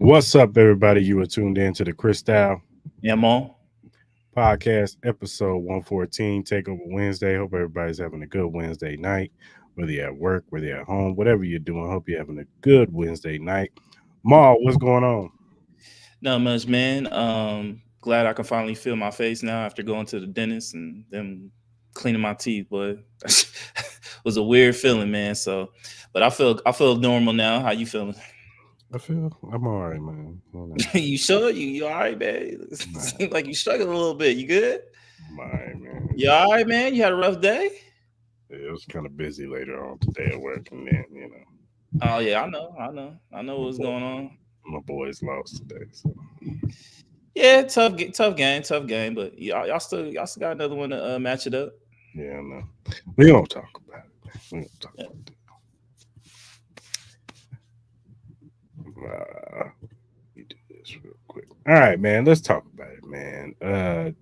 What's up, everybody? You are tuned in to the Cris Yeah, Mo. podcast, episode 114, Takeover Wednesday. Hope everybody's having a good Wednesday night, whether you're at work, whether you're at home, whatever you're doing. Hope you're having a good Wednesday night. Ma, what's going on? Not much, man. Glad I can finally feel my face now after going to the dentist and them cleaning my teeth. But was a weird feeling, man. So, but I feel normal now. How you feeling? I'm all right, man. You sure? You all right, man? Seems like you struggling a little bit. You good? I'm all right, man. You all right, man? You had a rough day? It was kind of busy later on today at work, and then Oh yeah, I know my, what's boy, going on. my boys lost today. So Yeah, tough game. But y'all still got another one to match it up. yeah, no, we don't talk about it. Man. We don't talk Yeah. about it. Let me do this real quick. All right, man. Let's talk about it, man.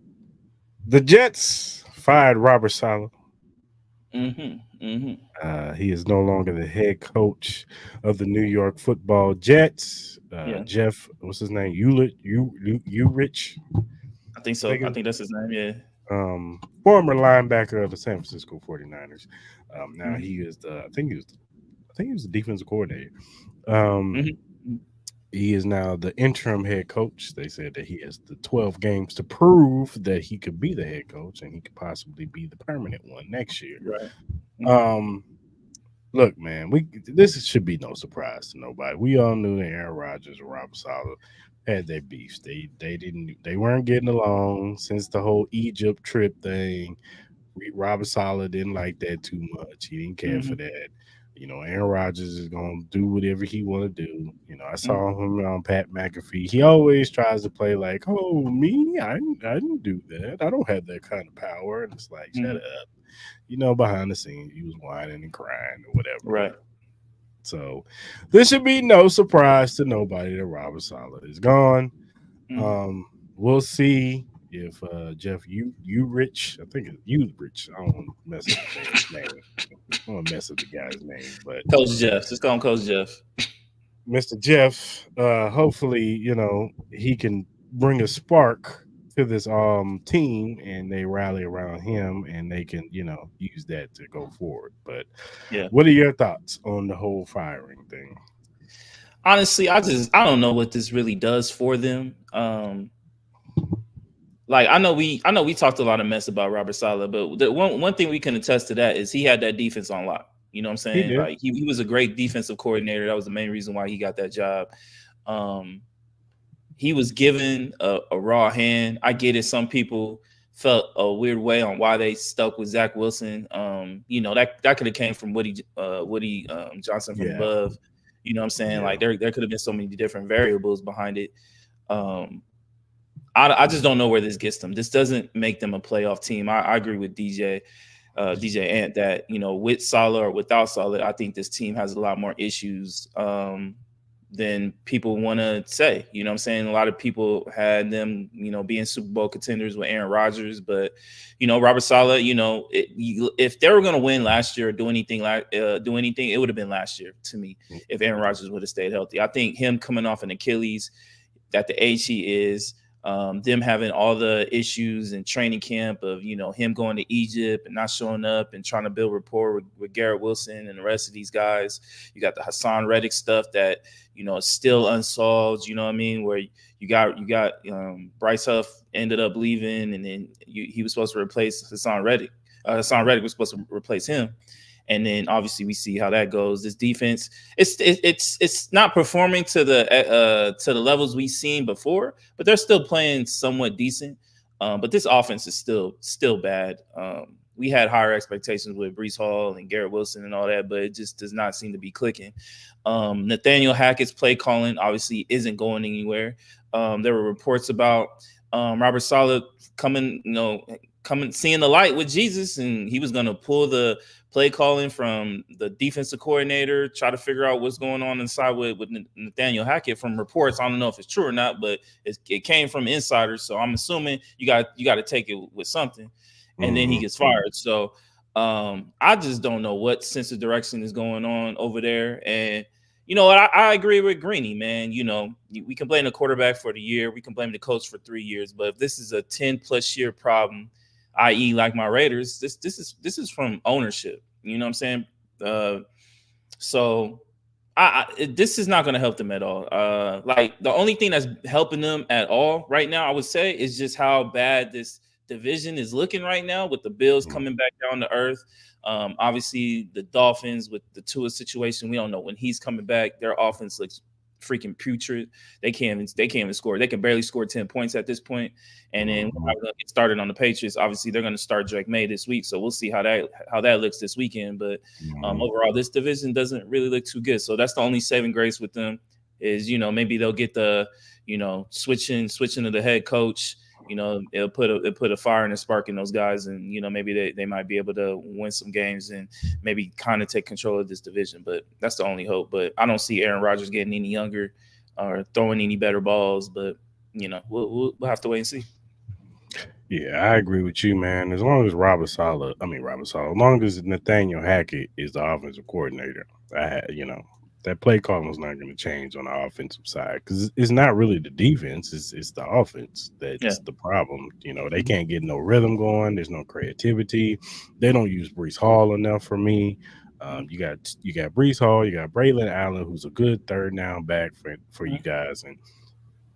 The Jets fired Robert Saleh. Mm-hmm. He is no longer the head coach of the New York Football Jets. Yeah. Jeff, what's his name? Urich, I think I so. think I it, think that's his name. Yeah. former linebacker of the San Francisco 49ers. Now Hmm. he is I think he was the defensive coordinator. Um, Hmm. he is now the interim head coach. They said that he has the 12 games to prove that he could be the head coach and he could possibly be the permanent one next year. Right. Hmm. Um, Look, man, we this should be no surprise to nobody. We all knew that Aaron Rodgers and Robert Saleh had their beefs. They weren't getting along since the whole Egypt trip thing. Robert Saleh didn't like that too much. He didn't care for Hmm. that. Aaron Rodgers is gonna do whatever he want to do. I saw Hmm. him on Pat McAfee. He always tries to play like, "Oh, me, I didn't do that. I don't have that kind of power." And it's like, shut Hmm. up. Behind the scenes, he was whining and crying or whatever, Right. whatever. So this should be no surprise to nobody that Robert Saleh is gone. Hmm. Um, we'll see if Jeff you rich. I think it's you rich. I don't want to mess up the man's name. I don't want to mess up the guy's name, but Coach Jeff. Let's call him Coach Jeff. Mr. Jeff, hopefully, he can bring a spark to this team and they rally around him and they can, use that to go forward. But Yeah. what are your thoughts on the whole firing thing? Honestly, I don't know what this really does for them. Like I know we talked a lot of mess about Robert Saleh, but the one thing we can attest to that is he had that defense on lock. You know what I'm He saying? did. Like he was a great defensive coordinator. That was the main reason why he got that job. Um, he was given a raw hand. I get it. Some people felt a weird way on why they stuck with Zach Wilson. That could have came from Woody Johnson from Yeah. above. You know what I'm saying? Yeah. Like there could have been so many different variables behind it. Um, I just don't know where this gets them. This doesn't make them a playoff team. I agree with DJ Ant that with Salah or without Salah, I think this team has a lot more issues than people want to say. You know what I'm saying? A lot of people had them, being Super Bowl contenders with Aaron Rodgers, but Robert Saleh, if they were going to win last year or do anything, it would have been last year to me if Aaron Rodgers would have stayed healthy. I think him coming off an Achilles at the age he is, them having all the issues in training camp of him going to Egypt and not showing up and trying to build rapport with Garrett Wilson and the rest of these guys. You got the Hassan Reddick stuff that is still unsolved. You know what I mean? Where you got Bryce Huff ended up leaving, and then he was supposed to replace Hassan Reddick. Hassan Reddick was supposed to replace him. And then obviously we see how that goes. This defense, it's not performing to the levels we've seen before, but they're still playing somewhat decent. But this offense is still bad. We had higher expectations with Brees Hall and Garrett Wilson and all that, but it just does not seem to be clicking. Nathaniel Hackett's play calling obviously isn't going anywhere. There were reports about Robert Saleh coming seeing the light with Jesus, and he was going to pull the play calling from the defensive coordinator, try to figure out what's going on inside with Nathaniel Hackett. From reports, I don't know if it's true or not, but it came from insiders, so I'm assuming you got to take it with something. And then he gets fired. So I just don't know what sense of direction is going on over there. And You know what? I agree with Greeny, man. You know, we can blame the quarterback for the year. We can blame the coach for 3 years. But if this is a 10+ year problem, i.e., like my Raiders, this is from ownership. You know what I'm saying? Uh, so this is not going to help them at all. Like the only thing that's helping them at all right now, I would say, is just how bad this division is looking right now with the Bills Mm, coming back down to earth. Obviously, the Dolphins with the Tua situation, we don't know when he's coming back. Their offense looks freaking putrid. They can't even score. They can barely score 10 points at this point. And then mhm, we're going to get started on the Patriots. Obviously, they're going to start Drake May this week, so we'll see how that looks this weekend. But mhm. overall, this division doesn't really look too good. So that's the only saving grace with them is maybe they'll get the switching to the head coach. It'll put a fire and a spark in those guys, and maybe they might be able to win some games and maybe kind of take control of this division. But that's the only hope. But I don't see Aaron Rodgers getting any younger or throwing any better balls. But we'll have to wait and see. Yeah, I agree with you, man. As long as Robert Sala, as long as Nathaniel Hackett is the offensive coordinator, that play calling is not going to change on the offensive side because it's not really the defense; it's the offense Yeah. that's the problem. They can't get no rhythm going. There's no creativity. They don't use Brees Hall enough for me. You got Brees Hall, you got Braylon Allen, who's a good third down back for you Mhm. guys, and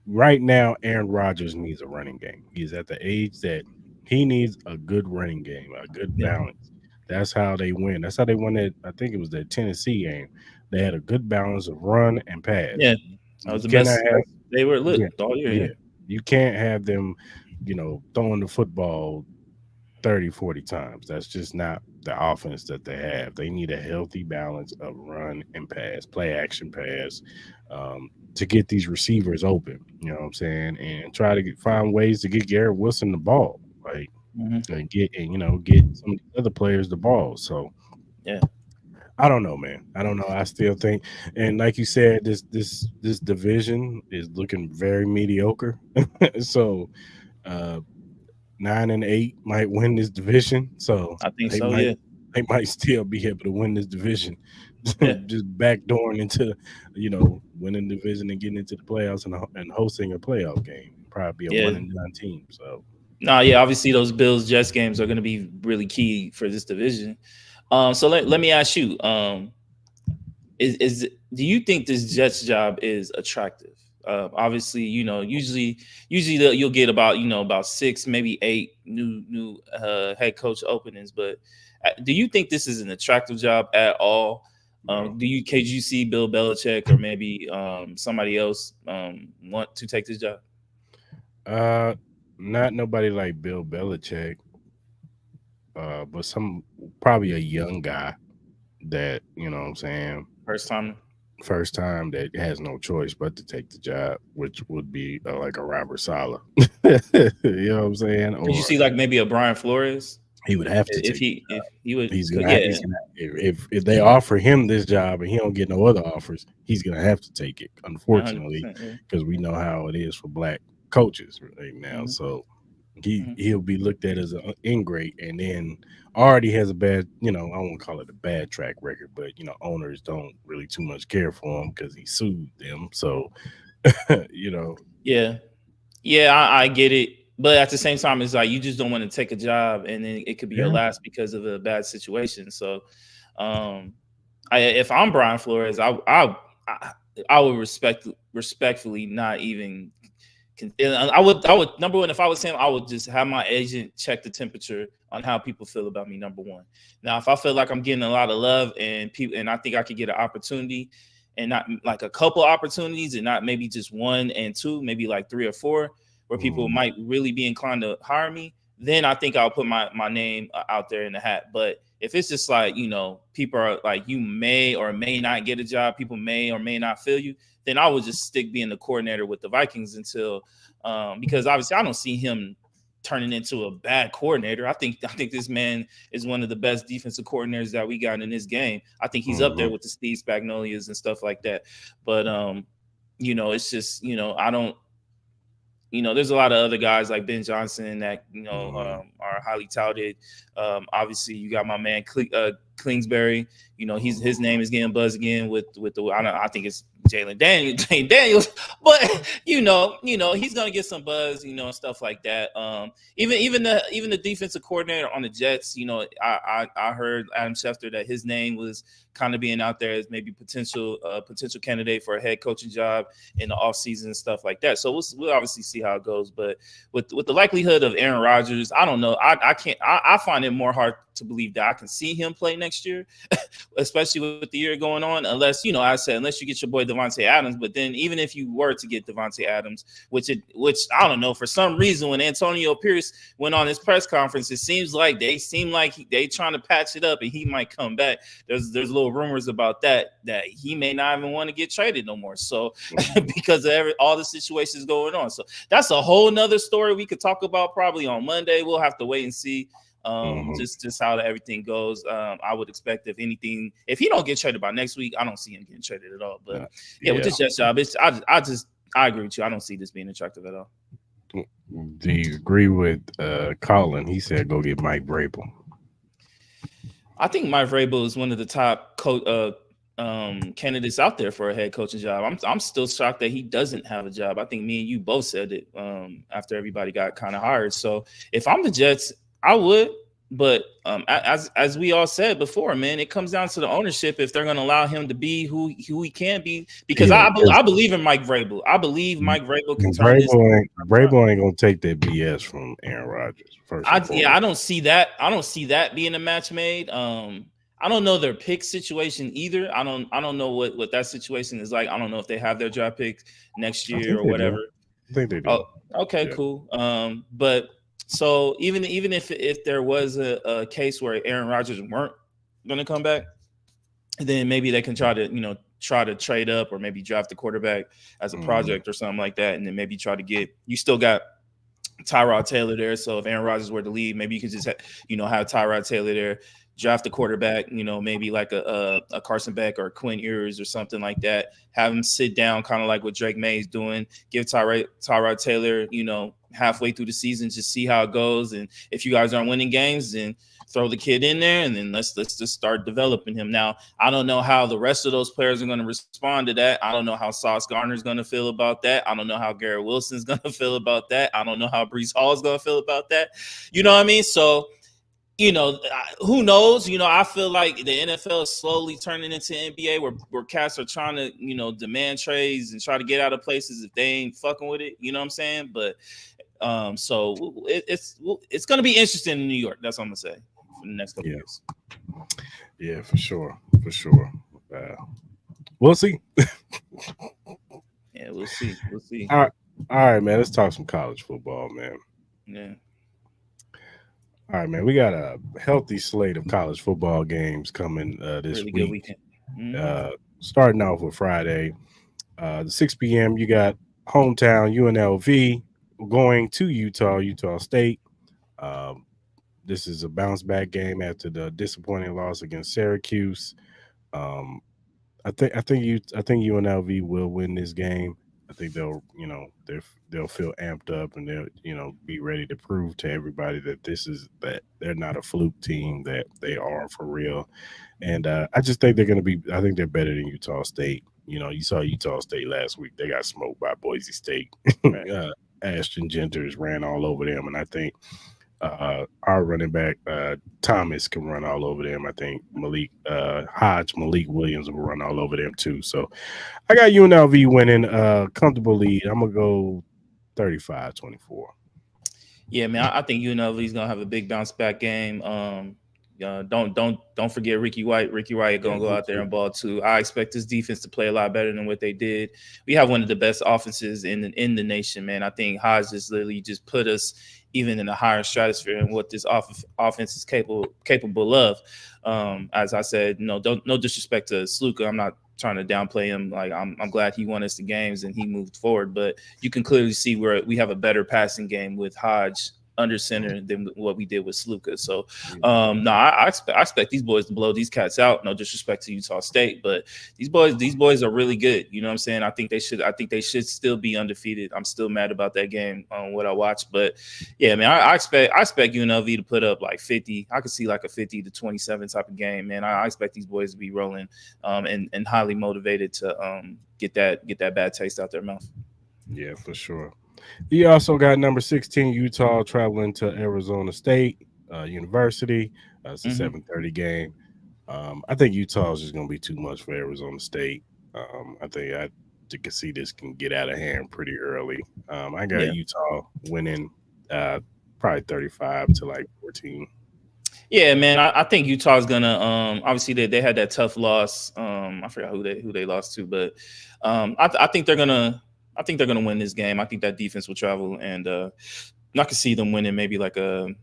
right now, Aaron Rodgers needs a running game. He's at the age that he needs a good running game, a good Yeah. balance. That's how they win. That's how they won that. I think it was that Tennessee game. They had a good balance of run and pass. Yeah. That You was the cannot best have, they were yeah, lit all year. Yeah. yeah. You can't have them, throwing the football 30, 40 times. That's just not the offense that they have. They need a healthy balance of run and pass, play action pass, to get these receivers open. You know what I'm saying? And try to find ways to get Garrett Wilson the ball, like Hmm. and get some of the other players the ball. So Yeah. I don't know, man. I don't know. I still think, and like you said, this division is looking very mediocre. So uh 9-8 might win this division, so I think they so. might Yeah. they might still be able to win this division, Yeah. just backdooring into winning the division and getting into the playoffs and hosting a playoff game. Probably be a Yeah. one and done team. So No, yeah, obviously those Bills Jets games are going to be really key for this division. So let me ask you, is do you think this Jets job is attractive? Obviously, usually you'll get about six, maybe eight new head coach openings. But do you think this is an attractive job at all? no, Could you see Bill Belichick or maybe somebody else want to take this job? uh, not nobody like Bill Belichick, but some probably a young guy that what I'm saying First time. first time that has no choice but to take the job, which would be like a Robert Sala. You know what I'm saying? Could you Or see like maybe a Brian Flores he would have to if take. he would? He's gonna. Yeah. He's gonna. If they offer him this job and he don't get no other offers, he's gonna have to take it. Unfortunately, 100%. Yeah. because we know how it is for black coaches right now. Mhm, So he mhm. he'll be looked at as an ingrate, and then already has a bad. I won't call it a bad track record, but owners don't really too much care for him because he sued them. So you know. Yeah. Yeah, I get it. But at the same time, it's like you just don't want to take a job and then it could be your Yeah. last because of a bad situation. So um if I'm Brian Flores, I, I would respectfully not even I would number one, if I was him, I would just have my agent check the temperature on how people feel about me. Number one. Now, if I feel like I'm getting a lot of love and people, and I think I could get an opportunity, and not like a couple opportunities, and not maybe just one and two, maybe like three or four, where people Mhm. might really be inclined to hire me, then I think I'll put my name out there in the hat. But if it's just like people are like you may or may not get a job, people may or may not feel you, then I would just stick being the coordinator with the Vikings until because obviously I don't see him turning into a bad coordinator. I think this man is one of the best defensive coordinators that we got in this game. I think he's up there Mhm. with the Steve Spagnolias and stuff like that. But it's just I don't. There's a lot of other guys like Ben Johnson that Mhm. are highly touted. Obviously, you got my man Kingsbury. His name is getting buzzed again with the I think it's Jalen Daniels, but he's gonna get some buzz, and stuff like that. Even the defensive coordinator on the Jets, I heard Adam Schefter that his name was kind of being out there as maybe potential candidate for a head coaching job in the offseason and stuff like that. So we'll obviously see how it goes. But with the likelihood of Aaron Rodgers, I don't know. I find it more hard to believe that I can see him play next year, especially with the year going on, unless you get your boy Devontae Adams. But then even if you were to get Devontae Adams, which I don't know, for some reason when Antonio Pierce went on his press conference, it seems like they trying to patch it up and he might come back. There's little rumors about that he may not even want to get traded no more. So because of all the situations going on. So that's a whole nother story we could talk about probably on Monday. We'll have to wait and see. Just how everything goes. I would expect if he don't get traded by next week, I don't see him getting traded at all. But with this Jets job, I agree with you. I don't see this being attractive at all. Do you agree with Colin? He said go get Mike Vrabel. I think Mike Vrabel is one of the top candidates out there for a head coaching job. I'm still shocked that he doesn't have a job. I think me and you both said it after everybody got kind of hired. So if I'm the Jets, I would. But as we all said before, man, it comes down to the ownership if they're going to allow him to be who he can be. Because I believe in Mike Vrabel. I believe Mike Vrabel can turn this. Vrabel ain't going to take that BS from Aaron Rodgers. I don't see that. I don't see that being a match made. I don't know their pick situation either. I don't know what that situation is like. I don't know if they have their draft pick next year or whatever. I think they do. Oh, okay, yeah. Cool. But so even if there was a case where Aaron Rodgers weren't going to come back, then maybe they can try to trade up or maybe draft the quarterback as a project or something like that, and then maybe try to get. You still got Tyrod Taylor there, so if Aaron Rodgers were to leave, maybe you could just have Tyrod Taylor there. Draft a quarterback, maybe like a Carson Beck or Quinn Ewers or something like that. Have him sit down, kind of like what Drake May is doing. Give Tyrod Taylor, halfway through the season, just see how it goes. And if you guys aren't winning games, then throw the kid in there, and then let's just start developing him. Now, I don't know how the rest of those players are going to respond to that. I don't know how Sauce Gardner's going to feel about that. I don't know how Garrett Wilson's going to feel about that. I don't know how Breece Hall's going to feel about that. You know what I mean? So. Who knows? I feel like the NFL is slowly turning into NBA where cats are trying to, demand trades and try to get out of places if they ain't fucking with it. You know what I'm saying? But so it's going to be interesting in New York. That's what I'm going to say for the next couple years. Yeah, for sure. For sure. We'll see. Yeah, we'll see. We'll see. All right, man. Let's talk some college football, man. Yeah. All right, man. We got a healthy slate of college football games coming this really week. Good weekend. Mm-hmm. Starting off with Friday, the 6 p.m. You got hometown UNLV going to Utah State. This is a bounce back game after the disappointing loss against Syracuse. I think UNLV will win this game. I think they'll feel amped up and they'll be ready to prove to everybody that that they're not a fluke team, that they are for real. And I just think I think they're better than Utah State. You saw Utah State last week. They got smoked by Boise State. Right. Ashton Genters ran all over them, and I think our running back Thomas can run all over them. I think Malik Williams will run all over them too. So I got UNLV winning comfortable lead. I'm gonna go 35-24. Yeah, man, I think UNLV is gonna have a big bounce back game. Don't forget Ricky White. Ricky White gonna go out there and ball too. I expect this defense to play a lot better than what they did. We have one of the best offenses in the nation, man. I think Hodge just literally just put us even in a higher stratosphere and what this offense is capable of. As I said, no disrespect to Sluka. I'm not trying to downplay him. Like I'm glad he won us the games and he moved forward. But you can clearly see where we have a better passing game with Hodge under center than what we did with Sluka. So Yeah. no, I expect these boys to blow these cats out. No disrespect to Utah State, but these boys are really good. You know what I'm saying? I think they should still be undefeated. I'm still mad about that game on what I watched, but yeah, man, I expect UNLV to put up like 50. I could see like a 50-27 type of game, man. I expect these boys to be rolling, and highly motivated to get that bad taste out their mouth. Yeah, for sure. You also got number 16 Utah traveling to Arizona State University. It's a Hmm. 7:30 game. I think Utah is just going to be too much for Arizona State. I think I can see this can get out of hand pretty early. I got Yeah. Utah winning uh, probably 35 to like 14. Yeah, man. I think Utah's gonna obviously they had that tough loss. I forgot who they lost to, but I think they're gonna win this game. I think that defense will travel, and I can see them winning maybe like a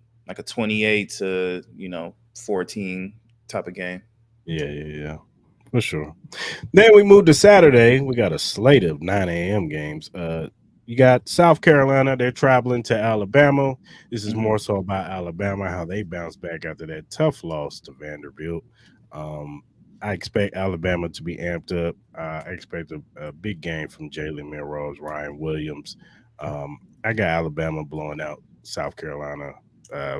28 to 14 type of game. Yeah, for sure. Then we moved to Saturday. We got a slate of 9 a.m. games. You got South Carolina. They're traveling to Alabama. This is Hmm. more so about Alabama, how they bounce back after that tough loss to Vanderbilt. Um, I expect Alabama to be amped up. I expect a big game from Jalen Milroe, Ryan Williams. I got Alabama blowing out South Carolina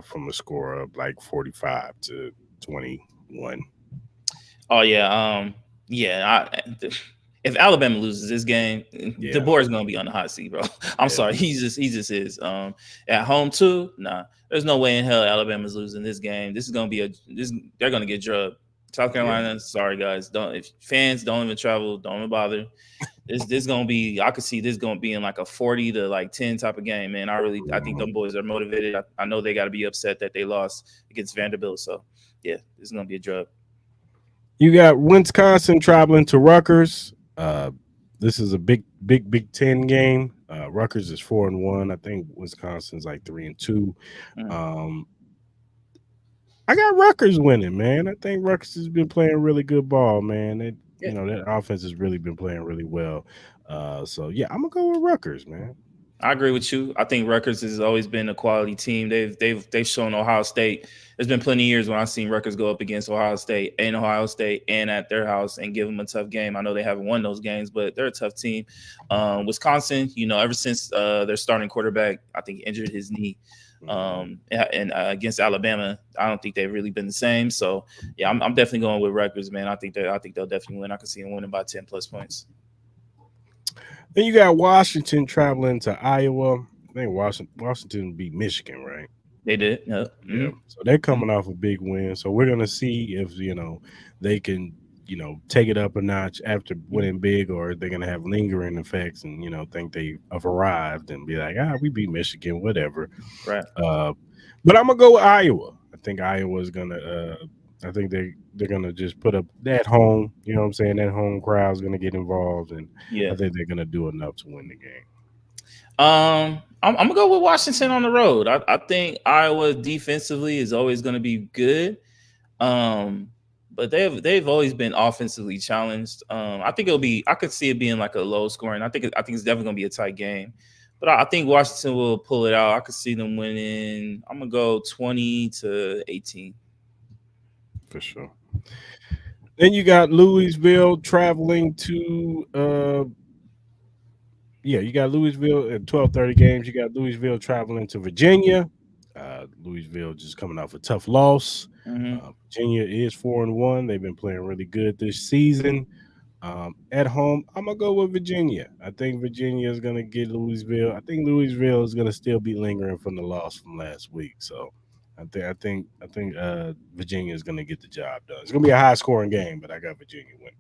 from a score of like 45-21. Oh yeah, yeah. If Alabama loses this game, Yeah. DeBoer is gonna be on the hot seat, bro. I'm Yeah. sorry, he just is. At home too, nah. There's no way in hell Alabama's losing this game. This is gonna be they're gonna get drugged. South Yeah. Carolina, sorry guys, don't if fans don't even travel, don't even bother. This gonna be. I could see this gonna be in like a 40 to like 10 type of game, man. I think Mhm. them boys are motivated. I know they got to be upset that they lost against Vanderbilt. So yeah, this is gonna be a drug. You got Wisconsin traveling to Rutgers. This is a Big Ten game. Rutgers is 4-1. I think Wisconsin's like 3-2. Mm. Um, I got Rutgers winning, man. I think Rutgers has been playing really good ball, man. Yeah. That offense has really been playing really well. So yeah, I'm gonna go with Rutgers, man. I agree with you. I think Rutgers has always been a quality team. They've shown Ohio State. There's been plenty of years when I've seen Rutgers go up against Ohio State and at their house and give them a tough game. I know they haven't won those games, but they're a tough team. Wisconsin, ever since their starting quarterback, I think injured his knee, Mhm. and against Alabama, I don't think they've really been the same. So yeah, I'm definitely going with Rutgers, man. I think they'll definitely win. I can see them winning by 10+ points. Then you got Washington traveling to Iowa. I think Washington beat Michigan, right? They did. Yep. Yeah. Mhm. So they're coming off a big win. So we're gonna see if they can take it up a notch after Mhm. winning big, or they're gonna have lingering effects and think they have arrived and be like, we beat Michigan, whatever. Right. Uh, but I'm gonna go with Iowa. I think Iowa's gonna. I think they're gonna just put up that home. You know what I'm saying? That home crowd's gonna get involved, and I Yeah. think they're gonna do enough to win the game. I'm gonna go with Washington on the road. I think Iowa defensively is always gonna be good. Um, but they've always been offensively challenged. I could see it being like a low scoring. I think it's definitely gonna be a tight game. But I think Washington will pull it out. I could see them winning. I'm gonna go 20-18. For sure. Then you got Louisville traveling to you got Louisville at 12:30 games. You got Louisville traveling to Virginia. Louisville just coming off a tough loss. Hmm. Virginia is 4-1. They've been playing really good this season. At home, I'm gonna go with Virginia. I think Virginia is gonna get Louisville. I think Louisville is gonna still be lingering from the loss from last week. So I think Virginia is gonna get the job done. It's gonna be a high scoring game, but I got Virginia winning.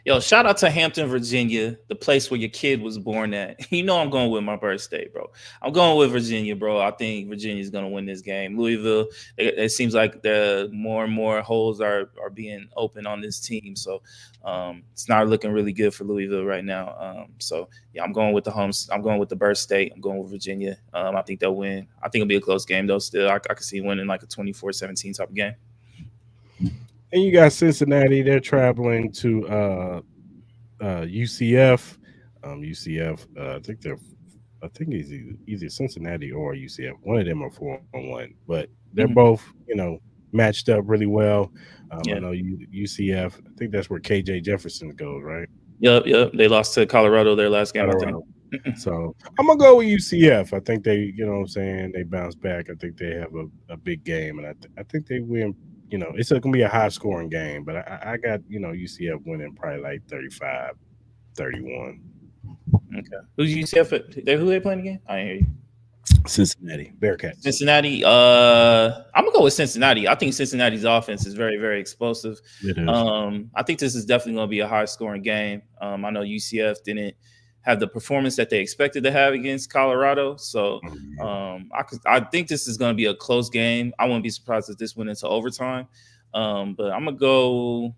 Yo, shout out to Hampton, Virginia, the place where your kid was born at. You know I'm going with my birthday, bro. I'm going with Virginia, bro. I think Virginia's going to win this game. Louisville, it seems like the more and more holes are being open on this team, so it's not looking really good for Louisville right now. So yeah, I'm going with the homes. I'm going with the birth state. I'm going with Virginia. I think they'll win. I think it'll be a close game though. Still, I could see winning like a 24-17 type of game. And you got Cincinnati. They're traveling to UCF. UCF. I think they're I think it's either Cincinnati or UCF. One of them are 4-1, but they're Mhm. both matched up really well. I Yeah. know UCF. I think that's where KJ Jefferson goes, right? Yep. Yep. They lost to Colorado their last game, I think. Colorado. So I'm gonna go with UCF. I think they, what I'm saying, they bounce back. I think they have a big game, and I think they win. It's gonna be a high scoring game, but I got UCF winning probably like 35-31. Okay. Who's UCF? Who they playing again? I didn't hear you. Cincinnati Bearcats. Cincinnati. I'm gonna go with Cincinnati. I think Cincinnati's offense is very, very explosive. It is. I think this is definitely gonna be a high scoring game. I know UCF didn't have the performance that they expected to have against Colorado, so Mhm. I think this is gonna be a close game. I wouldn't be surprised if this went into overtime. But I'm gonna go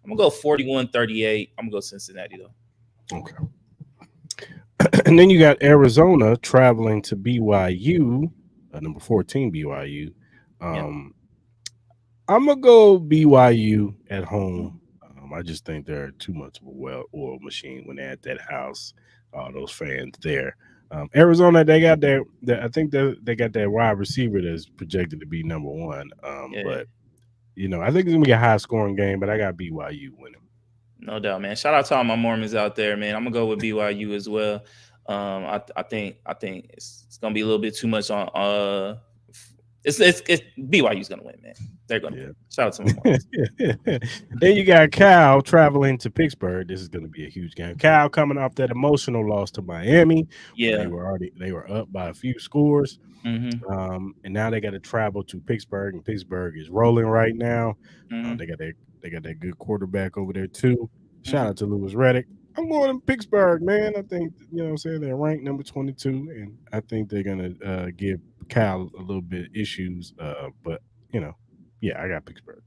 41-38. I'm gonna go Cincinnati though. Okay. And then you got Arizona traveling to BYU, number 14 BYU. Yeah. Um, I'm gonna go BYU at home. I just think they're too much of a well-oiled machine when they're at that house. All those fans there. Arizona, they got I think they got that wide receiver that's projected to be number one. Yeah. But I think it's gonna be a high-scoring game. But I got BYU winning. No doubt, man. Shout out to all my Mormons out there, man. I'm gonna go with BYU as well. I think it's gonna be a little bit too much on. It's BYU's gonna win, man. They're gonna Yeah. win. Shout out to my Mormons. Then you got Cal traveling to Pittsburgh. This is going to be a huge game. Cal coming off that emotional loss to Miami, where Yeah. they were up by a few scores, Mm-hmm. and now they got to travel to Pittsburgh, and Pittsburgh is rolling right now. Mm-hmm. They got that good quarterback over there too. Shout Mm-hmm. out to Lewis Reddick. I'm going to Pittsburgh, man. I think what I'm saying, they're ranked number 22, and I think they're gonna give Cal a little bit issues. But you know, yeah, I got Pittsburgh.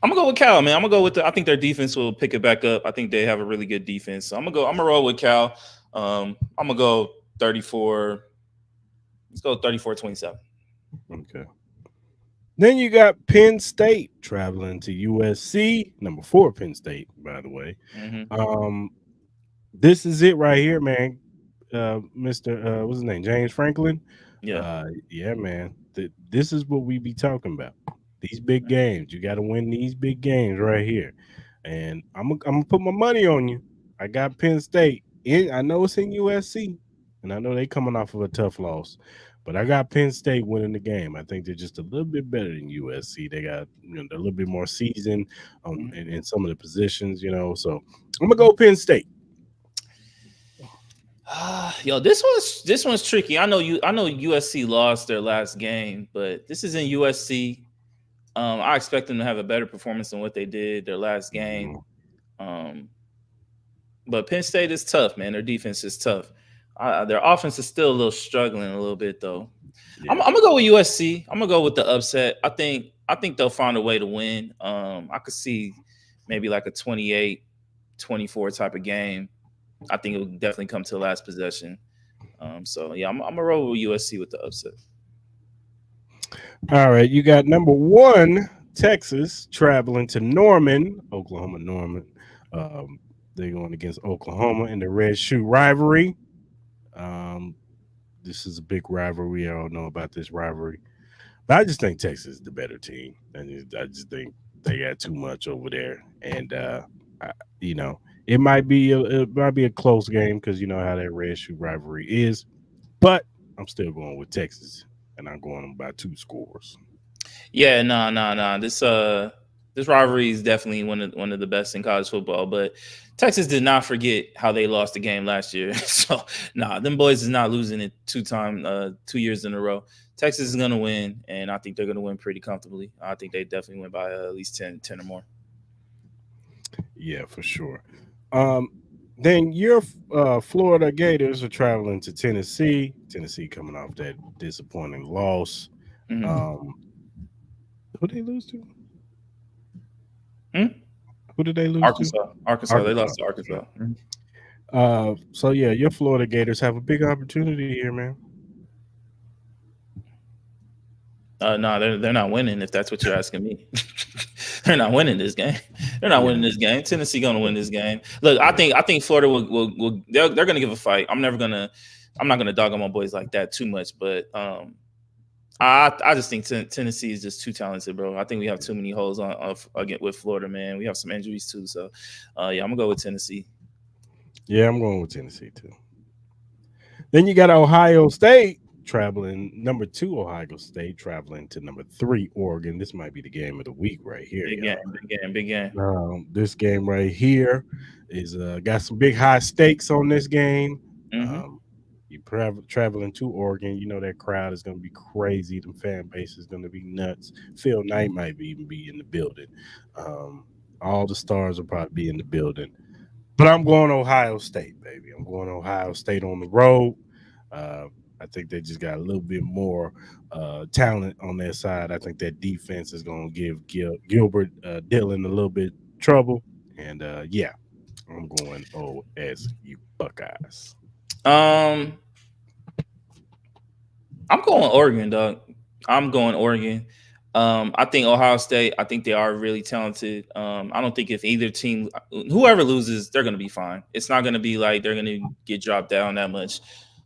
I'm gonna go with Cal, man. I'm gonna go with I think their defense will pick it back up. I think they have a really good defense. So I'm gonna roll with Cal. I'm gonna go 34. Let's go 34-27. Okay. Then you got Penn State traveling to USC, number 4 Penn State, by the way. Mm-hmm. Um, this is it right here, man. Mr. What's his name? James Franklin. Yeah. Yeah, man. This is what we be talking about. These big games. You got to win these big games right here. And I'm gonna put my money on you. I got Penn State. I know it's in USC, and I know they coming off of a tough loss. But I got Penn State winning the game. I think they're just a little bit better than USC. They got they're a little bit more seasoned in some of the positions. So I'm gonna go Penn State. Yo, this one's tricky. I know USC lost their last game, but this is in USC. I expect them to have a better performance than what they did their last game. But Penn State is tough, man. Their defense is tough. Their offense is still a little struggling a little bit though. Yeah. I'm gonna go with USC. I'm gonna go with the upset. I think they'll find a way to win. I could see maybe like a 28-24 type of game. I think it will definitely come to the last possession. So yeah, I'm gonna roll with USC with the upset. All right, you got number 1 Texas traveling to Norman, Oklahoma. Norman. They're going against Oklahoma in the Red Shoe rivalry. This is a big rivalry. We all know about this rivalry, but I just think Texas is the better team, and I just think they got too much over there. And it might be a close game because you know how that Red Shoe rivalry is. But I'm still going with Texas, and I'm going by 2 scores. Yeah, no. This rivalry is definitely one of the best in college football. But Texas did not forget how they lost the game last year. So them boys is not losing it 2 years in a row. Texas is gonna win, and I think they're gonna win pretty comfortably. I think they definitely win by at least 10 or more. Yeah, for sure. Then your Florida Gators are traveling to Tennessee. Tennessee coming off that disappointing loss. Mm-hmm. Who they lose to? Hmm? Who did they lose Arkansas. to? Arkansas. They lost to Arkansas. So yeah, your Florida Gators have a big opportunity here, man. No, they're not winning. If that's what you're asking me, they're not winning this game. They're not winning this game. Tennessee gonna win this game. Look, I think Florida will they're gonna give a fight. I'm never gonna I'm not gonna dog on my boys like that too much, but I just think Tennessee is just too talented, bro. I think we have too many holes on again with Florida, man. We have some injuries too, so yeah, I'm gonna go with Tennessee. Yeah, I'm going with Tennessee too. Then you got Ohio State traveling, number two, Ohio State traveling to number three, Oregon. This might be the game of the week right here, Big y'all. game, big game, big game. This game right here is got some big high stakes on this game. Hmm. Um, you traveling to Oregon, you know that crowd is going to be crazy. The fan base is going to be nuts. Phil Knight might even be in the building. Um, all the stars will probably be in the building. But I'm going Ohio State, baby. I'm going Ohio State on the road. Uh, I think they just got a little bit more talent on their side. I think that defense is going to give Gilbert Dillon a little bit trouble. And yeah, I'm going OSU Buckeyes. Um, I'm going Oregon, dog. I'm going Oregon. I think Ohio State. I think they are really talented. I don't think if either team, whoever loses, they're going to be fine. It's not going to be like they're going to get dropped down that much.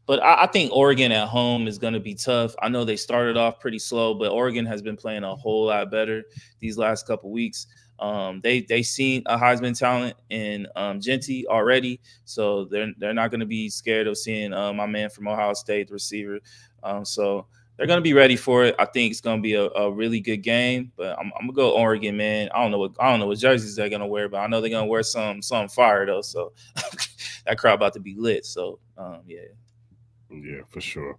But I think Oregon at home is going to be tough. I know they started off pretty slow, but Oregon has been playing a whole lot better these last couple weeks. They seen a Heisman talent in Genty already, so they're not going to be scared of seeing my man from Ohio State, the receiver. So they're going to be ready for it. I think it's going to be a really good game. But I'm gonna go Oregon, man. I don't know what jerseys they're going to wear, but I know they're going to wear some fire though. So that crowd about to be lit. So yeah. Yeah, for sure.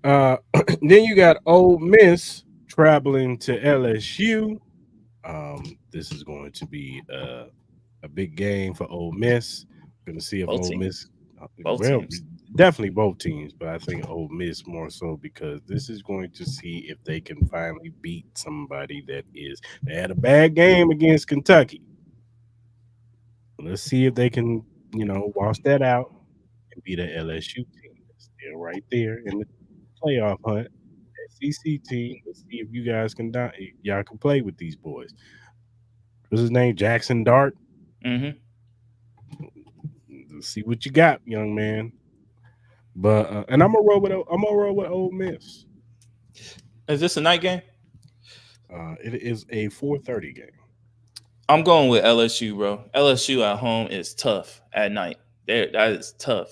Then you got Ole Miss traveling to LSU. This is going to be a big game for Ole Miss. Going to see if Both Ole teams. Miss, Both well, teams. definitely both teams, but I think Ole Miss more so because this is going to see if they can finally beat somebody that is. They had a bad game against Kentucky. Let's see if they can, wash that out and beat a LSU team that's still right there in the playoff hunt. SEC team. Let's see if you guys y'all can play with these boys. What's his name? Jackson Dart. Mm-hmm. Let's see what you got, young man. But and I'm gonna roll with Ole Miss. Is this a night game? It is a 4:30 game. I'm going with LSU, bro. LSU at home is tough at night. That is tough.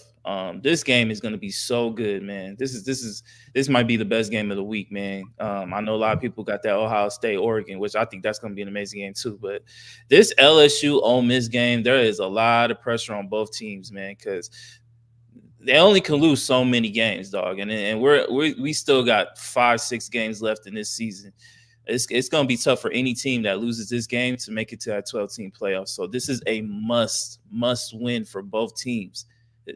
This game is going to be so good, man. This might be the best game of the week, man. I know a lot of people got that Ohio State Oregon, which I think that's going to be an amazing game too. But this LSU Ole Miss game, there is a lot of pressure on both teams, man, because they only can lose so many games, dog. And we still got 5-6 games left in this season. It's going to be tough for any team that loses this game to make it to that 12-team playoff. So this is a must win for both teams.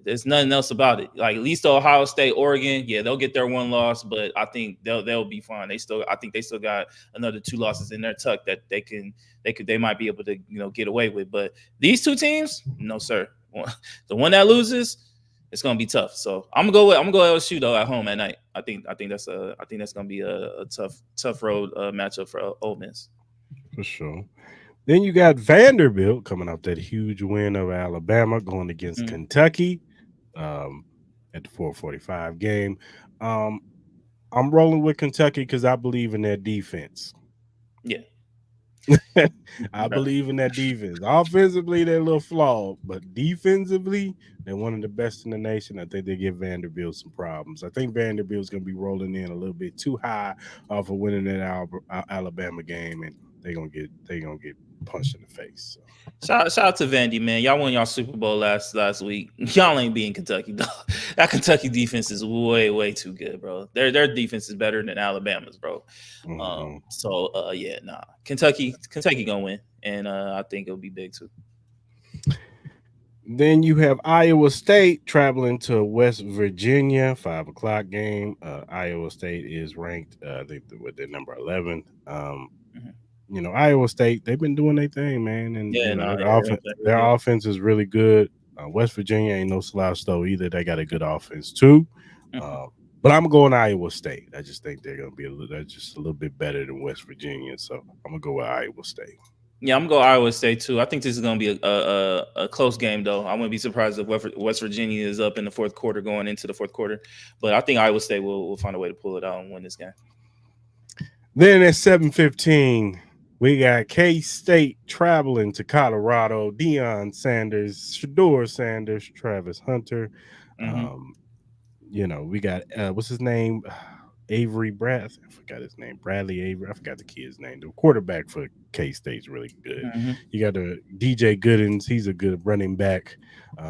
There's nothing else about it. Like at least Ohio State, Oregon, yeah, they'll get their one loss, but I think they'll be fine. I think they still got another 2 losses in their tuck that they might be able to get away with. But these two teams, no sir. The one that loses, it's gonna be tough. So I'm gonna go LSU though at home at night. I think that's gonna be a tough road matchup for Ole Miss. For sure. Then you got Vanderbilt coming off that huge win of Alabama going against Kentucky at the 4:45 game. I'm rolling with Kentucky because I believe in their defense. Yeah. I believe in that defense. Offensively, they're a little flawed, but defensively, they're one of the best in the nation. I think they give Vanderbilt some problems. I think Vanderbilt's going to be rolling in a little bit too high off of winning that Alabama game, and they're gonna get punched in the face. So. Shout out to Vandy, man. Y'all won y'all Super Bowl last week. Y'all ain't being Kentucky, dog. That Kentucky defense is way too good, bro. Their defense is better than Alabama's, bro. Yeah, nah. Kentucky gonna win, and I think it'll be big too. Then you have Iowa State traveling to West Virginia, 5:00 game. Iowa State is ranked, I think, with their number 11. Iowa State, they've been doing their thing, man, and their offense is really good. West Virginia ain't no slouch though either. They got a good offense too. But I'm going Iowa State. I just think they're gonna be just a little bit better than West Virginia, so I'm gonna go with Iowa State. Yeah, I'm gonna go Iowa State too. I think this is gonna be a close game though. I wouldn't be surprised if West Virginia is up in the fourth quarter going into the fourth quarter, but I think Iowa State will find a way to pull it out and win this game. Then at 7:15, we got K State traveling to Colorado. Deion Sanders, Shador Sanders, Travis Hunter. Mm-hmm. Um, we got what's his name? Avery Brad. I forgot his name. Bradley Avery. I forgot the kid's name. The quarterback for K State's really good. Mm-hmm. You got the DJ Goodens. He's a good running back.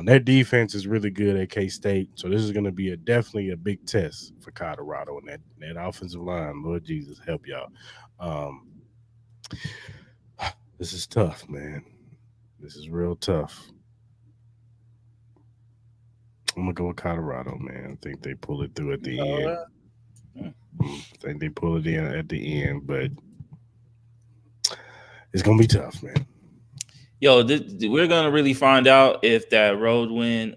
Their defense is really good at K State. So this is going to be definitely a big test for Colorado and that offensive line. Lord Jesus, help y'all. Um, this is tough, man. This is real tough. I'm gonna go with Colorado, man. I think they pull it through at the end. I think they pull it in at the end, but it's gonna be tough, man. Yo, we're gonna really find out if that road win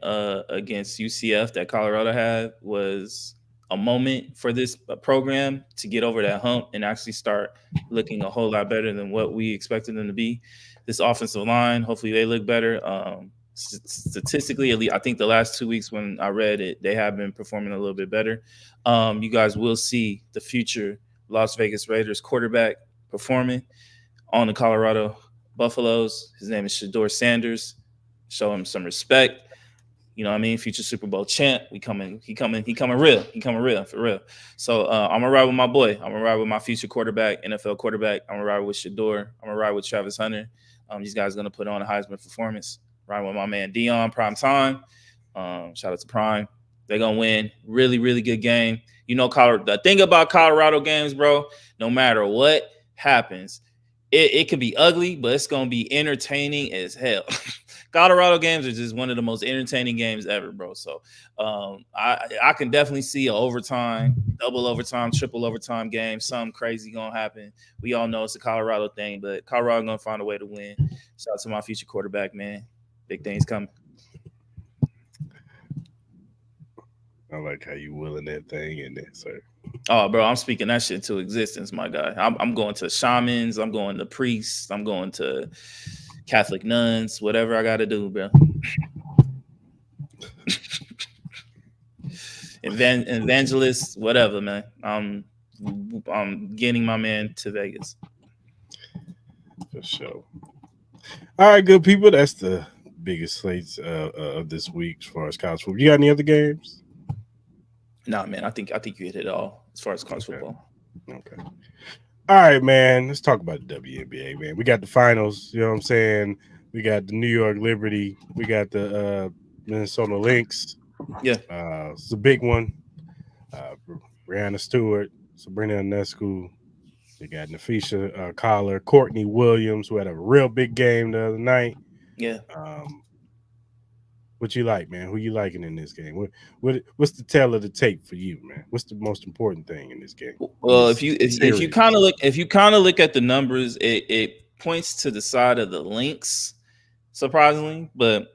against UCF that Colorado had was a moment for this program to get over that hump and actually start looking a whole lot better than what we expected them to be. This offensive line, hopefully they look better. Statistically, at least, I think the last 2 weeks when I read it, they have been performing a little bit better. You guys will see the future Las Vegas Raiders quarterback performing on the Colorado Buffaloes. His name is Shador Sanders. Show him some respect. You know what I mean? Future Super Bowl champ. He coming real. He coming real, for real. So I'm gonna ride with my boy. I'm gonna ride with my future quarterback, NFL quarterback. I'm gonna ride with Shador. I'm gonna ride with Travis Hunter. These guys are gonna put on a Heisman performance. Ride with my man Dion, prime time. Shout out to Prime. They're gonna win. Really, really good game. You know, the thing about Colorado games, bro, no matter what happens, it could be ugly, but it's gonna be entertaining as hell. Colorado games are just one of the most entertaining games ever, bro. So I can definitely see an overtime, double overtime, triple overtime game. Something crazy gonna happen. We all know it's a Colorado thing, but Colorado gonna find a way to win. Shout out to my future quarterback, man. Big things coming. I like how you willing that thing in there, sir. Oh, bro, I'm speaking that shit to existence, my guy. I'm going to shamans. I'm going to priests. I'm going to Catholic nuns. Whatever I got to do, bro. Evangelists, whatever, man. I'm getting my man to Vegas. For sure. All right, good people. That's the biggest slates of this week as far as college football. You got any other games? Nah, man. I think you hit it all as far as college football. Okay. All right, man. Let's talk about the WNBA, man. We got the finals. You know what I'm saying? We got the New York Liberty. We got the Minnesota Lynx. Yeah. It's a big one. Brianna Stewart, Sabrina Ionescu. They got Nafisha Collar, Courtney Williams, who had a real big game the other night. Yeah. What you like, man? Who you liking in this game? What's the tale of the tape for you, man? What's the most important thing in this game? Well, if you kind of look at the numbers, it points to the side of the Lynx, surprisingly, but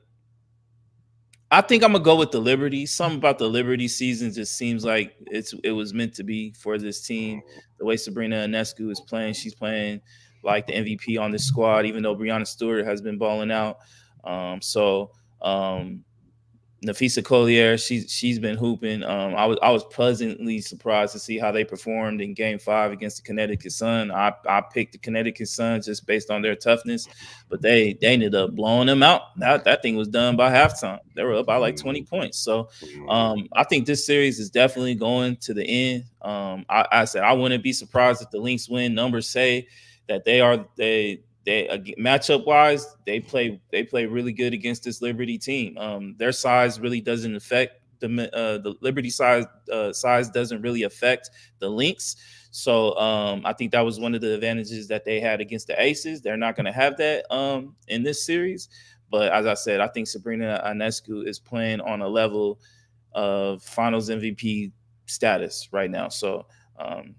I think I'm gonna go with the Liberty. Something about the Liberty season just seems like it was meant to be for this team. The way Sabrina Ionescu is playing, she's playing like the MVP on this squad, even though Brianna Stewart has been balling out. Nafisa Collier, she's been hooping. I was pleasantly surprised to see how they performed in Game 5 against the Connecticut Sun. I picked the Connecticut Sun just based on their toughness, but they ended up blowing them out. That thing was done by halftime. They were up by like 20 points. So I think this series is definitely going to the end. I said I wouldn't be surprised if the Lynx win. Numbers say that they matchup wise, they play really good against this Liberty team. Their size really doesn't affect the Liberty size doesn't really affect the Lynx. So I think that was one of the advantages that they had against the Aces. They're not going to have that in this series. But as I said, I think Sabrina Ionescu is playing on a level of Finals MVP status right now. So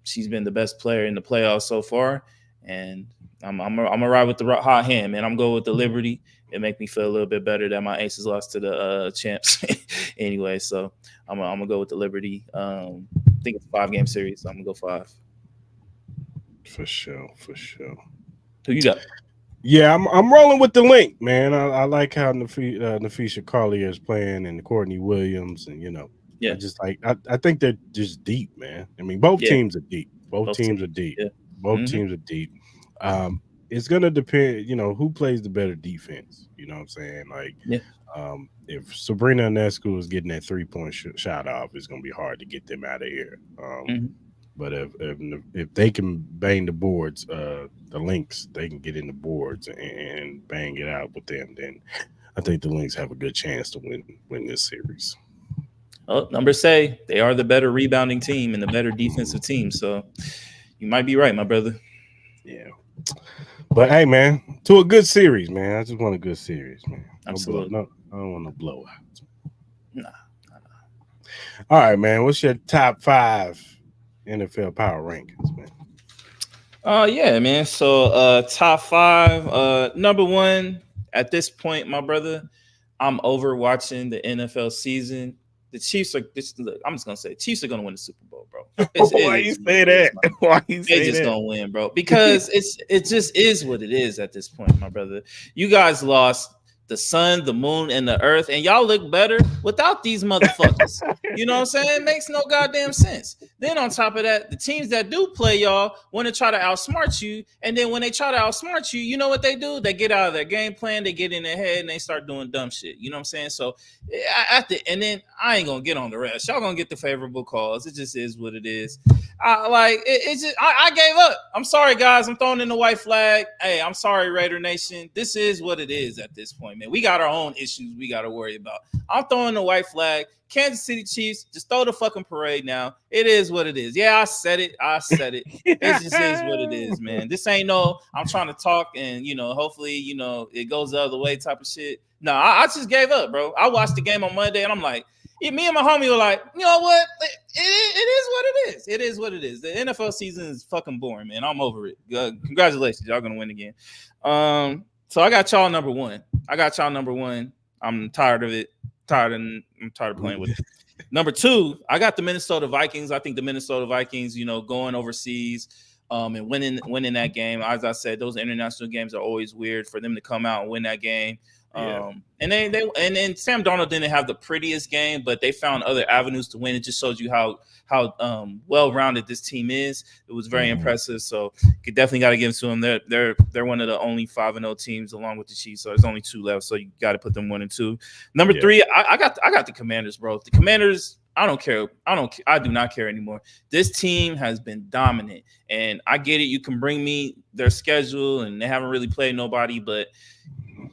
she's been the best player in the playoffs so far, and I'm gonna ride with the hot hand, man. I'm going with the Liberty. It make me feel a little bit better that my Aces lost to the champs anyway. So I'm gonna go with the Liberty. I think it's a 5-game series, so I'm gonna go 5. For sure. Who you got? Yeah, I'm rolling with the link, man. I like how Nafisha Collier is playing and Courtney Williams, and I Yeah, just I think they're just deep, man. I mean, both yeah, teams are deep. Both both teams are teams. deep. Yeah. Both Hmm. teams are deep. Um, it's gonna depend, who plays the better defense. You know what I'm saying? Like, Yeah. if Sabrina Ionescu is getting that 3 point shot off, it's gonna be hard to get them out of here. Hmm. But if they can bang the boards, the links, they can get in the boards and bang it out with them. Then I think the links have a good chance to win this series. Oh, numbers say they are the better rebounding team and the better defensive team. So you might be right, my brother. Yeah, but hey, man, to a good series, man. I just want a good series, man. No blow, Absolutely. no, I don't want no blowout. Nah. All right, man. What's your top five NFL power rankings, man? Yeah, man. So top five. Number one at this point, my brother, I'm over watching the NFL season. The Chiefs are this look, I'm just gonna say Chiefs are gonna win the Super Bowl, bro. It Why you is what say it is, that? man. Why you They say just that? gonna win, bro. Because it just is what it is at this point, my brother. You guys lost the sun, the moon, and the earth, and y'all look better without these motherfuckers. You know what I'm saying? It makes no goddamn sense. Then on top of that, the teams that do play y'all want to try to outsmart you, and then when they try to outsmart you, you know what they do? They get out of their game plan, they get in their head, and they start doing dumb shit. You know what I'm saying? So and then I ain't gonna get on the rest. Y'all gonna get the favorable calls. It just is what it is. It's just I gave up. I'm sorry, guys. I'm throwing in the white flag. Hey, I'm sorry, Raider Nation. This is what it is at this point, man. We got our own issues we got to worry about. I'm throwing the white flag. Kansas City Chiefs, just throw the fucking parade now. It is what it is. Yeah, I said it. I said it. It just is what it is, man. This ain't no, I'm trying to talk and, hopefully, it goes the other way type of shit. No, I just gave up, bro. I watched the game on Monday and I'm like, yeah, me and my homie were like, you know what? It is what it is. It is what it is. The NFL season is fucking boring, man. I'm over it. Congratulations. Y'all going to win again. So I got y'all number one. I'm tired of it. I'm tired of playing with it. Number two, I got the Minnesota Vikings. I think the Minnesota Vikings, going overseas and winning that game. As I said, those international games are always weird for them to come out and win that game. Yeah. And then Sam Darnold didn't have the prettiest game, but they found other avenues to win. It just shows you how well-rounded this team is. It was very impressive. So you definitely got to give it to them. They're one of the only 5-0 teams along with the Chiefs. So there's only two left. So you got to put them 1 and 2. Number three, I got the Commanders, bro. The Commanders. I don't care. I do not care anymore. This team has been dominant, and I get it. You can bring me their schedule, and they haven't really played nobody, but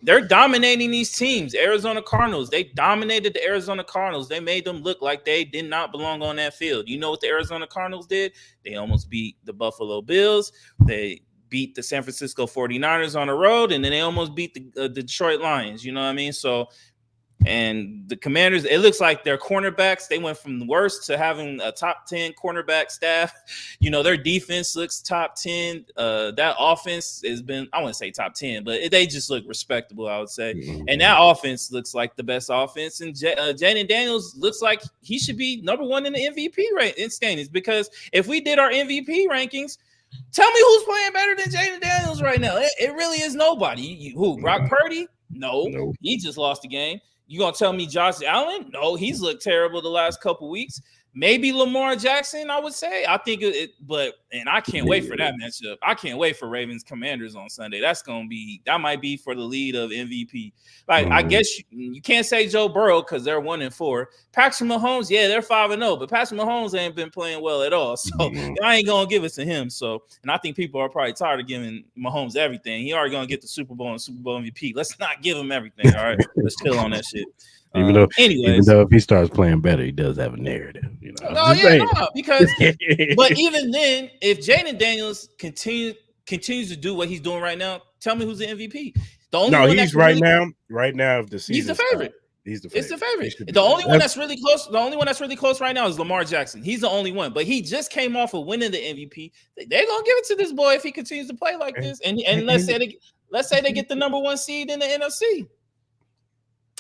they're dominating these teams. Arizona Cardinals, they dominated the Arizona Cardinals. They made them look like they did not belong on that field. You know what the Arizona Cardinals did? They almost beat the Buffalo Bills. They beat the San Francisco 49ers on the road, and then they almost beat the Detroit Lions. You know what I mean? So, and the Commanders, it looks like their cornerbacks, they went from the worst to having a top 10 cornerback staff. Their defense looks top 10. That offense has been, I wouldn't say top 10, but they just look respectable, I would say. And that offense looks like the best offense. And Jaden Daniels looks like he should be number one in the MVP standings, because if we did our MVP rankings, tell me who's playing better than Jaden Daniels right now. It really is nobody. Who? Brock Purdy? No. He just lost the game. You gonna tell me Josh Allen? No, he's looked terrible the last couple weeks. Maybe Lamar Jackson, I would say. I think and I can't wait for that matchup. I can't wait for Ravens Commanders on Sunday. That might be for the lead of MVP. I guess you can't say Joe Burrow because they're 1 and 4. Patrick Mahomes, yeah, they're 5-0, but Patrick Mahomes ain't been playing well at all. So I ain't gonna give it to him. So, and I think people are probably tired of giving Mahomes everything. He already gonna get the Super Bowl and Super Bowl MVP. Let's not give him everything. All right, let's chill on that shit. Even though if he starts playing better, he does have a narrative. Because but even then, if Jaden Daniels continues to do what he's doing right now, tell me who's the MVP. The only one he's right now. Right now, if the season, he's the favorite. He's the favorite. It's the favorite. The only one that's really close. The only one that's really close right now is Lamar Jackson. He's the only one, but he just came off of winning the MVP. They're gonna give it to this boy if he continues to play like this. And let's say they get the number 1 seed in the NFC.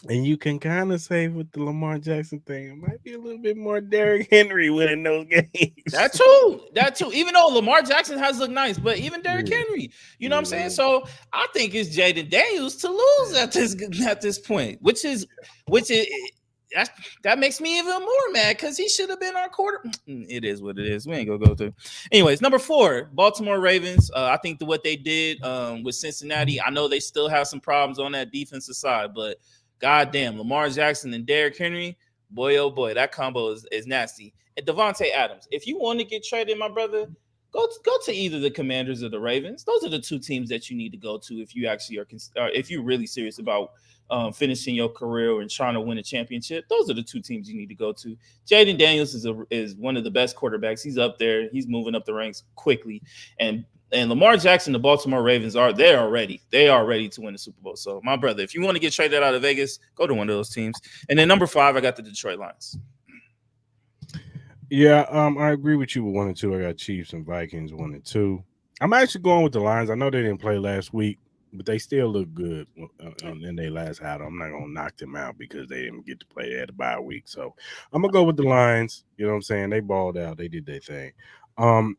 And you can kind of say with the Lamar Jackson thing, it might be a little bit more Derrick Henry winning those That games. too. That too. Even though Lamar Jackson has looked nice, but even Derrick Yeah, Henry, you know what I'm saying? yeah, So I think it's Jaden Daniels to lose at this point, which is that that makes me even more mad because he should have been our quarter. It is what it is. We ain't gonna go through. Anyways, number 4, Baltimore Ravens. I think that what they did with Cincinnati, I know they still have some problems on that defensive side, but goddamn, Lamar Jackson and Derrick Henry, boy oh boy, that combo is nasty. And Devontae Adams, if you want to get traded, my brother, go to either the Commanders or the Ravens. Those are the two teams that you need to go to if you actually if you're really serious about finishing your career and trying to win a championship. Those are the two teams you need to go to. Jaden Daniels is one of the best quarterbacks. He's up there. He's moving up the ranks quickly, and Lamar Jackson, the Baltimore Ravens they are ready to win the Super Bowl. So, my brother, if you want to get traded out of Vegas, go to one of those teams. And then number 5, I got the Detroit Lions. yeah. I agree with you with 1 and 2. I got Chiefs and Vikings 1 and 2. I'm actually going with the Lions. I know they didn't play last week, but they still look good in their last battle. I'm not gonna knock them out because they didn't get to play. They had a bye week, so I'm gonna go with the Lions. You know what I'm saying? They balled out. They did their thing.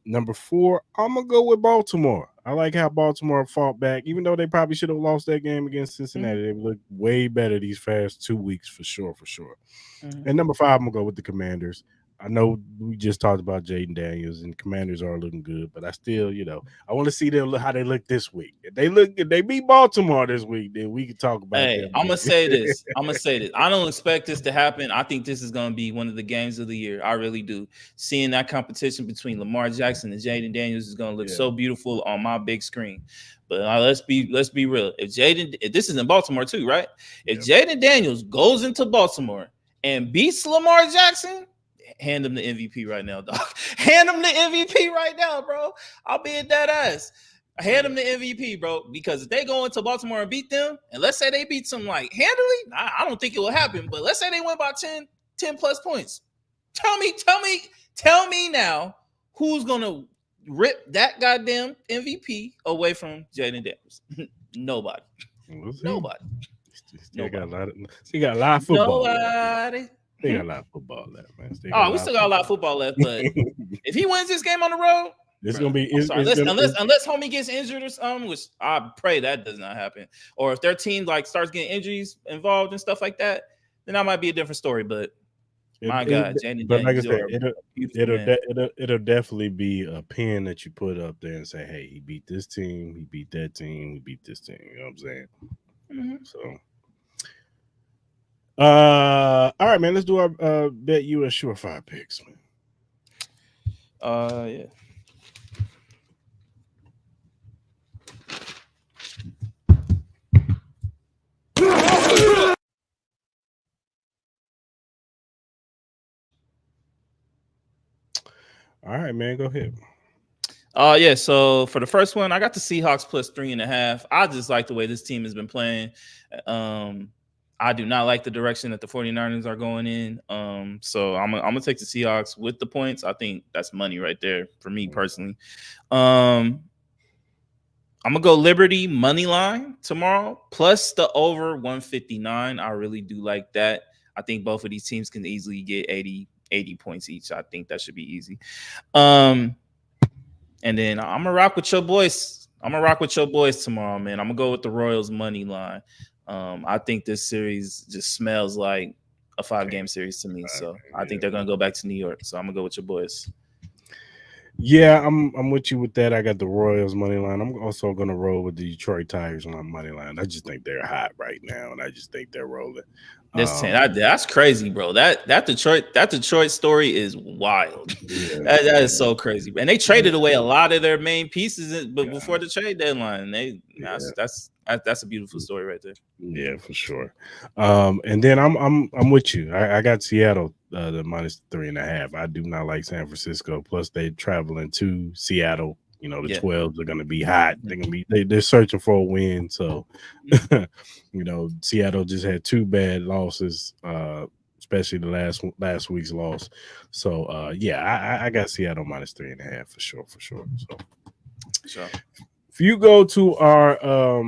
Number 4, I'm gonna go with Baltimore. I like how Baltimore fought back, even though they probably should have lost that game against Cincinnati. Mm-hmm. They looked way better these past 2 weeks for sure, for sure. Mm-hmm. And number 5, I'm gonna go with the Commanders. I know we just talked about Jaden Daniels and Commanders are looking good, but I still, I want to see them how they look this week. If they beat Baltimore this week, then we can talk about Hey, them. I'm gonna say this. I don't expect this to happen. I think this is gonna be one of the games of the year. I really do. Seeing that competition between Lamar Jackson and Jaden Daniels is gonna look so beautiful on my big screen. But let's be real. If this is in Baltimore too, right? If Jaden Daniels goes into Baltimore and beats Lamar Jackson, hand him the MVP right now, dog. Hand him the MVP right now, bro. I'll be at that ass. Hand them the MVP, bro. Because if they go into Baltimore and beat them, and let's say they beat them like handily, I don't think it will happen. But let's say they win by 10 plus points. Tell me now who's gonna rip that goddamn MVP away from Jaden Daniels? Nobody. Nobody. Still got a lot of football. Nobody. They got a lot of football left, man. We still got a lot of football left, but if he wins this game on the road, it's gonna be unless homie gets injured or something, which I pray that does not happen. Or if their team like starts getting injuries involved and stuff like that, then that might be a different story. But my God, Jaden but like I said, it'll definitely be a pin that you put up there and say, hey, he beat this team, he beat that team, he beat this team. You know what I'm saying? Mm-hmm. So all right, man, let's do our bet you a surefire picks, man. Yeah. All right, man, go ahead. Yeah. So for the first one, I got the Seahawks plus 3.5. I just like the way this team has been playing. I do not like the direction that the 49ers are going in. So I'm gonna take the Seahawks with the points. I think that's money right there for me personally. I'm gonna go Liberty money line tomorrow plus the over 159. I really do like that. I think both of these teams can easily get 80 points each. I think that should be easy. And then I'm gonna rock with your boys. Tomorrow, man. I'm gonna go with the Royals money line. I think this series just smells like a 5-game series to me. So I think they're gonna go back to New York. So I'm gonna go with your boys. Yeah, I'm with you with that. I got the Royals money line. I'm also gonna roll with the Detroit Tigers on money line. I just think they're hot right now, and I just think they're rolling. That's crazy, bro. That Detroit story is wild. Yeah, that is so crazy. And they traded away a lot of their main pieces, but before the trade deadline, that's a beautiful story right there. Yeah, for sure. And then I'm with you. I got Seattle the minus 3.5. I do not like San Francisco. Plus they traveling to Seattle. The 12s are going to be hot. They're going to be they're searching for a win. So, Seattle just had 2 bad losses, especially the last week's loss. So, I got Seattle minus 3.5 for sure. So, sure. If you go to our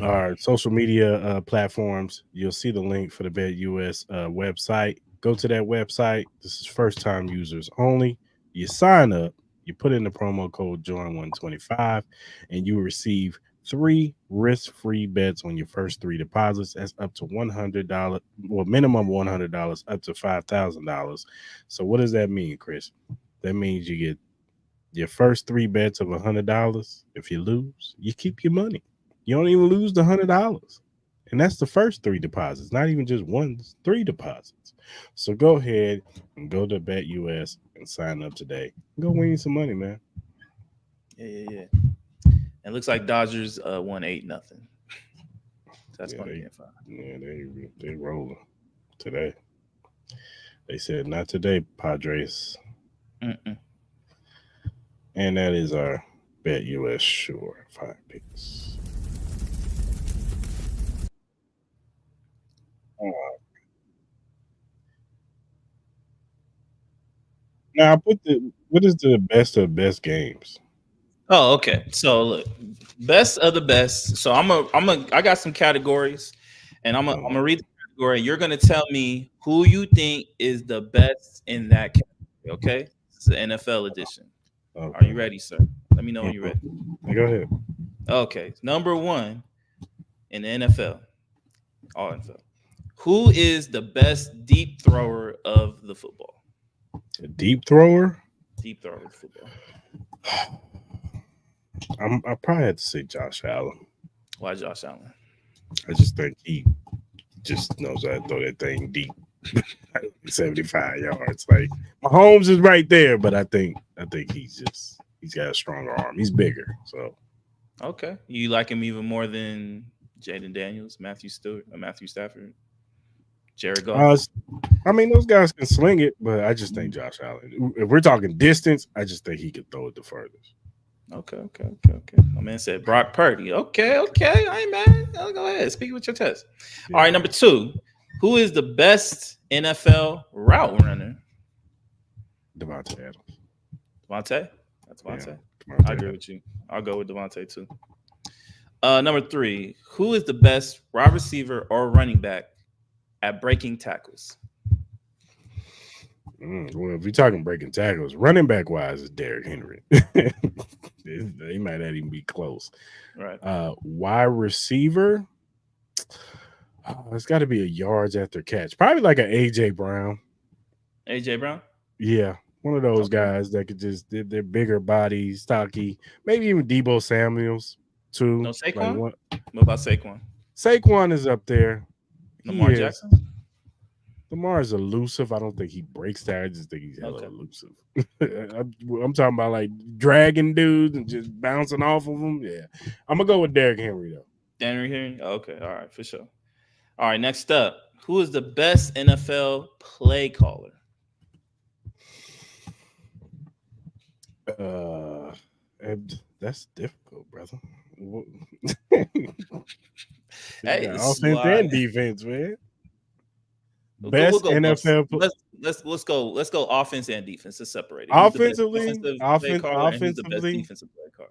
our social media platforms. You'll see the link for the Bet US website. Go to that website. This is first time users only. You sign up, you put in the promo code JOIN125, and you will receive three risk-free bets on your first three deposits. That's up to $100, well, minimum $100, up to $5,000. So what does that mean, Chris? That means you get your first three bets of $100. If you lose, you keep your money. You don't even lose the $100. And that's the first three deposits, not even just one, three deposits. So go ahead and go to Bet US and sign up today. Go win you some money, man. Yeah. It looks like Dodgers won 8-0. That's Yeah, going to get five. yeah, they rolling today. They said not today, Padres. Mm-mm. And that is our Bet US Sure 5 picks. Now I put the what is the best of best games? Oh, okay. So look, best of the best. So I got some categories, and I'm Oh, gonna read the category. You're gonna tell me who you think is the best in that category. Okay, it's the NFL edition. Are you okay. ready, sir? Let me know when you're ready. Go ahead. Okay, number one in the NFL, all NFL. Who is the best deep thrower of the football? A deep thrower. Deep thrower of the football. I probably had to say Josh Allen. Why Josh Allen? I just think he just knows how to throw that thing deep, 75 yards. Like Mahomes is right there, but I think he's got a stronger arm. He's bigger, so Okay, you like him even more than Jaden Daniels, Matthew Stafford, Jared Goff. uh, I mean those guys can sling it, but I just think Josh Allen. If we're talking distance, I just think he could throw it the furthest. Okay. My man said Brock Purdy. Okay. I ain't mad. Go ahead. Speak with your test. All right, Yeah. number two. Who is the best NFL route runner? Devontae Adams. Devontae? That's Yeah, Devontae. Devontae I agree Adams. with you. I'll go with Devontae too. Number three. Who is the best wide receiver or running back at breaking tackles? Well, if we're talking breaking tackles, running back wise is Derrick Henry. They might not even be close. Right. Wide receiver, it's got to be a yards after catch. Probably like an AJ Brown. AJ Brown? Yeah, one of those Okay. guys that could just they're bigger body, stocky. Maybe even Debo Samuels No too. Like Saquon? one What about Saquon? Saquon is up there. He Lamar is. Jackson? Lamar is elusive. I don't think he breaks that. I just think he's hella Okay. elusive. I'm talking about like dragging dudes and just bouncing off of them. Yeah, I'm gonna go with Derrick Henry though. Henry Henry? Okay. All right. For sure. All right. Next up. Who is the best NFL play caller? And that's difficult, brother. Hey, Got this is offense why and defense, man. we'll Best go both. NFL Let's go offense and defense. Let's separate it. Who's the best offensively, offensive play offense caller and who's the best offensively. defensive play caller?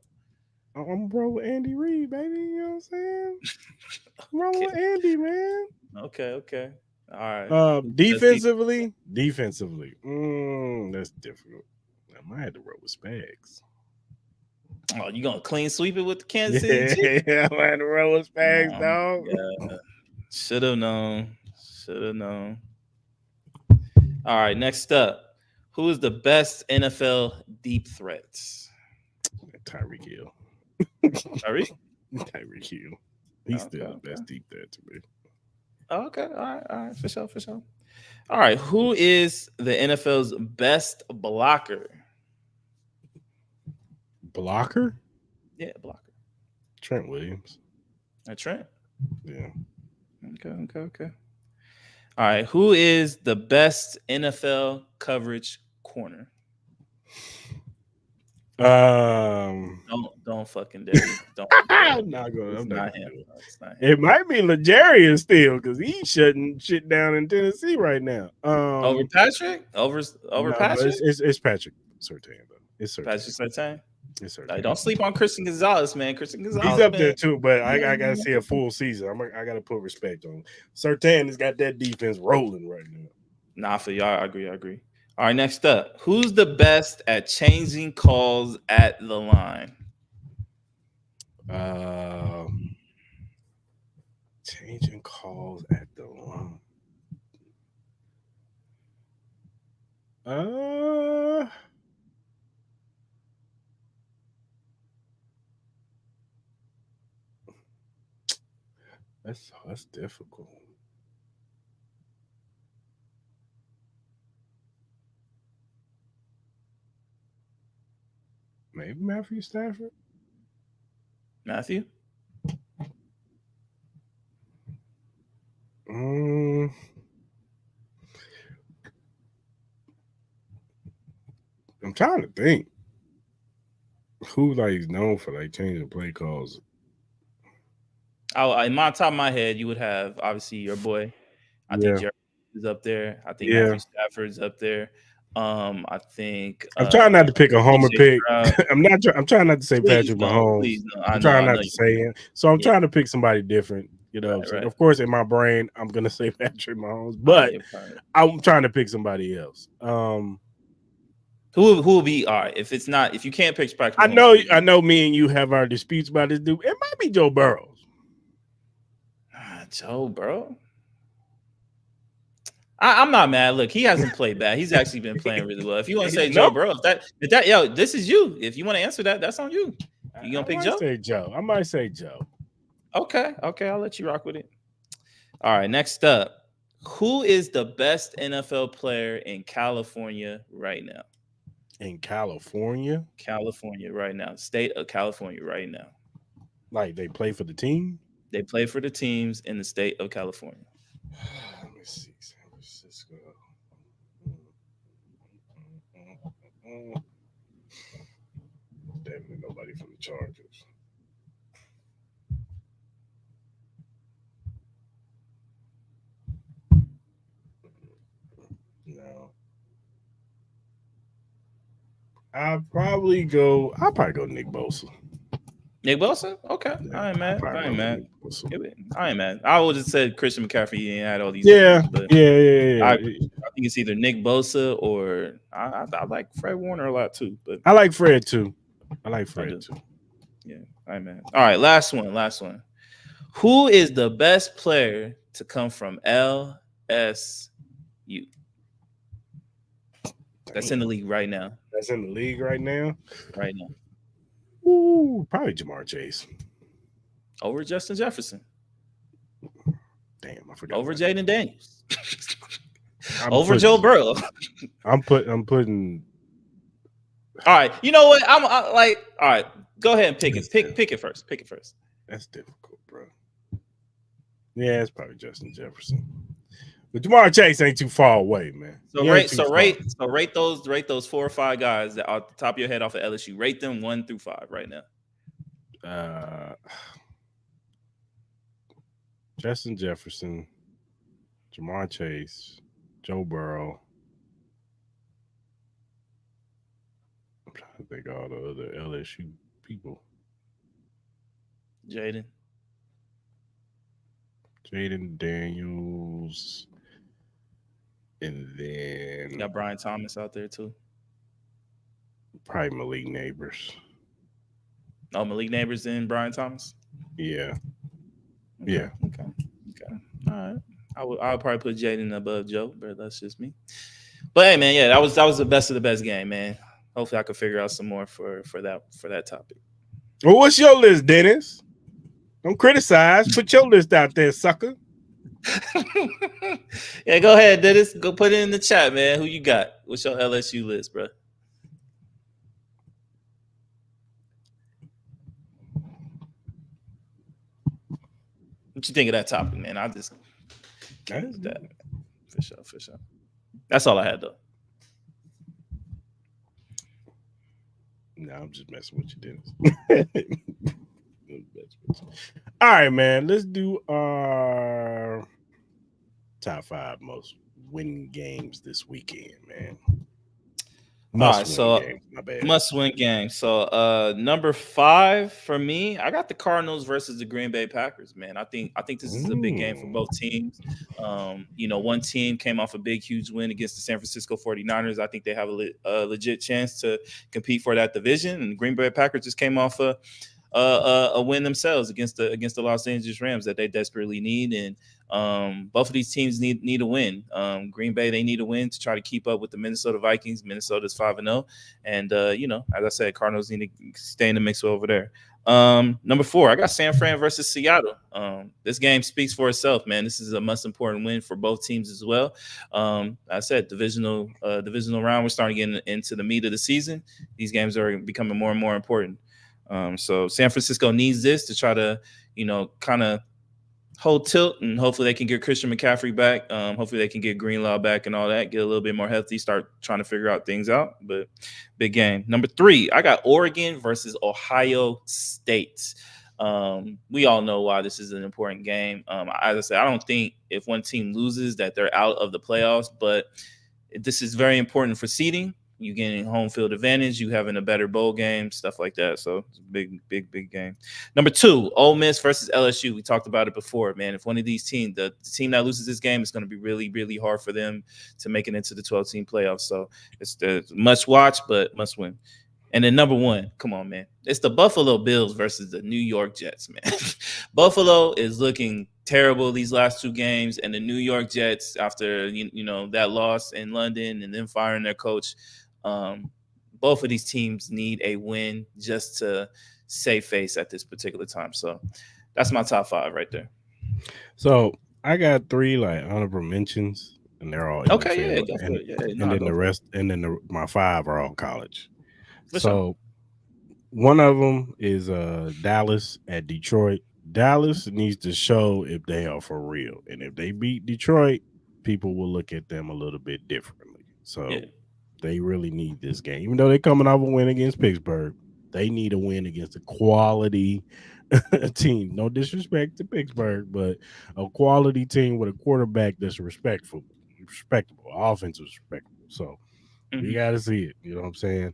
I'm bro with Andy Reid, baby. You know what I'm saying? I'm rolling Okay. with Andy, man. Okay. All right. Who's the best Defensively, that's difficult. I might have to roll with Spags. Oh, you gonna clean sweep it with the Kansas City Chiefs? Yeah, I might have to roll with Spags, No, dog. yeah. Should have known. All right, next up. Who is the best NFL deep threats? Tyreek Hill. Tyreek? Tyreek Hill. He's still the Okay. best deep threat to me. Okay. All right. For sure. All right. Who is the NFL's best blocker? Blocker? Yeah, blocker. Trent Williams. Trent. Yeah. Okay. All right. Who is the best NFL coverage corner? Don't fucking dare. Don't. I'm not gonna. It's I'm not not gonna him. do it. No, it's not him. It might be Legarius still because he's shutting shit down in Tennessee right now. Over Patrick? Over No, but Patrick? it's Patrick Surtain though. It's Surtain. Patrick Surtain? Yes, sir. Like, don't sleep on Christian Gonzalez, man. Christian He's Gonzalez, up man. there too, but I gotta see a full season. I gotta put respect on him. Sertan has got that defense rolling right now. Nah, for y'all, I agree. All right, next up. Who's the best at changing calls at the line? Changing calls at the line. That's difficult. Maybe Matthew Stafford. Matthew? I'm trying to think who like is known for like changing play calls. In my top of my head, you would have obviously your boy. I think Jerry is up there. I think Matthew Stafford's up there. I think I'm trying not to pick a homer pick. I'm trying not to say please Patrick Mahomes. Please no. I'm trying not to say him. So I'm trying to pick somebody different. You know, right. Of course, in my brain, I'm gonna say Patrick Mahomes, but I'm trying to pick somebody else. Who will be all right? If you can't pick Patrick Mahomes, I know me and you have our disputes about this dude. It might be Joe Burrow. Joe Burrow. I'm not mad. Look, he hasn't played bad. He's actually been playing really well. If you want to say Joe Burrow, this is you. If you want to answer that, that's on you. You gonna pick Joe? I might say Joe. Okay, I'll let you rock with it. All right, next up. Who is the best NFL player in California right now? In California? California right now. State of California right now. Like they play for the team? They play for the teams in the state of California. Let me see. San Francisco. Definitely nobody from the Chargers. No. I'll probably go Nick Bosa. Nick Bosa? Okay. Yeah, I ain't mad. I would have said Christian McCaffrey and had all these. Yeah. I think it's either Nick Bosa or I like Fred Warner a lot too. But I like Fred too. Yeah, I ain't mad. All right, last one. Who is the best player to come from LSU? That's in the league right now. Right now. Ooh, probably Jamar Chase. Over Justin Jefferson. Damn, I forgot. Over Jaden Daniels. Over Joe Burrow. I'm putting. All right, you know what? All right. Go ahead and pick it. Pick it first. That's difficult, bro. Yeah, it's probably Justin Jefferson. But Jamar Chase ain't too far away, man. So rate those 4 or 5 guys that are at the top of your head off of LSU. Rate them 1 through 5 right now. Justin Jefferson, Jamar Chase, Joe Burrow. I'm trying to think of all the other LSU people. Jaden Daniels. And then you got Brian Thomas out there too. Probably Malik Neighbors. Oh, Malik Neighbors and Brian Thomas? Yeah. Okay. Yeah. Okay. All right. I would probably put Jaden above Joe, but that's just me. But hey, man, yeah, that was the best of the best game, man. Hopefully I could figure out some more for that topic. Well, what's your list, Dennis? Don't criticize. Put your list out there, sucker. Yeah, go ahead, Dennis. Go put it in the chat, man. Who you got? What's your LSU list, bro? What you think of that topic, man? I just can't with that. For sure. That's all I had, though. No, I'm just messing with you, Dennis. All right, man. Let's do our top 5 most winning games this weekend, man. All Must right, win so games. My bad. must win game. So number 5 for me, I got the Cardinals versus the Green Bay Packers, man. I think this is a big game for Mm. both teams. One team came off a big huge win against the San Francisco 49ers. I think they have a legit chance to compete for that division, and the Green Bay Packers just came off a win themselves against the Los Angeles Rams that they desperately need. And both of these teams need a win. Green Bay, they need a win to try to keep up with the Minnesota Vikings. Minnesota's 5-0, and as I said, Cardinals need to stay in the mix over there. Number 4, I got San Fran versus Seattle. This game speaks for itself, man. This is a most important win for both teams as well. I said divisional round. We're starting getting into the meat of the season. These games are becoming more and more important. So San Francisco needs this to try to, kind of hold tilt, and hopefully they can get Christian McCaffrey back. Hopefully they can get Greenlaw back and all that, get a little bit more healthy, start trying to figure out things out. But big game. Number 3, I got Oregon versus Ohio State. We all know why this is an important game. As I said, I don't think if one team loses that they're out of the playoffs, but this is very important for seeding. You getting home field advantage, you having a better bowl game, stuff like that. So it's a big game. Number 2, Ole Miss versus LSU. We talked about it before, man. If one of these teams, the team that loses this game, is going to be really, really hard for them to make it into the 12-team playoffs. So it's the must watch, but must win. And then number 1, come on, man. It's the Buffalo Bills versus the New York Jets, man. Buffalo is looking terrible these last 2 games, and the New York Jets, after that loss in London and then firing their coach, both of these teams need a win just to save face at this particular time. So that's my top 5 right there. So I got 3 like honorable mentions, and they're all Okay, yeah, NFL, go for and it. Yeah, and no, then go the for it. rest, and then my 5 are all college. For sure. So one of them is Dallas at Detroit. Dallas needs to show if they are for real, and if they beat Detroit, people will look at them a little bit differently. So Yeah. they really need this game, even though they're coming off a win against Pittsburgh. They need a win against a quality team. No disrespect to Pittsburgh, but a quality team with a quarterback that's respectable, offense is respectable. So we Mm-hmm. got to see it. You know what I'm saying?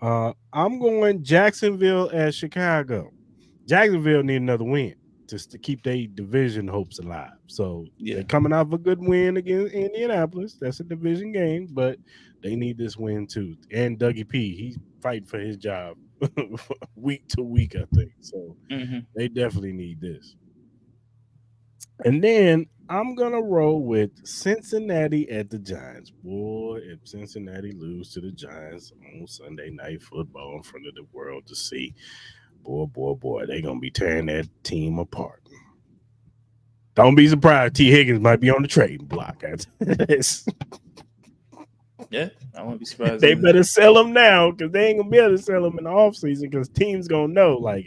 I'm going Jacksonville at Chicago. Jacksonville need another win just to keep their division hopes alive. So Yeah. they're coming off a good win against Indianapolis. That's a division game, but they need this win too. And Dougie P, he's fighting for his job week to week, I think. So Mm-hmm. they definitely need this. And then I'm gonna roll with Cincinnati at the Giants. Boy, if Cincinnati lose to the Giants on Sunday night football in front of the world to see, boy, they gonna be tearing that team apart. Don't be surprised. T. Higgins might be on the trading block after this. Yeah, I won't be surprised They either. better sell them now because they ain't gonna be able to sell them in the offseason because teams gonna know like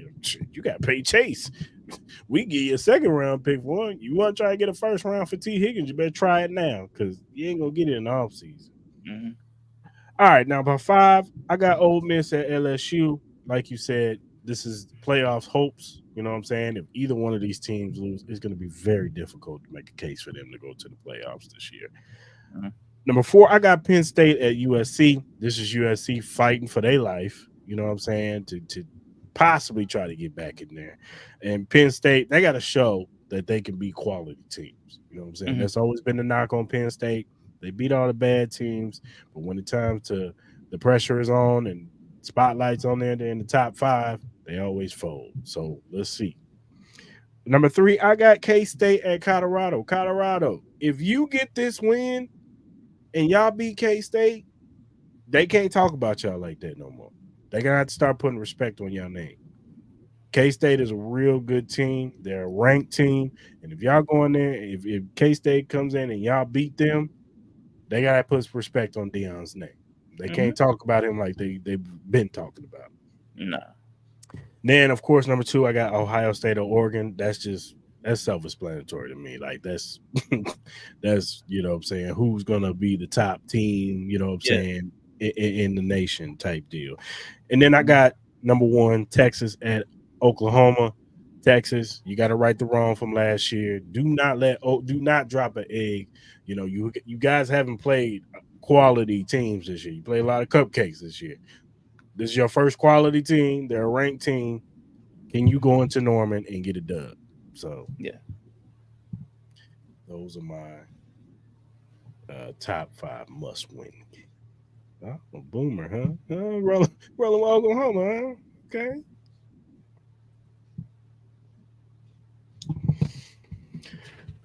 you got to pay Chase. We give you a second round pick for one. You want to try to get a first round for T. Higgins, you better try it now because you ain't gonna get it in the offseason. Mm-hmm. All right, now by 5, I got Ole Miss at LSU. Like you said, this is playoffs hopes. You know what I'm saying? If either one of these teams lose, it's going to be very difficult to make a case for them to go to the playoffs this year. Mm-hmm. Number 4, I got Penn State at USC. This is USC fighting for their life. You know what I'm saying? To possibly try to get back in there. And Penn State, they got to show that they can be quality teams. You know what I'm saying? Mm-hmm. That's always been the knock on Penn State. They beat all the bad teams, but when the pressure is on and spotlights on there, they're in the top 5, they always fold. So let's see. Number 3, I got K-State at Colorado. Colorado, if you get this win and y'all beat K-State, they can't talk about y'all like that no more. They're going to have to start putting respect on your name. K-State is a real good team. They're a ranked team. And if y'all go in there, if K-State comes in and y'all beat them, they got to put respect on Deion's name. They can't talk about him like they've been talking about him. Nah. Then, of course, number 2, I got Ohio State or Oregon. That's self-explanatory to me. Like that's you know what I'm saying, who's gonna be the top team, you know what I'm saying, in the nation type deal. And then I got number 1, Texas at Oklahoma. Texas, you got to right the wrong from last year. Do not drop an egg. You know, you guys haven't played quality teams this year. You play a lot of cupcakes this year. This is your first quality team. They're a ranked team. Can you go into Norman and get a dub? So Yeah. those are my top 5 must win. Oh, a boomer, huh? Rolling Oklahoma, huh? Okay.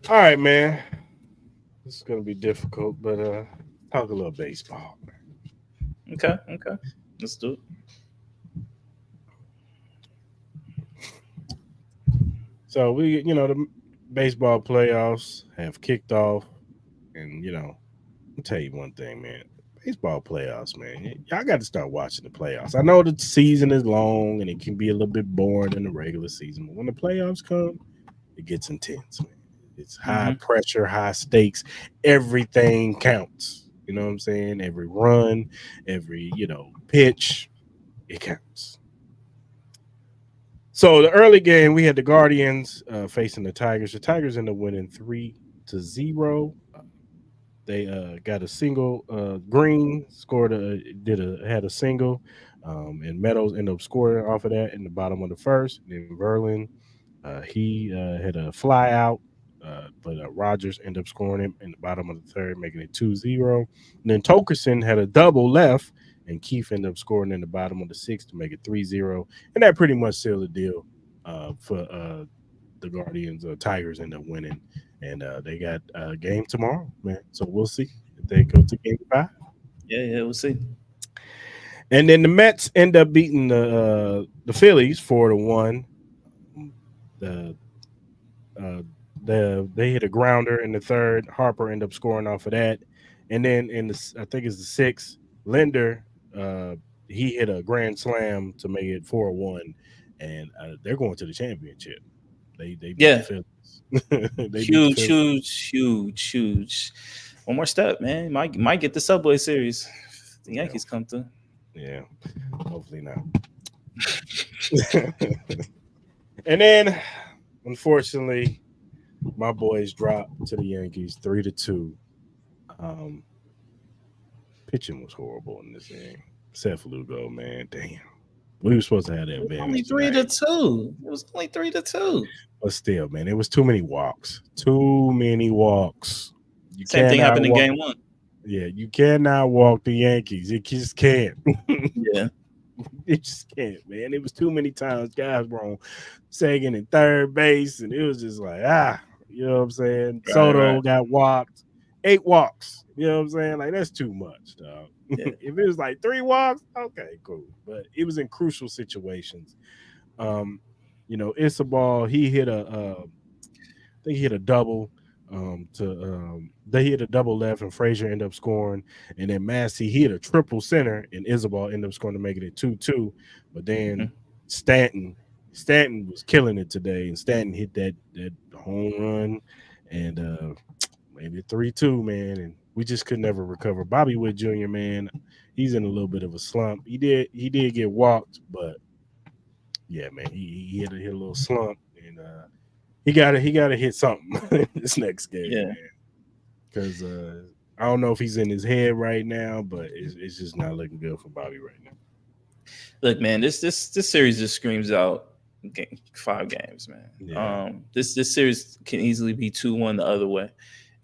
All right, man. This is gonna be difficult, but talk a little baseball. Okay. Let's do it. So the baseball playoffs have kicked off, and I'll tell you one thing, man. Baseball playoffs, man. Y'all got to start watching the playoffs. I know the season is long and it can be a little bit boring in the regular season, but when the playoffs come, it gets intense, man. It's high Mm-hmm. pressure, high stakes. Everything counts. You know what I'm saying? Every run, every pitch, it counts. So the early game, we had the Guardians facing the Tigers. The Tigers ended up winning 3-0. They got a single. Green scored had a single, and Meadows ended up scoring off of that in the bottom of the first. Then Verlin, he had a fly out, but Rogers ended up scoring him in the bottom of the third, making it 2-0. And then Tokerson had a double left, and Keith ended up scoring in the bottom of the sixth to make it 3-0. And that pretty much sealed the deal for the Guardians. Tigers end up winning, and they got a game tomorrow, man. So we'll see if they go to game 5. Yeah, we'll see. And then the Mets end up beating the Phillies 4-1. The they hit a grounder in the third. Harper ended up scoring off of that, and then I think it's the sixth, Linder he hit a grand slam to make it 4-1, and they're going to the championship. They beat the Yeah. Phillies. They beat the Huge, Phillies. huge. One more step, man. Might get the Subway Series. The Yankees come through. Yeah, hopefully not. And then, unfortunately, my boys dropped to the Yankees 3-2. Pitching was horrible in this game. Seth Lugo, man, damn. We were supposed to have that It was advantage only tonight. 3-2. It was only 3-2. But still, man, it was too many walks. Too many walks. You Same thing cannot happened in walk. game 1. Yeah, you cannot walk the Yankees. You just can't. Yeah. It just can't, man. It was too many times guys were on second and third base, and it was just like, you know what I'm saying? Soto got walked, 8 walks. You know what I'm saying? Like, that's too much, dog. Yeah. If it was like 3 walks, okay, cool. But it was in crucial situations. Isabel, he hit I think he hit a double. They hit a double left, and Frazier ended up scoring, and then Massey he hit a triple center, and Isabel ended up scoring to make it at 2-2. But then Stanton was killing it today, and Stanton hit that home run, and made it 3-2, man. And we just could never recover. Bobby Witt Jr., man, he's in a little bit of a slump. He did get walked, but yeah, man, he hit a little slump, and he got to hit something this next game, man. Because I don't know if he's in his head right now, but it's just not looking good for Bobby right now. Look, man, this series just screams out 5 games, man. Yeah. This series can easily be 2-1 the other way.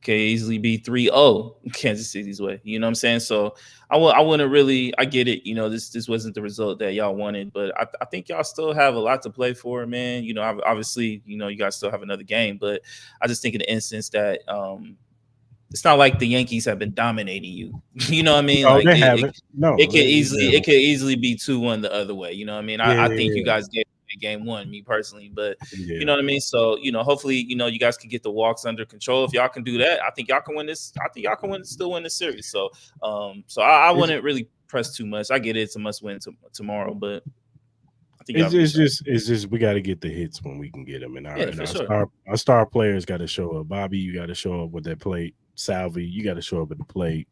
Can easily be 3-0 Kansas City's way. You know what I'm saying? So I wouldn't really. I get it. This wasn't the result that y'all wanted, but I think y'all still have a lot to play for, man. Obviously, you guys still have another game, but I just think in the instance that it's not like the Yankees have been dominating you. You know what I mean? Oh, like they haven't. No, it could easily be 2-1 the other way. You know what I mean? I think you guys gave game 1, me personally, but you know what I mean? So, hopefully, you guys can get the walks under control. If y'all can do that, I think y'all can win this. I think y'all can still win this series. So, I wouldn't really press too much. I get it. It's a must win tomorrow, but I think it's just we got to get the hits when we can get them. And our star players got to show up. Bobby, you got to show up with that plate. Salvi, you got to show up at the plate.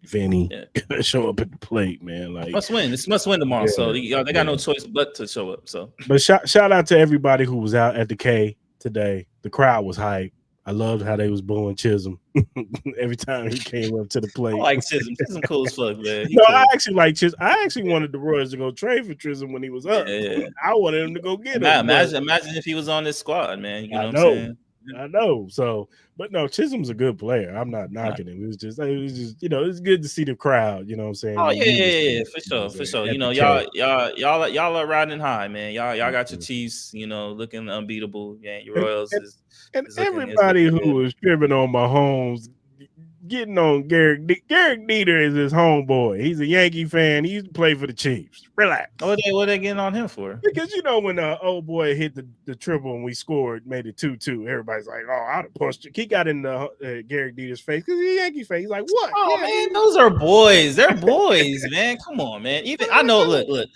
Vinny, got to show up at the plate, man. Like, must win. It's must win tomorrow. So they got no choice but to show up. So, but shout out to everybody who was out at the K today. The crowd was hype. I loved how they was booing Chisholm every time he came up to the I plate. like Chisholm. Chisholm cool as fuck, man. He No, I cool. actually like Chisholm. I actually wanted the Royals to go trade for Chisholm when he was up. Yeah. I wanted him to go get him, but Imagine if he was on this squad, man. You know I what I'm know. saying? I know. So, but no, Chisholm's a good player. I'm not All right. knocking him. It was just, it's good to see the crowd. You know what I'm saying? Oh We yeah, used to yeah, see yeah, it, for you know what I'm sure, for saying, sure. You at the know, K. y'all are riding high, man. Y'all got your Mhm. Chiefs, you know, looking unbeatable. Yeah, your And, Royals and and is everybody looking who good. was tripping on Mahomes getting on Garrett Dieter is his homeboy. He's a Yankee fan. He used to play for the Chiefs. Relax. What they getting on him for? Because when the old boy hit the triple and we scored, made it 2-2, everybody's like, "Oh, I'd have punched it." He got in the Garrett Dieter's face because he's a Yankee fan. He's like, "What? Oh Yeah, man, nigga." those are boys. They're boys, man. Come on, man. Even I know. Look.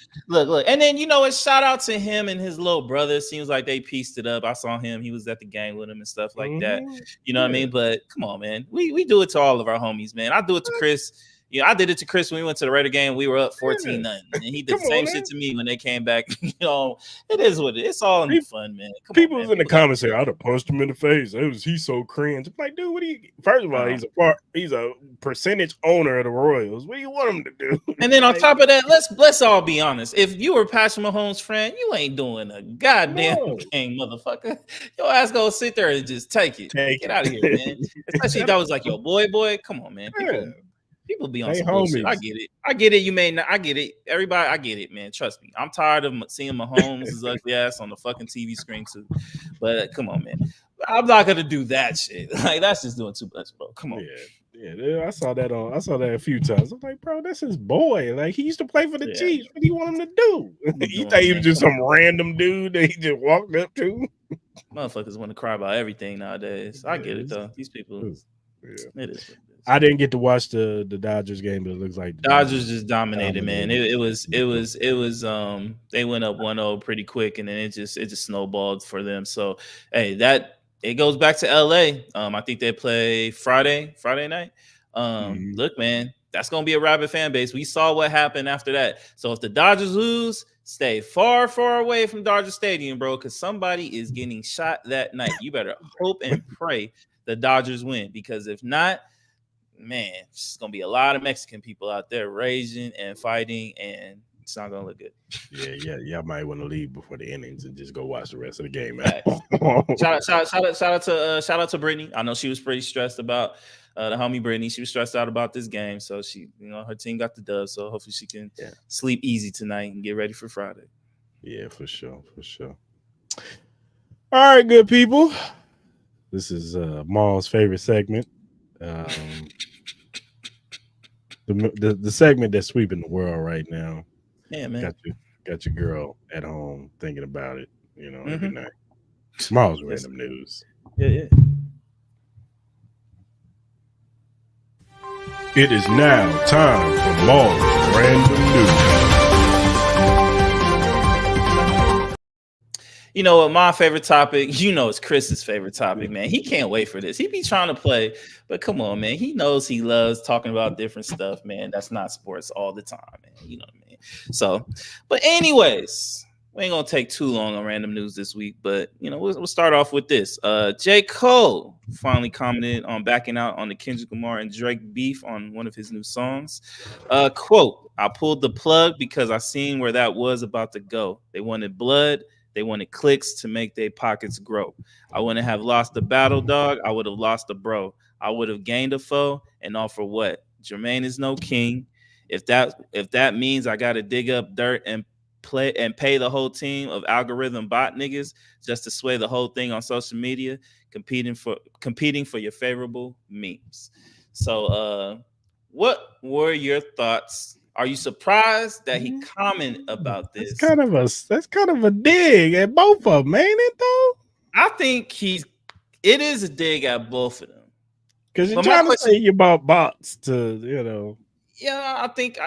And then what? Shout out to him and his little brother. Seems like they pieced it up. I saw him. He was at the game with him and stuff like that. You know what I Yeah. mean? But come on, man. We do it to all of our homies, man. I do it to Cris. I did it to Cris when we went to the Raider game. We were up 14-0. And he did Come the same on, shit man. to me when they came back. It is what it is. It's all in the fun, man. Come on, People man. was in the People got comments saying, "I'd have punched him in the face." He's so cringe. I'm like, dude, what do you? First of all, he's a percentage owner of the Royals. What do you want him to do? And then on top of that, let's all be honest. If you were Patrick Mahomes' friend, you ain't doing a goddamn thing, motherfucker. Your ass go sit there and just take it. Get out of here, man. Especially if that was like your boy. Come on, man. People be on They some bullshit. homies. I get it. You may not. I get it. Everybody, I get it, man. Trust me. I'm tired of seeing Mahomes' ugly ass on the fucking TV screen too. But come on, man. I'm not gonna do that shit. Like that's just doing too much, bro. Come on. Yeah. I saw that a few times. I'm like, bro, that's his boy. Like he used to play for the Chiefs. What do you want him to do? You thought he was just some random dude that he just walked up to? Motherfuckers want to cry about everything nowadays. I get it though. These people, it is. I didn't get to watch the Dodgers game, but it looks like the Dodgers just dominated, man. It was they went up 1-0 pretty quick, and then it just snowballed for them. So hey, that it goes back to LA. I think they play Friday night. Look, man, that's gonna be a rabid fan base. We saw what happened after that. So if the Dodgers lose, stay far, far away from Dodger Stadium, bro, because somebody is getting shot that night. You better hope and pray the Dodgers win, because if not, man, it's gonna be a lot of Mexican people out there raging and fighting, and it's not gonna look good. Yeah. Y'all might want to leave before the innings and just go watch the rest of the game, man. Shout out to Brittany. I know she was pretty stressed about the homie Brittany. She was stressed out about this game, so she, her team got the dub. So hopefully she can sleep easy tonight and get ready for Friday. Yeah, for sure. All right, good people. This is Maul's favorite segment. The segment that's sweeping the world right now. Yeah, man. Got your girl at home thinking about it, every night. Maul's random news. Yeah. It is now time for Maul's random news. You know what? My favorite topic, it's Chris's favorite topic, man. He can't wait for this. He be trying to play, but come on, man. He knows he loves talking about different stuff, man. That's not sports all the time, man. You know what I mean? So, but anyways, we ain't gonna take too long on random news this week, but we'll start off with this. J. Cole finally commented on backing out on the Kendrick Lamar and Drake beef on one of his new songs. Quote, "I pulled the plug because I seen where that was about to go. They wanted blood. They wanted clicks to make their pockets grow. I wouldn't have lost the battle, dog. I would have lost a bro. I would have gained a foe, and all for what? Jermaine is no king. If that means I got to dig up dirt and pay the whole team of algorithm bot niggas just to sway the whole thing on social media, competing for your favorable memes." So, what were your thoughts? Are you surprised that he commented about this? That's kind of a dig at both of them, ain't it though? I think it is a dig at both of them. Because you're trying to say you bought bots to, Yeah, I think,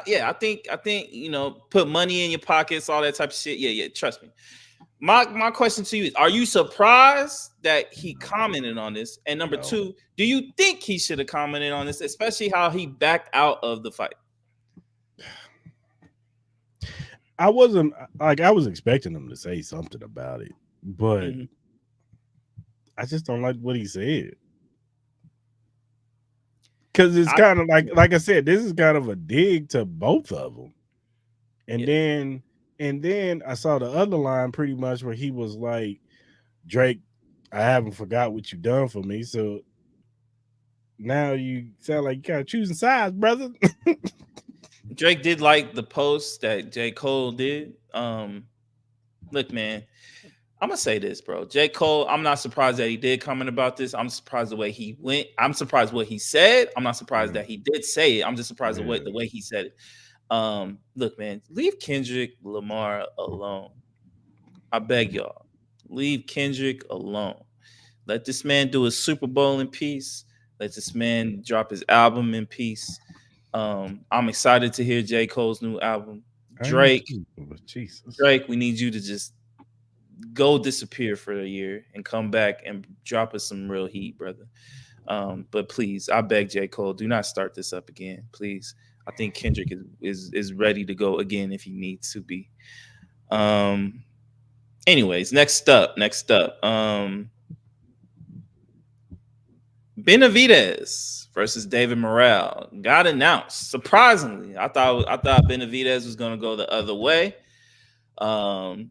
put money in your pockets, all that type of shit. Yeah, trust me. My question to you is, are you surprised that he commented on this? And number two, do you think he should have commented on this, especially how he backed out of the fight? I was expecting him to say something about it, but I just don't like what he said. Because it's I kind of like I said, this is kind of a dig to both of them. And yeah. then I saw the other line pretty much where he was like, Drake, I haven't forgot what you done for me. So now you sound like you kind of choosing sides, brother. Drake did like the post that J. Cole did. Look, man, I'm gonna say this, bro. J. Cole, I'm not surprised that he did comment about this. I'm surprised the way he went. I'm surprised what he said. I'm not surprised Mm, that he did say it. I'm just surprised the yeah. way he said it. Look, man, leave Kendrick Lamar alone. I beg y'all. Leave Kendrick alone. Let this man do his Super Bowl in peace. Let this man drop his album in peace. I'm excited to hear J. Cole's new album. I am Drake, too, but Jesus. Drake, we need you to just go disappear for a year and come back and drop us some real heat, brother. But please, I beg J. Cole, do not start this up again, please. I think Kendrick is ready to go again if he needs to be. Um, anyways, next up, Benavidez versus David Morale got announced. Surprisingly, I thought Benavidez was going to go the other way. Um,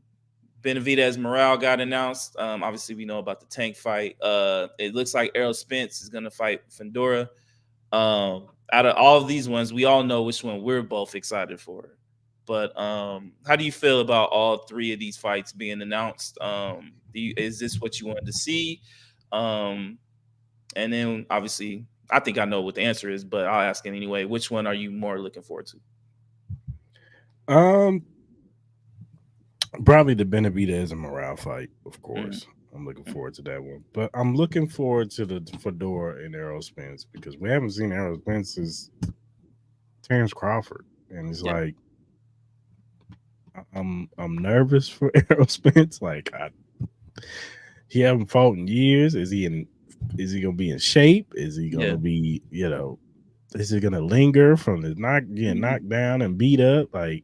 Benavidez Morale got announced. Obviously, we know about the Tank fight. It looks like Errol Spence is going to fight Fedora. Out of all of these ones, we all know which one we're both excited for. But how do you feel about all three of these fights being announced? Is this what you wanted to see? Um, and then obviously, I think I know what the answer is, but I'll ask it anyway. Which one are you more looking forward to? Um, Probably the Benavidez and Morale fight, of Mhm, course. I'm looking mhm. forward to that one. But I'm looking forward to the Fedora and Errol Spence because we haven't seen Errol Spence since Terrence Crawford. And it's Yeah. like I'm nervous for Errol Spence. He haven't fought in years. Is he gonna be in shape? Is he Yeah. gonna be, is he gonna linger from the getting Mhm. knocked down and beat up? Like,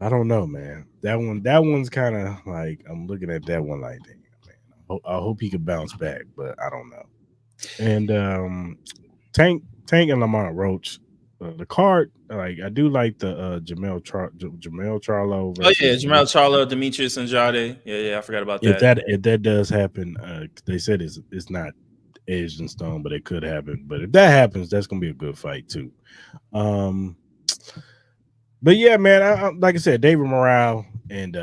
I don't know, man. That one's kind of like I'm looking at that one like, damn, man. I hope he could bounce back, but I don't know. And Tank and Lamont Roach, the card, like I do like the Jamel Charlo Oh yeah, versus Jamal Charlo, Demetrius Andrade. Yeah, I forgot about that. if that does happen. They said it's not edged in stone, but it could happen. But if that happens, that's gonna be a good fight too. Um, but yeah, man, like I said, David Morale and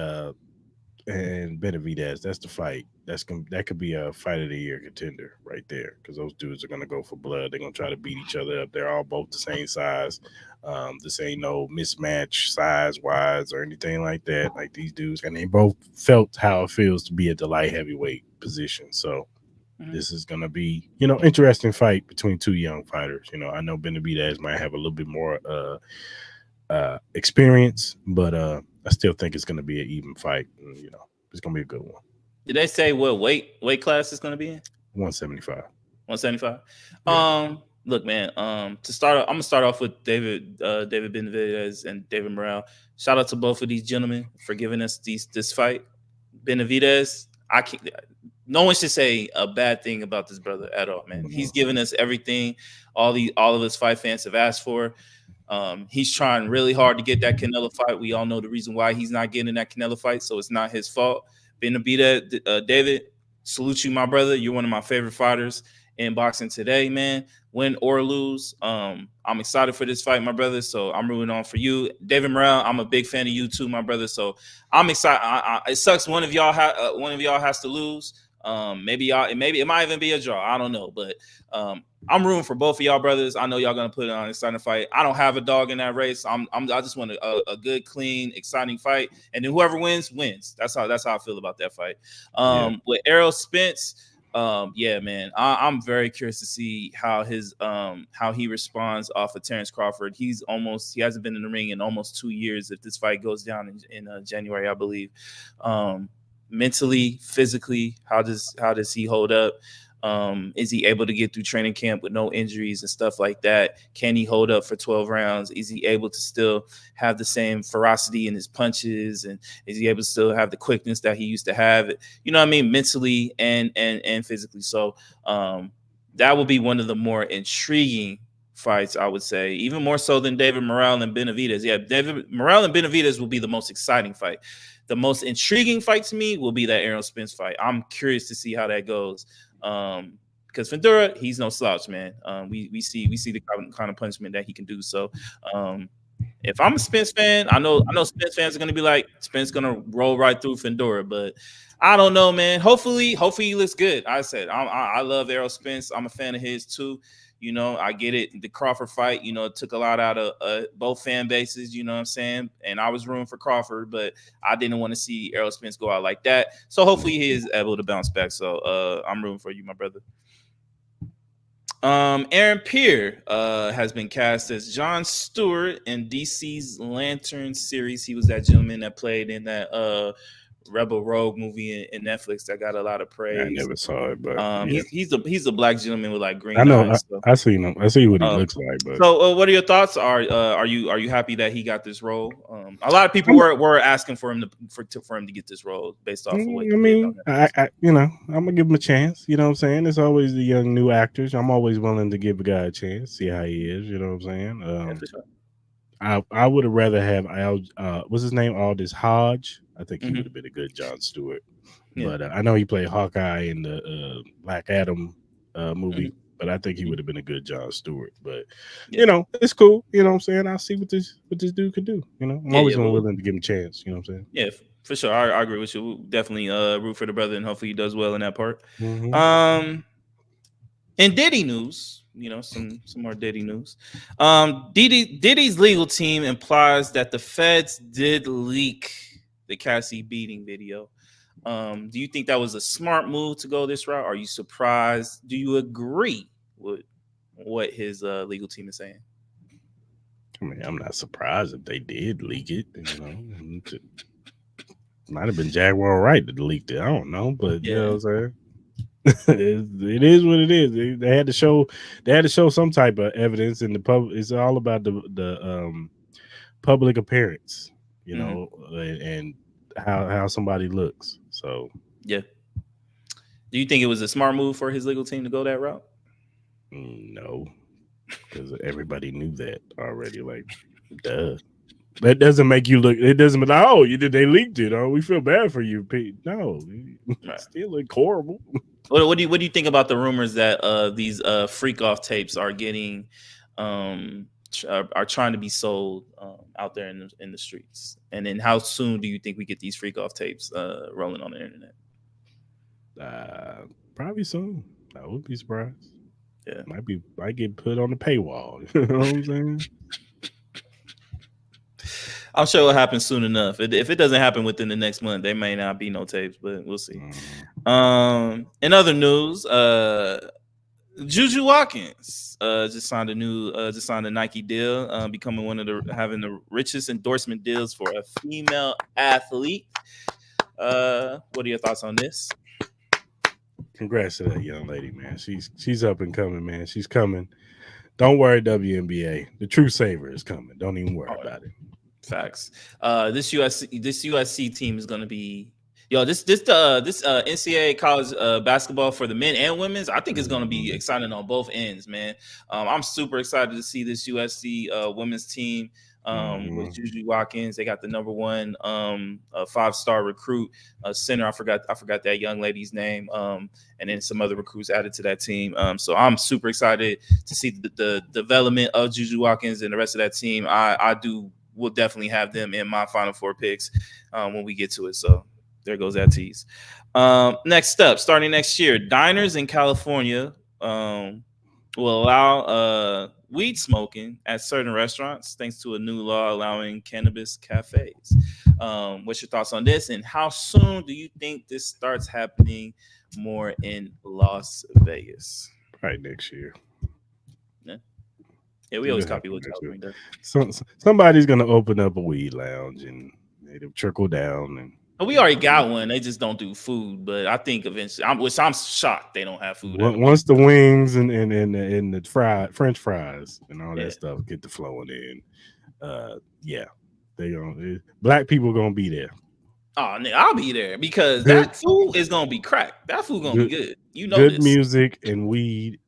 Benavidez. That's the fight. That could be a fight of the year contender right there because those dudes are gonna go for blood. They're gonna try to beat each other up. They're all both the same size. This ain't no mismatch size wise or anything like that. Like these dudes, and they both felt how it feels to be at the light heavyweight position. So Mhm. this is gonna be, interesting fight between two young fighters. I know Benavidez might have a little bit more experience, but I still think it's gonna be an even fight. It's gonna be a good one. Did they say what weight class is going to be in? 175. 175. Yeah. Look, man. I'm gonna start off with David Benavidez and David Morale. Shout out to both of these gentlemen for giving us this fight. Benavidez, I can't. No one should say a bad thing about this brother at all, man. He's Mhm. given us everything all of us fight fans have asked for. He's trying really hard to get that Canelo fight. We all know the reason why he's not getting that Canelo fight, so it's not his fault. Benavidez, David, salute you, my brother. You're one of my favorite fighters in boxing today, man. Win or lose, I'm excited for this fight, my brother. So I'm rooting on for you, David Morrell. I'm a big fan of you too, my brother. So I'm excited. It sucks one of y'all has to lose. Maybe it might even be a draw. I don't know, but I'm rooting for both of y'all brothers. I know y'all gonna put it on an exciting fight. I don't have a dog in that race. I just want a good, clean, exciting fight, and then whoever wins. That's how I feel about that fight. Yeah. With Errol Spence, yeah, man, I'm very curious to see how he responds off of Terrence Crawford. He hasn't been in the ring in almost 2 years. If this fight goes down in January, I believe. Mentally, physically, how does he hold up? Is he able to get through training camp with no injuries and stuff like that? Can he hold up for 12 rounds? Is he able to still have the same ferocity in his punches? And is he able to still have the quickness that he used to have? You know what I mean? Mentally and physically. So that will be one of the more intriguing fights, I would say, even more so than David Morrell and Benavidez. Yeah, David Morrell and Benavidez will be the most exciting fight. The most intriguing fight to me will be that Errol Spence fight. I'm curious to see how that goes. Because Fundora, he's no slouch, man. We see the kind of punishment that he can do. So if I'm a Spence fan, I know Spence fans are gonna be like, Spence gonna roll right through Fundora, but I don't know, man. Hopefully he looks good. I said I love Errol Spence. I'm a fan of his too. You know, I get it. The Crawford fight, you know, it took a lot out of both fan bases, you know what I'm saying? And I was rooting for Crawford, but I didn't want to see Errol Spence go out like that. So hopefully he is able to bounce back. So I'm rooting for you, my brother. Aaron Pierre has been cast as Jon Stewart in DC's Lantern series. He was that gentleman that played in that Rebel Rogue movie in Netflix that got a lot of praise. I never saw it, but yeah. he's a black gentleman with like green I know. eyes. So. I seen him. I see what he looks like. But so, what are your thoughts? Are you happy that he got this role? A lot of people were asking for him to get this role based off of what. I mean, I you know, I'm gonna give him a chance. You know what I'm saying? There's always the young new actors. I'm always willing to give a guy a chance, see how he is. You know what I'm saying? Yeah, for sure. I would have rather have what's his name? Aldous Hodge. I think he would have been a good Jon Stewart. Yeah. But I know he played Hawkeye in the Black Adam movie. But I think he would have been a good Jon Stewart. But you know, it's cool. You know what I'm saying? I'll see what this dude could do. You know, I'm always willing to give him a chance. You know what I'm saying? Yeah, for sure. I agree with you. We'll definitely root for the brother, and hopefully he does well in that part. In Diddy news, you know, some more Diddy news. Diddy's legal team implies that the feds did leak the Cassie beating video. Do you think that was a smart move to go this route? Are you surprised? Do you agree with what his legal team is saying? I mean, I'm not surprised if they did leak it. You know, it might have been Jaguar Wright that leaked it. I don't know, but you know what I'm saying. It is what it is. They had to show some type of evidence in the public. It's all about the public appearance, you know, and how somebody looks. So yeah. Do you think it was a smart move for his legal team to go that route? No, because everybody knew that already. Like, duh. That doesn't make you look. It doesn't be like, oh, they leaked it. Oh, we feel bad for you, Pete. No, right. Still look horrible. What do you think about the rumors that these freak off tapes are getting are trying to be sold out there in the streets? And then how soon do you think we get these freak off tapes rolling on the internet? Probably soon. I would be surprised. Yeah, might get put on the paywall. You know what I'm saying? I'm sure it'll happen soon enough. If it doesn't happen within the next month, there may not be no tapes, but we'll see. In other news, Juju Watkins just signed a Nike deal, becoming having the richest endorsement deals for a female athlete. What are your thoughts on this? Congrats to that young lady, man. She's up and coming, man. She's coming. Don't worry, WNBA. The true saver is coming. Don't even worry about it. Facts. This USC team is going to be this NCAA college basketball for the men and women's. I think it's going to be exciting on both ends, man. I'm super excited to see this USC women's team with Juju Watkins. They got the number one 5-star recruit center. I forgot that young lady's name. And then some other recruits added to that team. So I'm super excited to see the development of Juju Watkins and the rest of that team. We'll definitely have them in my Final Four picks when we get to it. So there goes that tease. Next up, starting next year, diners in California will allow weed smoking at certain restaurants thanks to a new law allowing cannabis cafes. What's your thoughts on this? And how soon do you think this starts happening more in Las Vegas? Right next year. Yeah, we always copy what California does. Somebody's gonna open up a weed lounge and it'll trickle down, and We already got one. They just don't do food, but I think eventually, which I'm shocked they don't have food at a Once the Boston. wings and the French fries and all Yeah. that stuff get to flowing in, yeah, they gonna black people gonna be there. Oh, nigga, I'll be there because Good, that food is gonna be cracked. That food gonna be good, good. You know good this. music and weed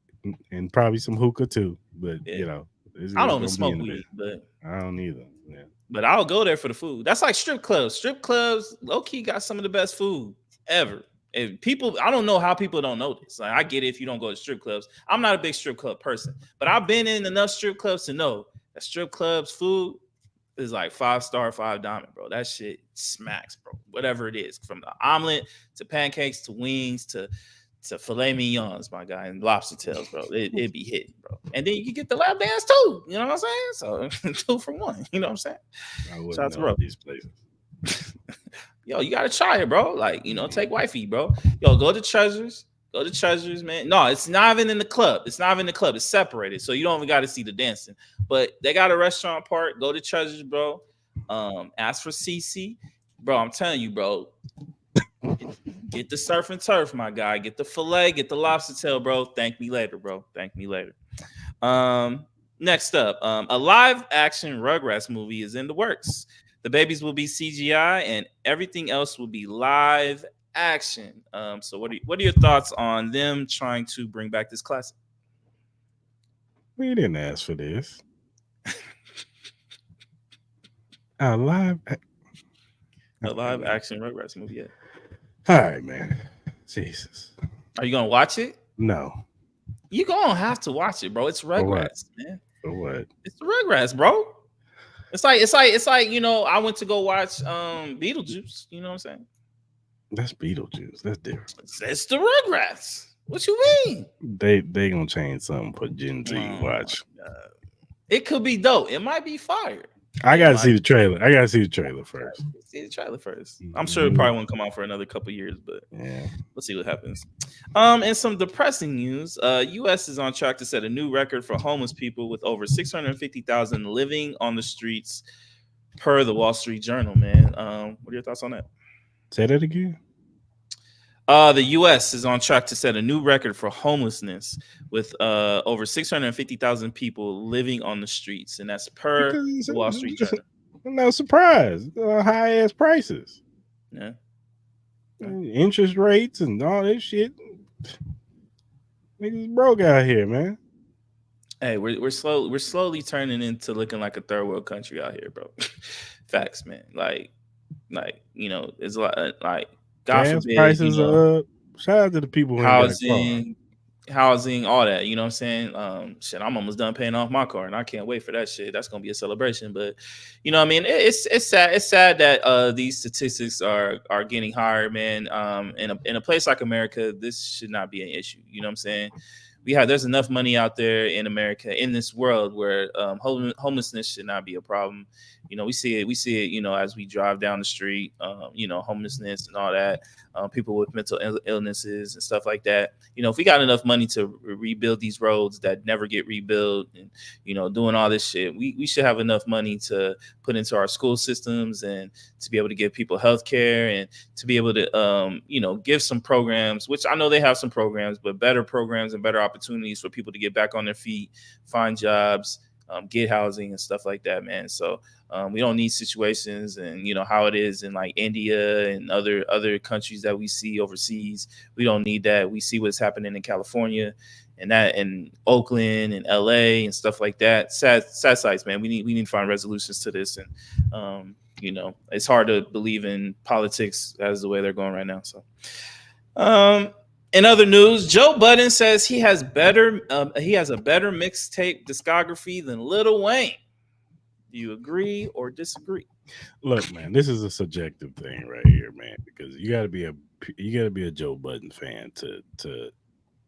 and probably some hookah too. But Yeah. I it's don't even gonna be smoke in there. weed, I don't either. Yeah. but I'll go there for the food. That's like strip clubs. Strip clubs, low key, got some of the best food ever. And people, I don't know how people don't know this. Like, I get it if you don't go to strip clubs. I'm not a big strip club person, but I've been in enough strip clubs to know that strip clubs food is like 5-star, 5 diamond, bro. That shit smacks, bro. Whatever it is, from the omelet to pancakes to wings to filet mignons, my guy, and lobster tails, bro. It be hitting, bro. And then you can get the lap dance too. You know what I'm saying? So 2 for 1. You know what I'm saying? I Shout out wouldn't to know bro. these places. Yo, you gotta try it, bro. Like, take wifey, bro. Yo, go to Treasures. Go to Treasures, man. No, it's not even in the club. It's not even in the club. It's separated. So you don't even got to see the dancing. But they got a restaurant part. Go to Treasures, bro. Ask for CC. Bro, I'm telling you, bro. Get the surf and turf, my guy. Get the filet, get the lobster tail, bro. Thank me later, bro. Thank me later. Next up, a live action Rugrats movie is in the works. The babies will be CGI and everything else will be live action. So what are your thoughts on them trying to bring back this classic? We didn't ask for this. A live Action Rugrats movie, yeah. All right, man. Jesus. Are you gonna watch it? No. You gonna have to watch it, bro. It's Rugrats, man. For what? It's the Rugrats, bro. It's like I went to go watch Beetlejuice. You know what I'm saying? That's Beetlejuice. That's different. It's the Rugrats. What you mean? They gonna change something for Gen Z. Watch. It could be dope. It might be fire. I gotta see the trailer. I gotta see the trailer first. See the trailer first. I'm sure it probably won't come out for another couple years, but yeah, we'll see what happens. And some depressing news. U.S. is on track to set a new record for homeless people with over 650,000 living on the streets, per the Wall Street Journal. Man, what are your thoughts on that? Say that again. The U.S. is on track to set a new record for homelessness with over 650,000 people living on the streets, and that's per the Wall Street Journal. No surprise, high ass prices. Yeah, interest rates and all this shit. Niggas broke out here, man. Hey, we're slowly turning into looking like a third world country out here, bro. Facts, man. Like it's a lot like. God gas forbid, prices are up. Shout out to the people who housing, all that. You know what I'm saying? Shit, I'm almost done paying off my car, and I can't wait for that shit. That's gonna be a celebration. But you know what I mean? It's sad. It's sad that these statistics are getting higher, man. In a place like America, this should not be an issue. You know what I'm saying? There's enough money out there in America, in this world, where homelessness should not be a problem. We see it, as we drive down the street, homelessness and all that, people with mental illnesses and stuff like that. If we got enough money to rebuild these roads that never get rebuilt and, doing all this shit, we should have enough money to put into our school systems and to be able to give people health care and to be able to, give some programs, which I know they have some programs, but better programs and better opportunities for people to get back on their feet, find jobs, get housing and stuff like that, man. So we don't need situations and how it is in like India and other countries that we see overseas. We don't need that. We see what's happening in California and that in Oakland and LA and stuff like that. Sad sights, man. We need to find resolutions to this. And it's hard to believe in politics as the way they're going right now. So in other news, Joe Budden says he has a better mixtape discography than Lil Wayne. Do you agree or disagree? Look, man, this is a subjective thing right here, man, because you got to be a Joe Budden fan to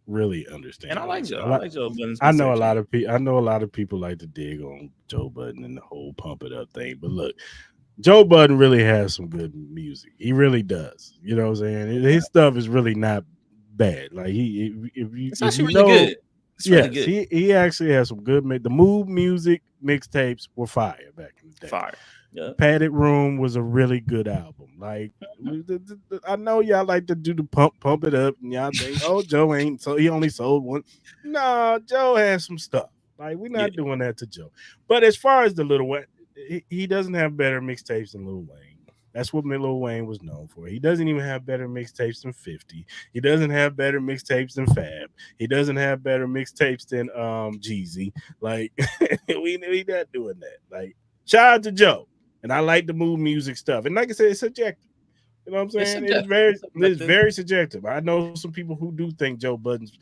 really understand. And I like Joe. I like Joe Budden. I know a lot of people like to dig on Joe Budden and the whole pump it up thing, but look, Joe Budden really has some good music. He really does. You know what I'm saying? His stuff is really not bad. Like it's actually really good. It's really good. He actually has some good. The Move music mixtapes were fire back in the day. Fire. Yeah. Padded Room was a really good album. Like I know y'all like to do the pump it up, and y'all think, oh, Joe ain't so he only sold one. No, Joe has some stuff. Like we're Yeah. not doing that to Joe. But as far as the Little Wayne, he doesn't have better mixtapes than Lil Wayne. That's what Lil Wayne was known for. He doesn't even have better mixtapes than 50. He doesn't have better mixtapes than Fab. He doesn't have better mixtapes than Jeezy. Like we not doing that. Like shout out to Joe. And I like the mood music stuff. And like I said, it's subjective. You know what I'm It's saying? subjective. It's It's subjective. very subjective. I know some people who do think Joe Budden's,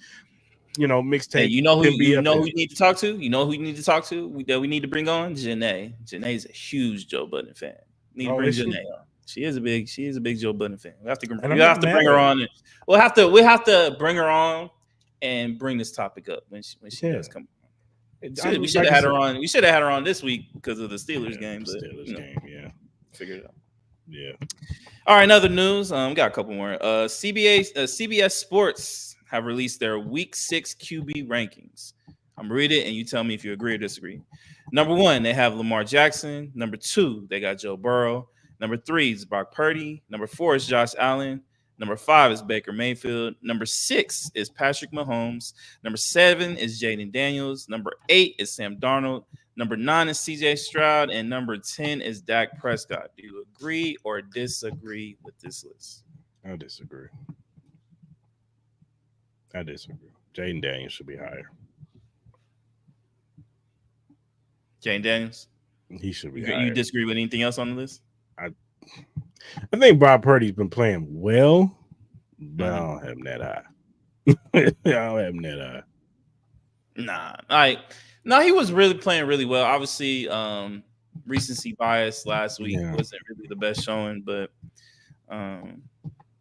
Hey, mixtape who can be you up know who there. you need to talk to? You know who you need to talk to? That we need to bring on? Janae. Janae's a huge Joe Budden fan. Need to Oh, bring is she? Janae on. She is a big Joe Budden fan. And I'm You not have to mad bring at her her. on. And we have to bring her on and bring this topic up when she Yeah. does come. I'm We should like have I had her said. on. We should have had her on this week because of the Steelers Yeah, game, the but Steelers game. Yeah. figure it out. Yeah. All right, another news. We got a couple more. CBS Sports have released their Week 6 QB rankings. I'm gonna read it, and you tell me if you agree or disagree. Number 1, they have Lamar Jackson. Number 2, they got Joe Burrow. Number 3 is Brock Purdy. Number 4 is Josh Allen. Number 5 is Baker Mayfield. Number 6 is Patrick Mahomes. Number 7 is Jaden Daniels. Number 8 is Sam Darnold. Number 9 is CJ Stroud, and number 10 is Dak Prescott. Do you agree or disagree with this list? I disagree. I disagree. Jaden Daniels should be higher. Jane Daniels, He should be you higher. disagree with anything else on the list? I I think Bob Purdy's been playing well, but I Mhm. don't have him that high. I don't have him that high. Nah, no, he was really playing really well. Obviously, recency bias last week Yeah. wasn't really the best showing, but um,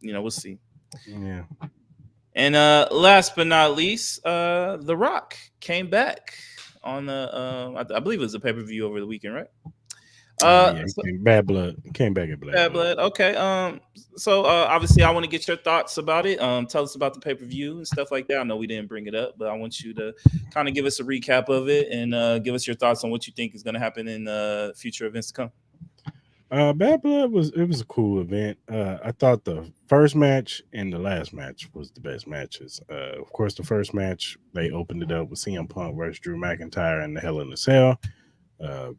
we'll see. Yeah. And last but not least, The Rock came back on the I believe it was a pay-per-view over the weekend, right? Yeah. So, Bad blood. Came back at Black Bad Blood. Blood. Okay. So obviously, I want to get your thoughts about it. Tell us about the pay-per-view and stuff like that. I know we didn't bring it up, but I want you to kind of give us a recap of it and give us your thoughts on what you think is going to happen in future events to come. Bad Blood was a cool event. I thought the first match and the last match was the best matches. Of course, the first match they opened it up with CM Punk versus Drew McIntyre in the Hell in a Cell. Uh,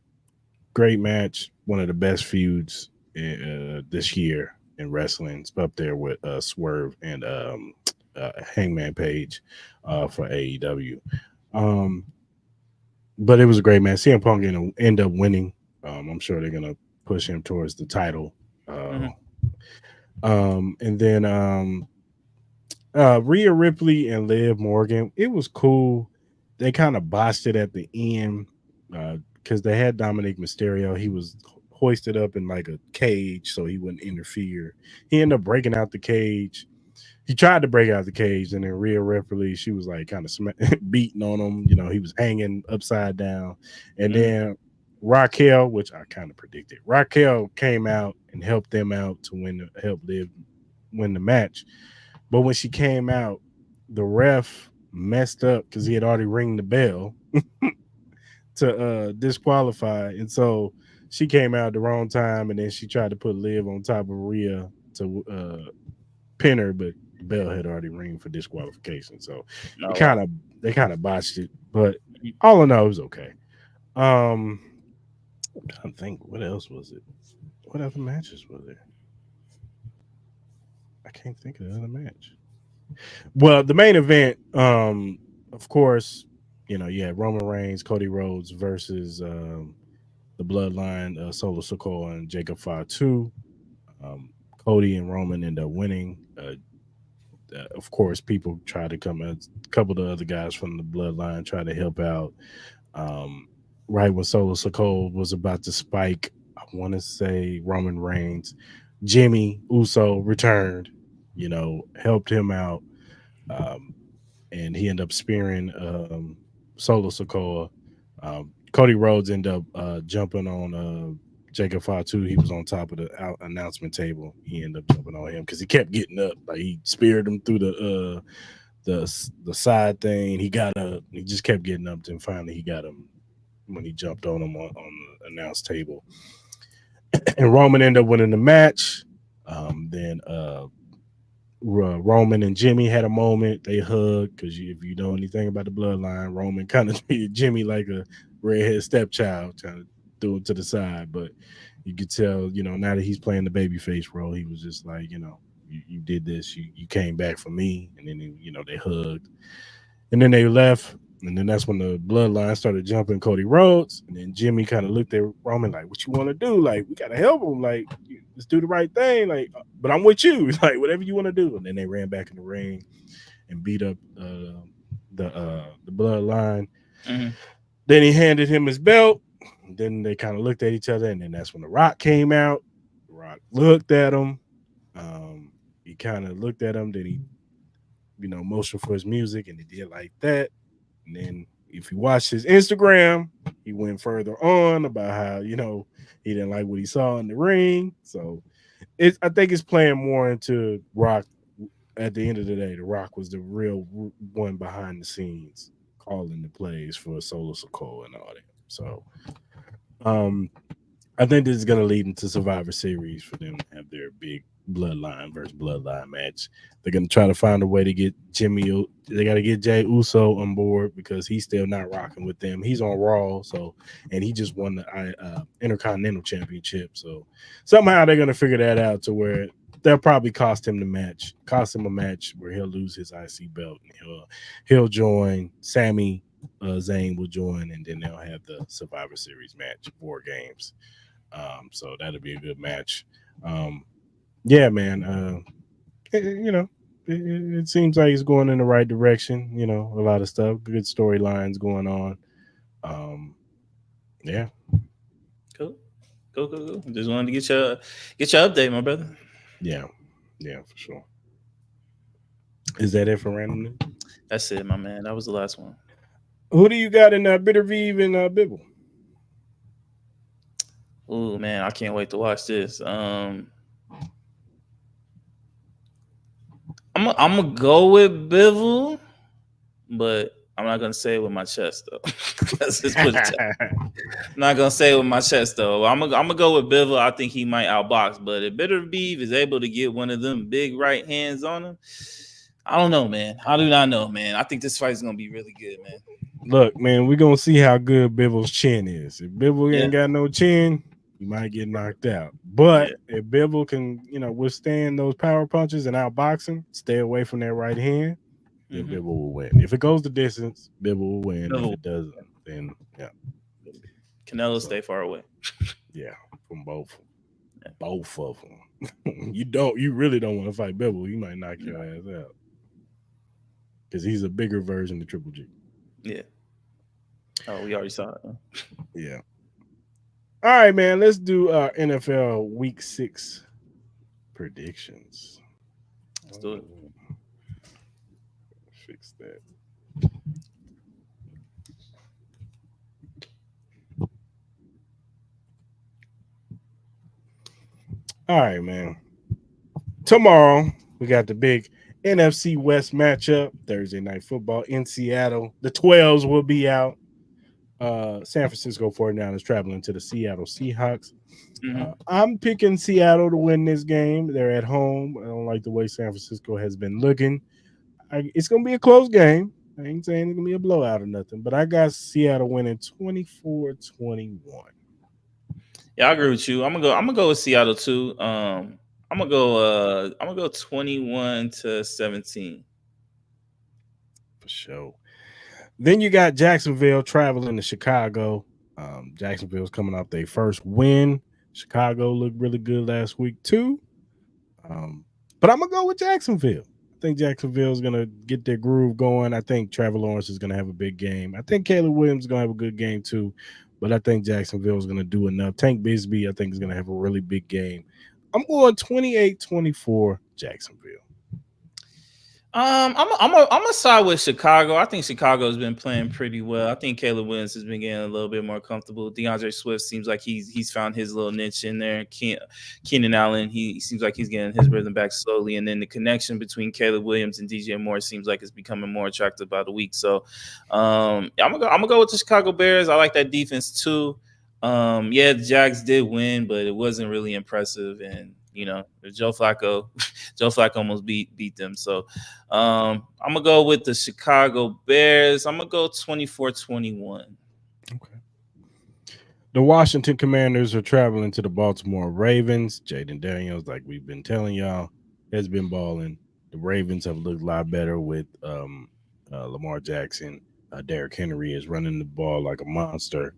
Great match, one of the best feuds this year in wrestling. It's up there with Swerve and Hangman Page for AEW. Um, but it was a great match. CM Punk end up winning. I'm sure they're gonna push him towards the title. Mm-hmm. And then Rhea Ripley and Liv Morgan. It was cool. They kind of botched it at the end because they had Dominic Mysterio. He was hoisted up in like a cage so he wouldn't interfere. He ended up breaking out the cage. He tried to break out the cage, and then Rhea Ripley, she was like kind of beating on him. He was hanging upside down. And then Raquel, which I kind of predicted, Raquel came out and helped them out to help Liv win the match. But when she came out, the ref messed up because he had already ring the bell to disqualify, and so she came out at the wrong time, and then she tried to put Liv on top of Rhea to pin her, but the bell had already ring for disqualification. So Oh, they kind of botched it, but all in all, it was okay. I'm trying to think, what else was it? What other matches were there? I can't think of the other match. Well, the main event, of course, you had Roman Reigns, Cody Rhodes versus the Bloodline, Solo Sikoa and Jacob Fatu. Cody and Roman end up winning. Of course, people try to come. A couple of the other guys from the Bloodline try to help out. Right when Solo Sikoa was about to spike, I want to say Roman Reigns, Jimmy Uso returned. Helped him out. And he ended up spearing Solo Sikoa. Cody Rhodes ended up jumping on Jacob Fatu. He was on top of the announcement table. He ended up jumping on him because he kept getting up. Like he speared him through the side thing. He got up. He just kept getting up. Then finally he got him when he jumped on him on the announce table. and Roman ended up winning the match. Then Roman and Jimmy had a moment. They hugged because if you know anything about the bloodline, Roman kind of treated Jimmy like a redhead stepchild, trying to throw him to the side. But you could tell, now that he's playing the babyface role, he was just like, you did this, you came back for me, and then they hugged, and then they left. And then that's when the bloodline started jumping Cody Rhodes. And then Jimmy kind of looked at Roman like, what you want to do? Like, we got to help him. Like, let's do the right thing. Like, but I'm with you. Like, whatever you want to do. And then they ran back in the ring and beat up the bloodline. Mm-hmm. Then he handed him his belt. And then they kind of looked at each other. And then that's when The Rock came out. The Rock looked at him. He kind of looked at him. Then he, motioned for his music. And he did like that. And then if you watch his Instagram, he went further on about how, he didn't like what he saw in the ring. So I think it's playing more into Rock. At the end of the day, The Rock was the real one behind the scenes calling the plays for Solo Sikoa and all that. So I think this is going to lead into Survivor Series for them to have their big bloodline versus bloodline match. They're going to try to find a way to get Jimmy. They got to get Jay Uso on board because he's still not rocking with them. He's on Raw, and he just won the Intercontinental Championship. So somehow they're going to figure that out to where they'll probably cost him a match where he'll lose his IC belt and he'll join. Sami Zayn will join, and then they'll have the Survivor Series match, 4 games. So that'll be a good match. Yeah, man. It seems like it's going in the right direction. A lot of stuff, good storylines going on. Yeah. Cool. Just wanted to get your update, my brother. Yeah, for sure. Is that it for random news? That's it, my man. That was the last one. Who do you got in Bittervieve and Bibble? Oh man, I can't wait to watch this. I'm gonna go with Bivol, but I'm not gonna say it with my chest though. I'm not gonna say it with my chest though. I'm gonna go with Bivol. I think he might outbox, but if Bitterbeef is able to get one of them big right hands on him, I don't know, man. I do not know, man. I think this fight is gonna be really good, man. Look, man, we're gonna see how good Bivol's chin is. If Bivol ain't got no chin, he might get knocked out. But if Bivol can, withstand those power punches and outbox him, stay away from that right hand, then Bivol will win. If it goes the distance, Bivol will win. If it doesn't, then Canelo stay far away. Yeah, from both of them. You really don't want to fight Bivol. He might knock your ass out because he's a bigger version of Triple G. Yeah. Oh, we already saw it. Huh? Yeah. All right, man. Let's do our NFL Week 6 predictions. Let's do it. Fix that. All right, man. Tomorrow, we got the big NFC West matchup, Thursday Night Football in Seattle. The 12s will be out. San Francisco 49ers traveling to the Seattle Seahawks. I'm picking Seattle to win this game. They're at home. I don't like the way San Francisco has been looking. It's going to be a close game. I ain't saying it's going to be a blowout or nothing, but I got Seattle winning 24-21. Yeah, I agree with you. I'm gonna go with Seattle too. I'm gonna go 21-17. For sure. Then you got Jacksonville traveling to Chicago. Jacksonville's coming off their first win. Chicago looked really good last week too. But I'm gonna go with Jacksonville. I think Jacksonville's gonna get their groove going. I think Trevor Lawrence is gonna have a big game. I think Caleb Williams is gonna have a good game too. But I think Jacksonville is gonna do enough. Tank Bigsby, I think, is gonna have a really big game. I'm going 28-24 Jacksonville. I'm gonna side with Chicago. I think Chicago's been playing pretty well. I think Caleb Williams has been getting a little bit more comfortable. DeAndre Swift seems like he's found his little niche in there. Keenan Allen, he seems like he's getting his rhythm back slowly. And then the connection between Caleb Williams and DJ Moore seems like it's becoming more attractive by the week. So I'm gonna go with the Chicago Bears. I like that defense too. Yeah, the Jags did win, but it wasn't really impressive. And Joe Flacco, Joe Flacco almost beat them. So I'm gonna go with the Chicago Bears. I'm gonna go 24-21. Okay. The Washington Commanders are traveling to the Baltimore Ravens. Jaden Daniels, like we've been telling y'all, has been balling. The Ravens have looked a lot better with Lamar Jackson. Derrick Henry is running the ball like a monster.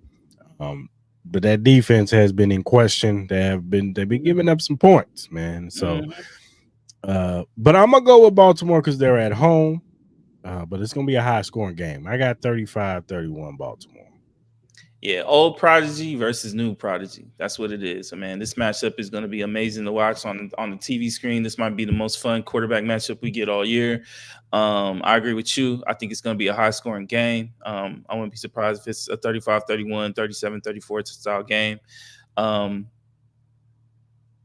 Um, but that defense has been in question. They've been giving up some points, man. So, Mhm. but I'm gonna go with Baltimore because they're at home. But it's gonna be a high scoring game. I got 35-31 Baltimore. Yeah, old prodigy versus new prodigy. That's what it is. So, man, this matchup is going to be amazing to watch on the TV screen. This might be the most fun quarterback matchup we get all year. I agree with you. I think it's going to be a high scoring game. I wouldn't be surprised if it's a 35-31, 37-34 style game. Um,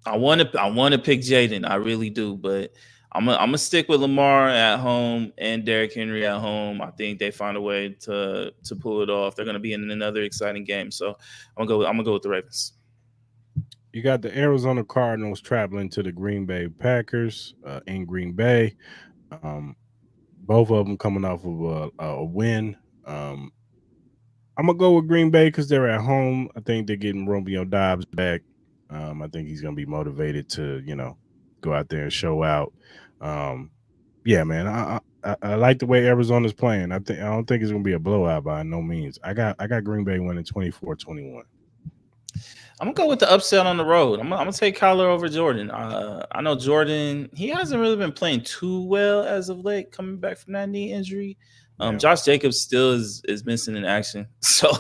I want to pick Jaden. I really do, but I'm gonna stick with Lamar at home and Derrick Henry at home. I think they find a way to pull it off. They're gonna be in another exciting game. So I'm gonna go with the Ravens. You got the Arizona Cardinals traveling to the Green Bay Packers in Green Bay. Um, both of them coming off of a win. Um, I'm gonna go with Green Bay because they're at home. I think they're getting Romeo Dobbs back. I think he's gonna be motivated to go out there and show out. Um, yeah, man, I like the way Arizona's playing. I don't think it's gonna be a blowout by no means. I got Green Bay winning 24-21. I'm gonna go with the upset on the road. I'm gonna take Kyler over Jordan. I know Jordan. He hasn't really been playing too well as of late, coming back from that knee injury. Yeah. Josh Jacobs still is missing in action, so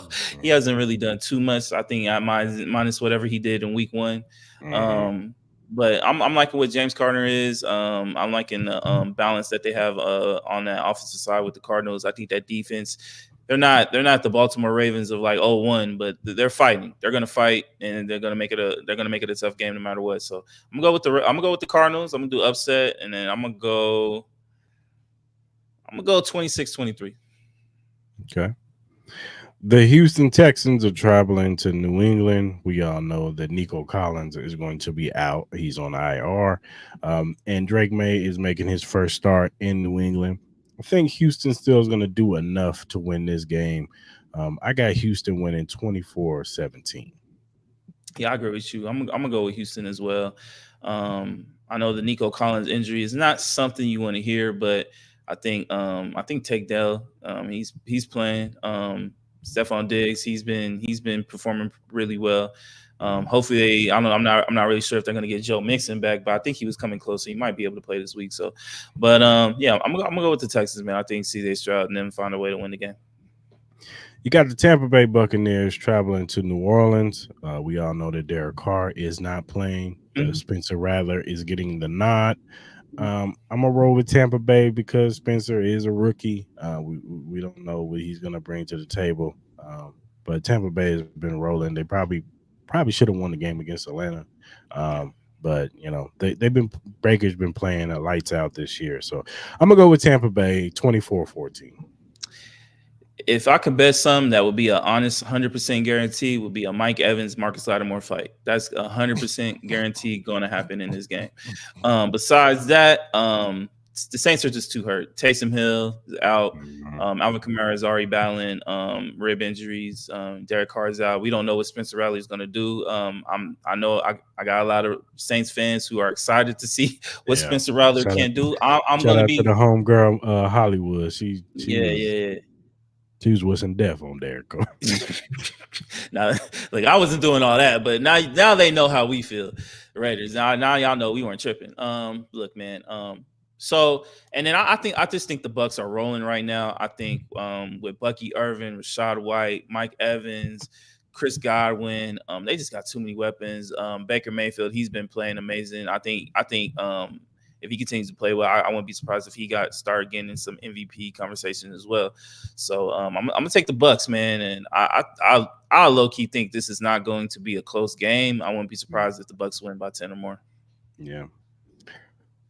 he Mhm. hasn't really done too much. I think I minus whatever he did in week one. Mhm. Um, but I'm liking what James Carter is. I'm liking the balance that they have on that offensive side with the Cardinals. I think that defense, they're not the Baltimore Ravens of like 0-1, but they're fighting. They're gonna fight and they're gonna make it a tough game no matter what. So I'm gonna go with the Cardinals. I'm gonna do upset, and then I'm gonna go 26-23. Okay. The Houston Texans are traveling to New England. We all know that Nico Collins is going to be out. He's on IR. And Drake May is making his first start in New England. I think Houston still is going to do enough to win this game. I got Houston winning 24-17. Yeah, I agree with you. I'm gonna go with Houston as well. I know the Nico Collins injury is not something you want to hear, but I think Tank Dell, he's playing. Stephon Diggs, he's been performing really well. Hopefully I don't know. I'm not really sure if they're gonna get Joe Mixon back, but I think he was coming close, so he might be able to play this week. So, but yeah, I'm gonna go with the Texans, man. I think CJ Stroud and them find a way to win the game. You got the Tampa Bay Buccaneers traveling to New Orleans. We all know that Derek Carr is not playing. Mhm. Spencer Rattler is getting the nod. I'm gonna roll with Tampa Bay because Spencer is a rookie. We don't know what he's gonna bring to the table. But Tampa Bay has been rolling. They probably should have won the game against Atlanta. Yeah. But they've been Baker's been playing lights out this year. So I'm gonna go with Tampa Bay 24-14. If I could bet something that would be an honest 100% guarantee, would be a Mike Evans Marcus Lattimore fight. That's 100% guarantee going to happen in this game. Besides that, the Saints are just too hurt. Taysom Hill is out. Mhm. Alvin Kamara is already battling rib injuries. Derek Carr is out. We don't know what Spencer Rattler is going to do. I know I got a lot of Saints fans who are excited to see what Yeah. Spencer Rattler Shout out can do. I'm shout going to out to the be homegirl Hollywood. She yeah, was yeah. she was wishing death on Derek Carr. Now, like I wasn't doing all that, but now they know how we feel, Raiders. Now y'all know we weren't tripping. Look, man. So and then I just think the Bucks are rolling right now. I think with Bucky Irvin, Rashad White, Mike Evans, Chris Godwin, they just got too many weapons. Baker Mayfield, he's been playing amazing. I think if he continues to play well, I wouldn't be surprised if he got started getting in some MVP conversation as well. So I'm gonna take the Bucks, man, and I low key think this is not going to be a close game. I wouldn't be surprised if the Bucks win by 10 or more. Yeah.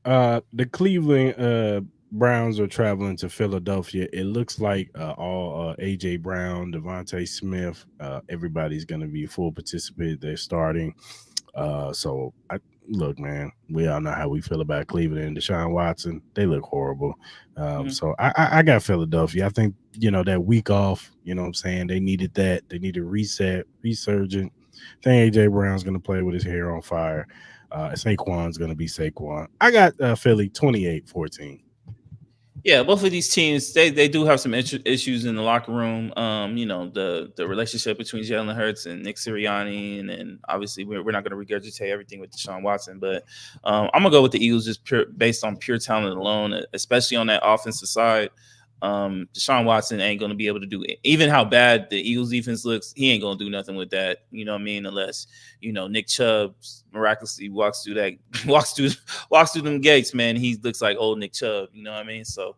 The Cleveland Browns are traveling to Philadelphia. It looks like all AJ Brown, Devontae Smith, everybody's going to be full participant. They're starting. So I look, man, we all know how we feel about Cleveland and Deshaun Watson. They look horrible. Mhm. So I got Philadelphia. I think that week off. You know what I'm saying? They needed that. They needed reset, resurgent. I think AJ Brown's going to play with his hair on fire. Saquon's going to be Saquon. I got Philly 28-14. Yeah, both of these teams they do have some issues in the locker room. The relationship between Jalen Hurts and Nick Sirianni, and then obviously we're not going to regurgitate everything with Deshaun Watson, but I'm gonna go with the Eagles just based on pure talent alone, especially on that offensive side. Deshaun Watson ain't going to be able to do it. Even how bad the Eagles defense looks, he ain't going to do nothing with that. You know what I mean? Unless Nick Chubb miraculously walks through that walks through them gates, man. He looks like old Nick Chubb. You know what I mean? So,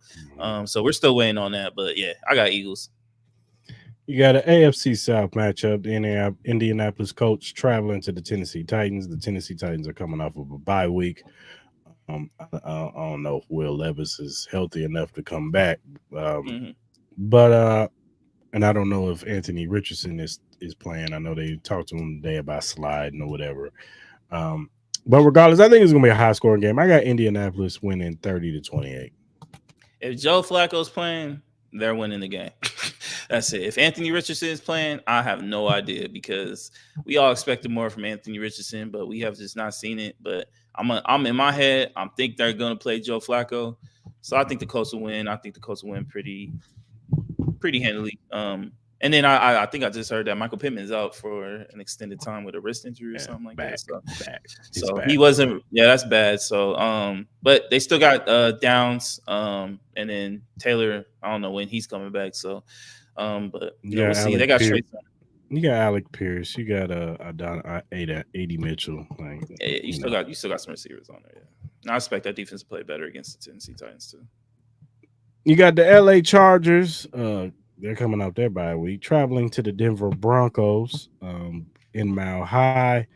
so we're still waiting on that. But yeah, I got Eagles. You got an AFC South matchup. The Indianapolis Colts traveling to the Tennessee Titans. The Tennessee Titans are coming off of a bye week. I don't know if Will Levis is healthy enough to come back, Mm-hmm. but and I don't know if Anthony Richardson is playing. I know they talked to him today about sliding or whatever. Um, but regardless, I think it's gonna be a high scoring game. I got Indianapolis winning 30-28. If Joe Flacco's playing, they're winning the game. That's it. If Anthony Richardson is playing, I have no idea because we all expected more from Anthony Richardson, but we have just not seen it. But I'm in my head. I think they're going to play Joe Flacco, so I think the Colts will win. I think the Colts will win pretty handily. And then I think I just heard that Michael Pittman's out for an extended time with a wrist injury or something like that. Back. So he wasn't. Yeah, that's bad. So but they still got Downs. And then Taylor. I don't know when he's coming back. So but we'll see. They got straight. You got Alec Pierce. You got Ada Mitchell. Like Yeah, you still got some receivers on there. Yeah, and I expect that defense to play better against the Tennessee Titans too. You got the LA Chargers. They're coming out there by a week, traveling to the Denver Broncos in Mile High.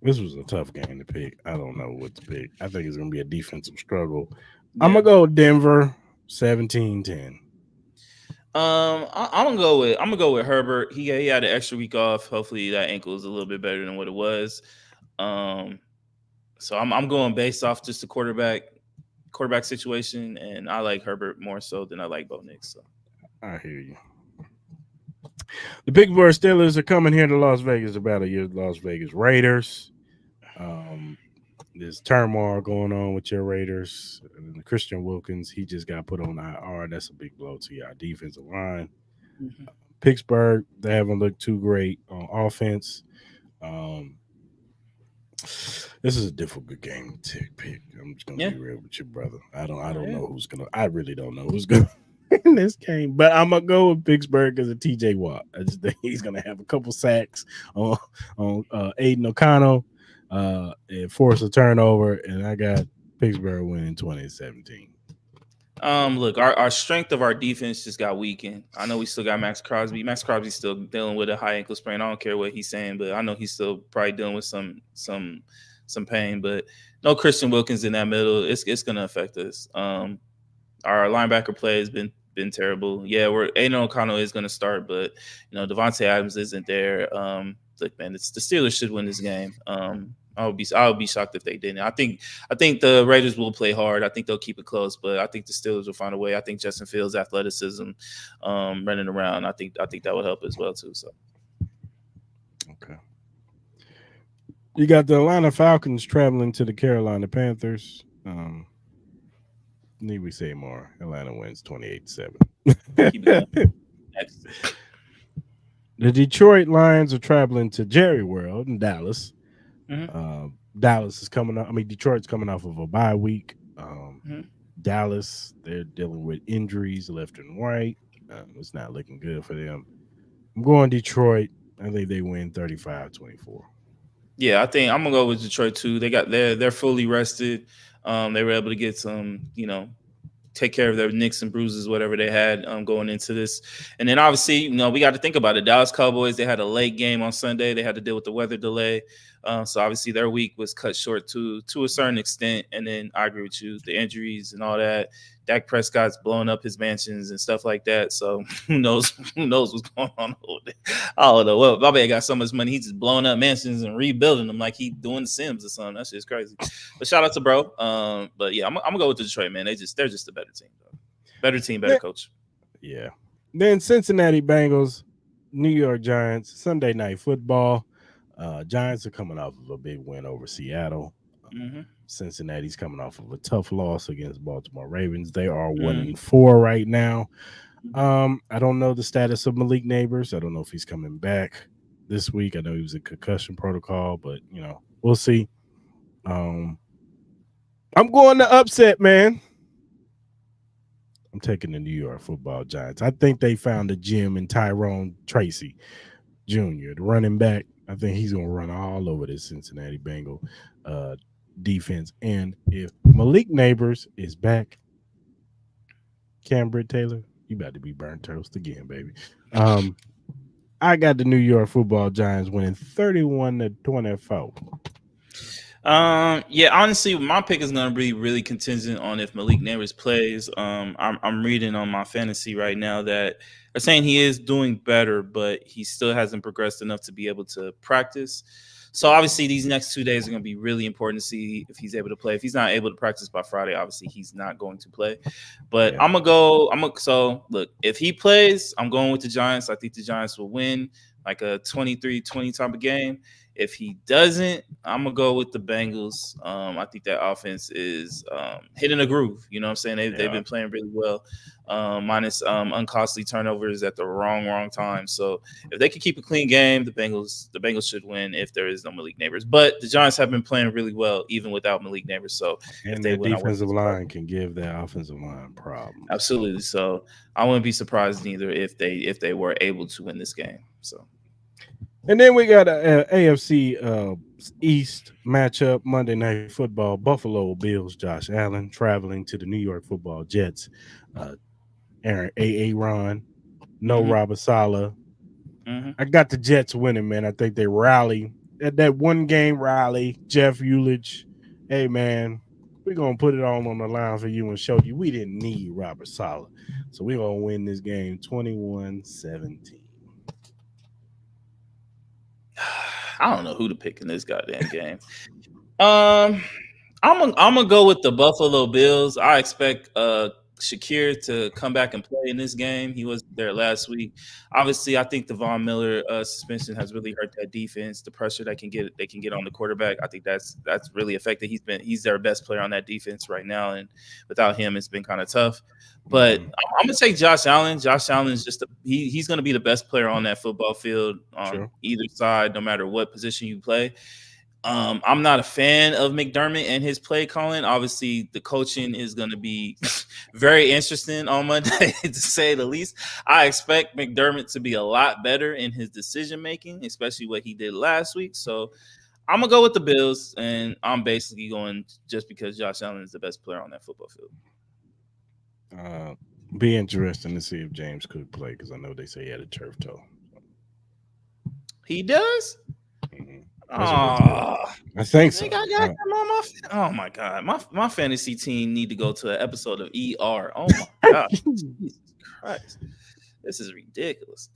This was a tough game to pick. I don't know what to pick. I think it's going to be a defensive struggle. Yeah. I'm going to go Denver 17-10. I'm gonna go with Herbert. He had an extra week off. Hopefully that ankle is a little bit better than what it was. So I'm going based off just the quarterback situation, and I like Herbert more so than I like Bo Nix. So I hear you. The Pittsburgh Steelers are coming here to Las Vegas to battle your Las Vegas Raiders. There's turmoil going on with your Raiders. And Christian Wilkins, he just got put on IR. That's a big blow to your defensive line. Mm-hmm. Pittsburgh, they haven't looked too great on offense. This is a difficult game to pick. I'm just gonna be real with you, brother. I don't know who's gonna. I really don't know who's gonna in this game, but I'm gonna go with Pittsburgh because of TJ Watt. I just think he's gonna have a couple sacks on Aiden O'Connell, and force a turnover, and I got Pittsburgh winning 2017. Look, our strength of our defense just got weakened. I know we still got Max Crosby. Max Crosby's still dealing with a high ankle sprain. I don't care what he's saying, but I know he's still probably dealing with some pain. But no Christian Wilkins in that middle. It's gonna affect us. Our linebacker play has been terrible. Yeah, Aiden O'Connell is gonna start, but Devontae Adams isn't there. Look, man, the Steelers should win this game. I would be shocked if they didn't. I think the Raiders will play hard. I think they'll keep it close, but I think the Steelers will find a way. I think Justin Fields' athleticism, running around, I think that would help as well too. So, okay. You got the Atlanta Falcons traveling to the Carolina Panthers. Need we say more? Atlanta wins 28-7. Keep it going. The Detroit Lions are traveling to Jerry World in Dallas. Mm-hmm. Dallas is coming up. Detroit's coming off of a bye week. Dallas, they're dealing with injuries left and right. It's not looking good for them. I'm going Detroit. I think they win 35-24. Yeah, I think I'm gonna go with Detroit too. They're fully rested. They were able to get some, take care of their nicks and bruises, whatever they had going into this. And then obviously, we got to think about it. Dallas Cowboys, they had a late game on Sunday. They had to deal with the weather delay. So obviously their week was cut short to a certain extent. And then I agree with you, the injuries and all that. Dak Prescott's blowing up his mansions and stuff like that. So who knows? Who knows what's going on over there? I don't know. Well, my man got so much money, he's just blowing up mansions and rebuilding them like he doing the Sims or something. That shit's crazy. But shout out to bro. But yeah, I'm gonna go with the Detroit, man. They're just a better team, though. Better team, better coach. Yeah. Then Cincinnati Bengals, New York Giants, Sunday Night Football. Giants are coming off of a big win over Seattle. Mm-hmm. Cincinnati's coming off of a tough loss against Baltimore Ravens. They are Mm-hmm. 1-4 right now. I don't know the status of Malik Neighbors. I don't know if he's coming back this week. I know he was in concussion protocol, but we'll see. I'm going to upset, man. I'm taking the New York Football Giants. I think they found a gem in Tyrone Tracy Jr., the running back. I think he's going to run all over this Cincinnati Bengal defense. And if Malik Neighbors is back, Cambridge Taylor, you about to be burnt toast again, baby. I got the New York Football Giants winning 31-24. Yeah, honestly, my pick is gonna be really contingent on if Malik Neighbors plays. I'm reading on my fantasy right now that they're saying he is doing better, but he still hasn't progressed enough to be able to practice. So obviously, these next 2 days are going to be really important to see if he's able to play. If he's not able to practice by Friday, obviously he's not going to play. But yeah. So look, if he plays, I'm going with the Giants. I think the Giants will win like a 23-20 type of game. If he doesn't, I'm going to go with the Bengals. I think that offense is hitting a groove. You know what I'm saying? They've been playing really well, minus uncostly turnovers at the wrong time. So if they can keep a clean game, the Bengals should win if there is no Malik Neighbors. But the Giants have been playing really well even without Malik Neighbors. So if they win, defensive line can give that offensive line problems. Absolutely. So I wouldn't be surprised either if they were able to win this game. So. And then we got a AFC East matchup, Monday Night Football, Buffalo Bills, Josh Allen traveling to the New York Football Jets. Aaron, no Robert Saleh. I got the Jets winning, man. I think they rally at that one game rally. Jeff Ulich, hey, man, we're going to put it all on the line for you and show you we didn't need Robert Saleh. So we're going to win this game 21-17. I don't know who to pick in this goddamn game. I'm gonna go with the Buffalo Bills. I expect Shakir to come back and play in this game. He was there last week. Obviously, I think the Von Miller suspension has really hurt that defense. The pressure they can get on the quarterback. I think that's really affected. He's their best player on that defense right now, and without him, it's been kind of tough. But I'm gonna take Josh Allen. Josh Allen is he's gonna be the best player on that football field on either side, no matter what position you play. I'm not a fan of McDermott and his play calling. Obviously, the coaching is going to be very interesting on Monday, to say the least. I expect McDermott to be a lot better in his decision making, especially what he did last week. So I'm gonna go with the Bills, and I'm basically going just because Josh Allen is the best player on that football field. Be interesting to see if James Cook play, because I know they say he had a turf toe. He does. Mm-hmm. I think so. Oh my god, my fantasy team need to go to an episode of ER. Oh my god, Jesus Christ, this is ridiculous.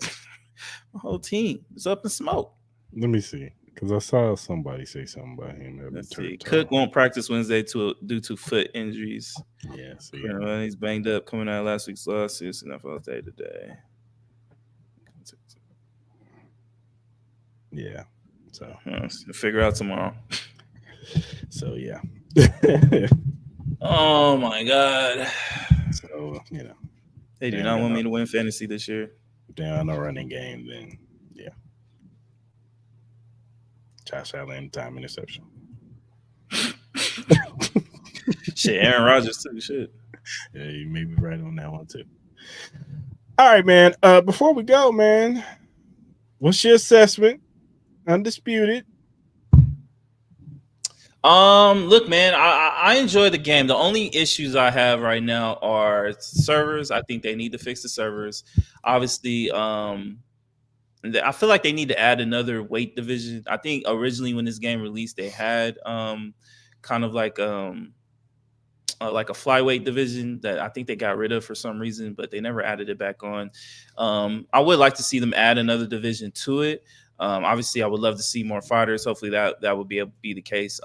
My whole team is up in smoke. Let me see, because I saw somebody say something about him. Let's see. Cook won't practice Wednesday due to foot injuries. Yeah, he's banged up coming out of last week's loss. It's NFL day today. Yeah. So figure out tomorrow. So yeah. Oh my god. So they do not want me to win fantasy this year. Down a running game, then yeah. Josh Allen time interception. Shit, Aaron Rodgers too. Shit. Yeah, you may be right on that one too. All right, man. Before we go, man, what's your assessment? Undisputed. Look, man, I enjoy the game. The only issues I have right now are servers. I think they need to fix the servers. Obviously, I feel like they need to add another weight division. I think originally when this game released, they had kind of like a flyweight division that I think they got rid of for some reason, but they never added it back on. I would like to see them add another division to it. Obviously, I would love to see more fighters. Hopefully, that would be the case.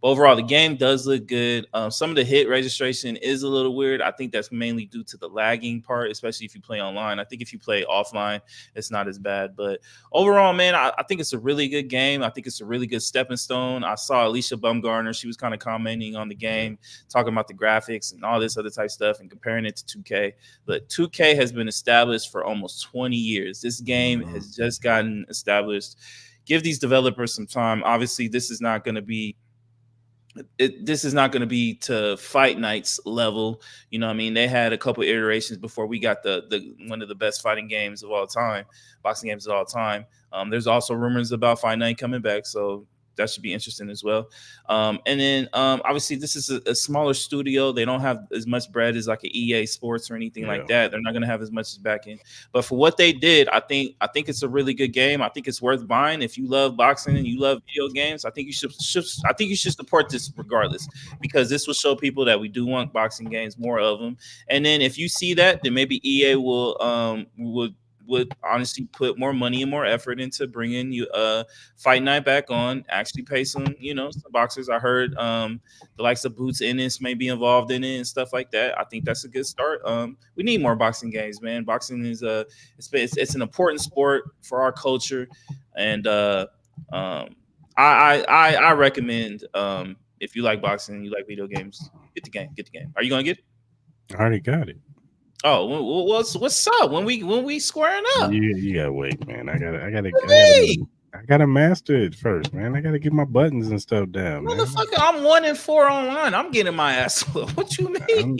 But overall, the game does look good. Some of the hit registration is a little weird. I think that's mainly due to the lagging part, especially if you play online. I think if you play offline, it's not as bad. But overall, man, I think it's a really good game. I think it's a really good stepping stone. I saw Alicia Bumgarner. She was kind of commenting on the game, talking about the graphics and all this other type stuff and comparing it to 2K. But 2K has been established for almost 20 years. This game has just gotten established. Give these developers some time. Obviously, this is not going to be to Fight Night's level. You know what I mean? They had a couple iterations before we got the one of the best fighting games of all time, boxing games of all time. There's also rumors about Fight Night coming back, so that should be interesting as well. And then obviously this is a smaller studio. They don't have as much bread as like an EA Sports or anything like that. They're not going to have as much as back in. But for what they did, I think it's a really good game. I think it's worth buying. If you love boxing and you love video games, I think you should support this regardless, because this will show people that we do want boxing games, more of them. And then if you see that, then maybe EA would honestly put more money and more effort into bringing you Fight Night back on, actually pay some boxers. I heard the likes of Boots Ennis may be involved in it and stuff like that. I think that's a good start. We need more boxing games, man. Boxing is it's an important sport for our culture, and I recommend if you like boxing and you like video games, get the game. Are you gonna get it? I already got it. Oh, what's up? When we squaring up? You gotta wait, man. I gotta master it first, man. I gotta get my buttons and stuff down, man. Motherfucker, I'm 1-4 online. I'm getting my ass whooped. What you mean?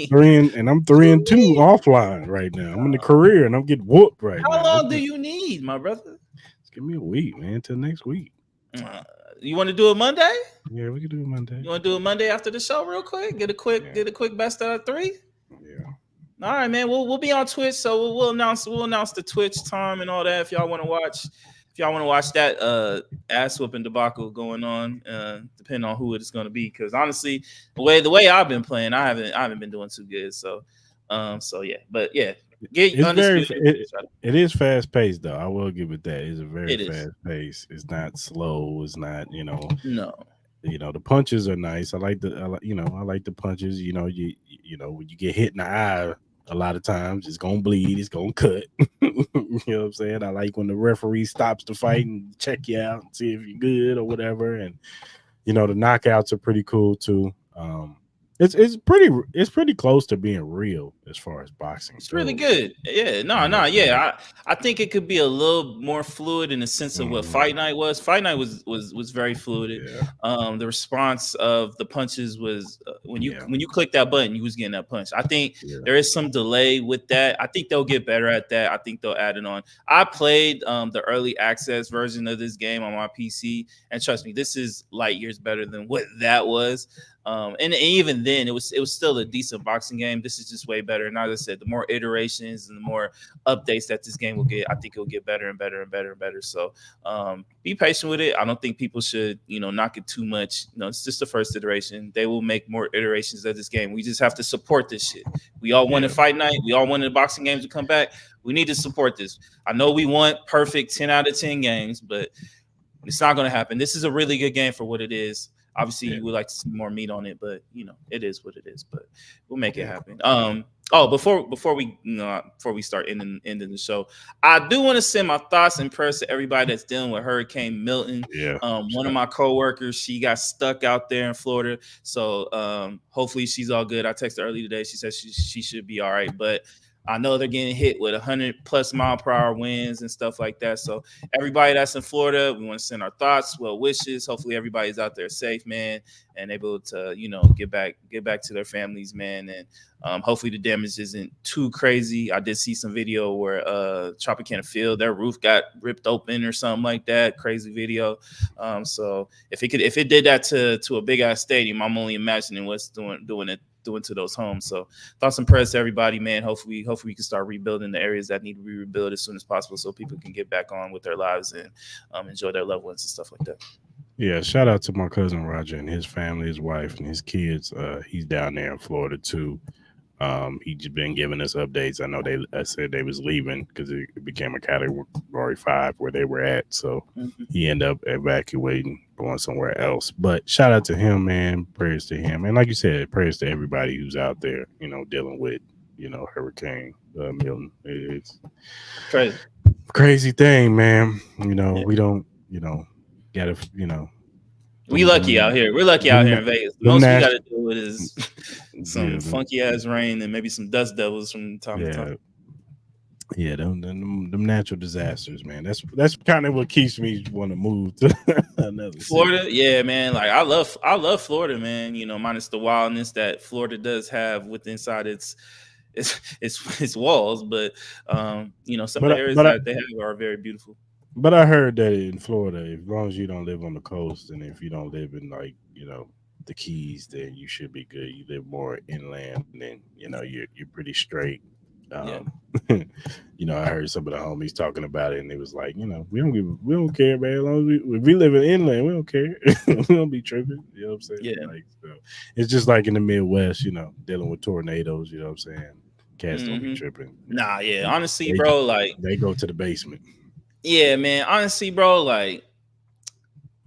I'm 3-2 offline right now. I'm in the career and I'm getting whooped right now. How long do you need, my brother? Just give me a week, man, till next week. You want to do it Monday? Yeah, we can do it Monday. You want to do it Monday after the show, real quick? Get a quick best out of 3. Yeah. All right, man. We'll be on Twitch, so we'll announce the Twitch time and all that if y'all want to watch. If y'all want to watch that ass whooping debacle going on, depending on who it's going to be. Because honestly, the way I've been playing, I haven't been doing too good. So yeah. But yeah, it is fast paced though. I will give it that. It's a very fast pace. It's not slow. It's not no. The punches are nice. I like the punches. You when you get hit in the eye, a lot of times it's gonna bleed, it's gonna cut. You know what I'm saying? I like when the referee stops the fight and check you out and see if you're good or whatever. And the knockouts are pretty cool too. It's pretty close to being real as far as boxing. It's really good. Yeah, yeah. I think it could be a little more fluid in the sense of what Fight Night was. Fight Night was very fluid. Yeah. The response of the punches was when you click that button, you was getting that punch. I think there is some delay with that. I think they'll get better at that. I think they'll add it on. I played the early access version of this game on my PC, and trust me, this is light years better than what that was. And even then, it was still a decent boxing game. This is just way better. And as I said, the more iterations and the more updates that this game will get, I think it'll get better and better and better and better. So be patient with it. I don't think people should, knock it too much. It's just the first iteration. They will make more iterations of this game. We just have to support this shit. We all wanted Fight Night. We all wanted boxing games to come back. We need to support this. I know we want perfect 10 out of 10 games, but it's not going to happen. This is a really good game for what it is. Obviously, you would like to see more meat on it, but it is what it is. But we'll make it happen. Before we start ending the show, I do want to send my thoughts and prayers to everybody that's dealing with Hurricane Milton. Yeah. One of my coworkers, she got stuck out there in Florida, so hopefully she's all good. I texted her early today. She said she should be all right, but I know they're getting hit with 100+ mile/hour winds and stuff like that. So everybody that's in Florida, we want to send our thoughts, well wishes. Hopefully everybody's out there safe, man, and able to, get back to their families, man. And hopefully the damage isn't too crazy. I did see some video where Tropicana Field, their roof got ripped open or something like that. Crazy video. So if it did that to a big ass stadium, I'm only imagining what's doing through into those homes. So thoughts and prayers to everybody, man. Hopefully we can start rebuilding the areas that need to be rebuilt as soon as possible, so people can get back on with their lives and enjoy their loved ones and stuff like that. Yeah, shout out to my cousin Roger and his family, his wife, and his kids. He's down there in Florida too. He just been giving us updates. I said they was leaving because it became a category 5 where they were at. So Mm-hmm. he ended up evacuating, going somewhere else. But shout out to him, man. Prayers to him, and like you said, prayers to everybody who's out there, dealing with, Hurricane Milton. It's Crazy. crazy thing, man. Yeah. We don't, gotta, We lucky out here. We're lucky out them, here in Vegas. The them most we got nat- to deal with is some yeah, funky ass rain and maybe some dust devils from time to yeah, time. yeah, them natural disasters, man. That's kind of what keeps me want to move to another Florida, city. yeah, man. Like I love Florida, man. Minus the wildness that Florida does have with inside its walls, but some of But the I, areas but I, that they have are very beautiful. but I heard that in Florida, as long as you don't live on the coast and if you don't live in like the Keys, then you should be good. You live more inland, then you're pretty straight. Yeah. Um, I heard some of the homies talking about it, and it was like, we don't care, man. As long as if we live in inland, we don't care. We don't be tripping. You know what I'm saying? Yeah. Like, so it's just like in the Midwest, dealing with tornadoes. You know what I'm saying? Cats don't be hmm tripping. Nah, yeah. They Honestly, they, bro, like, they go to the basement. yeah, man. Honestly, bro, like,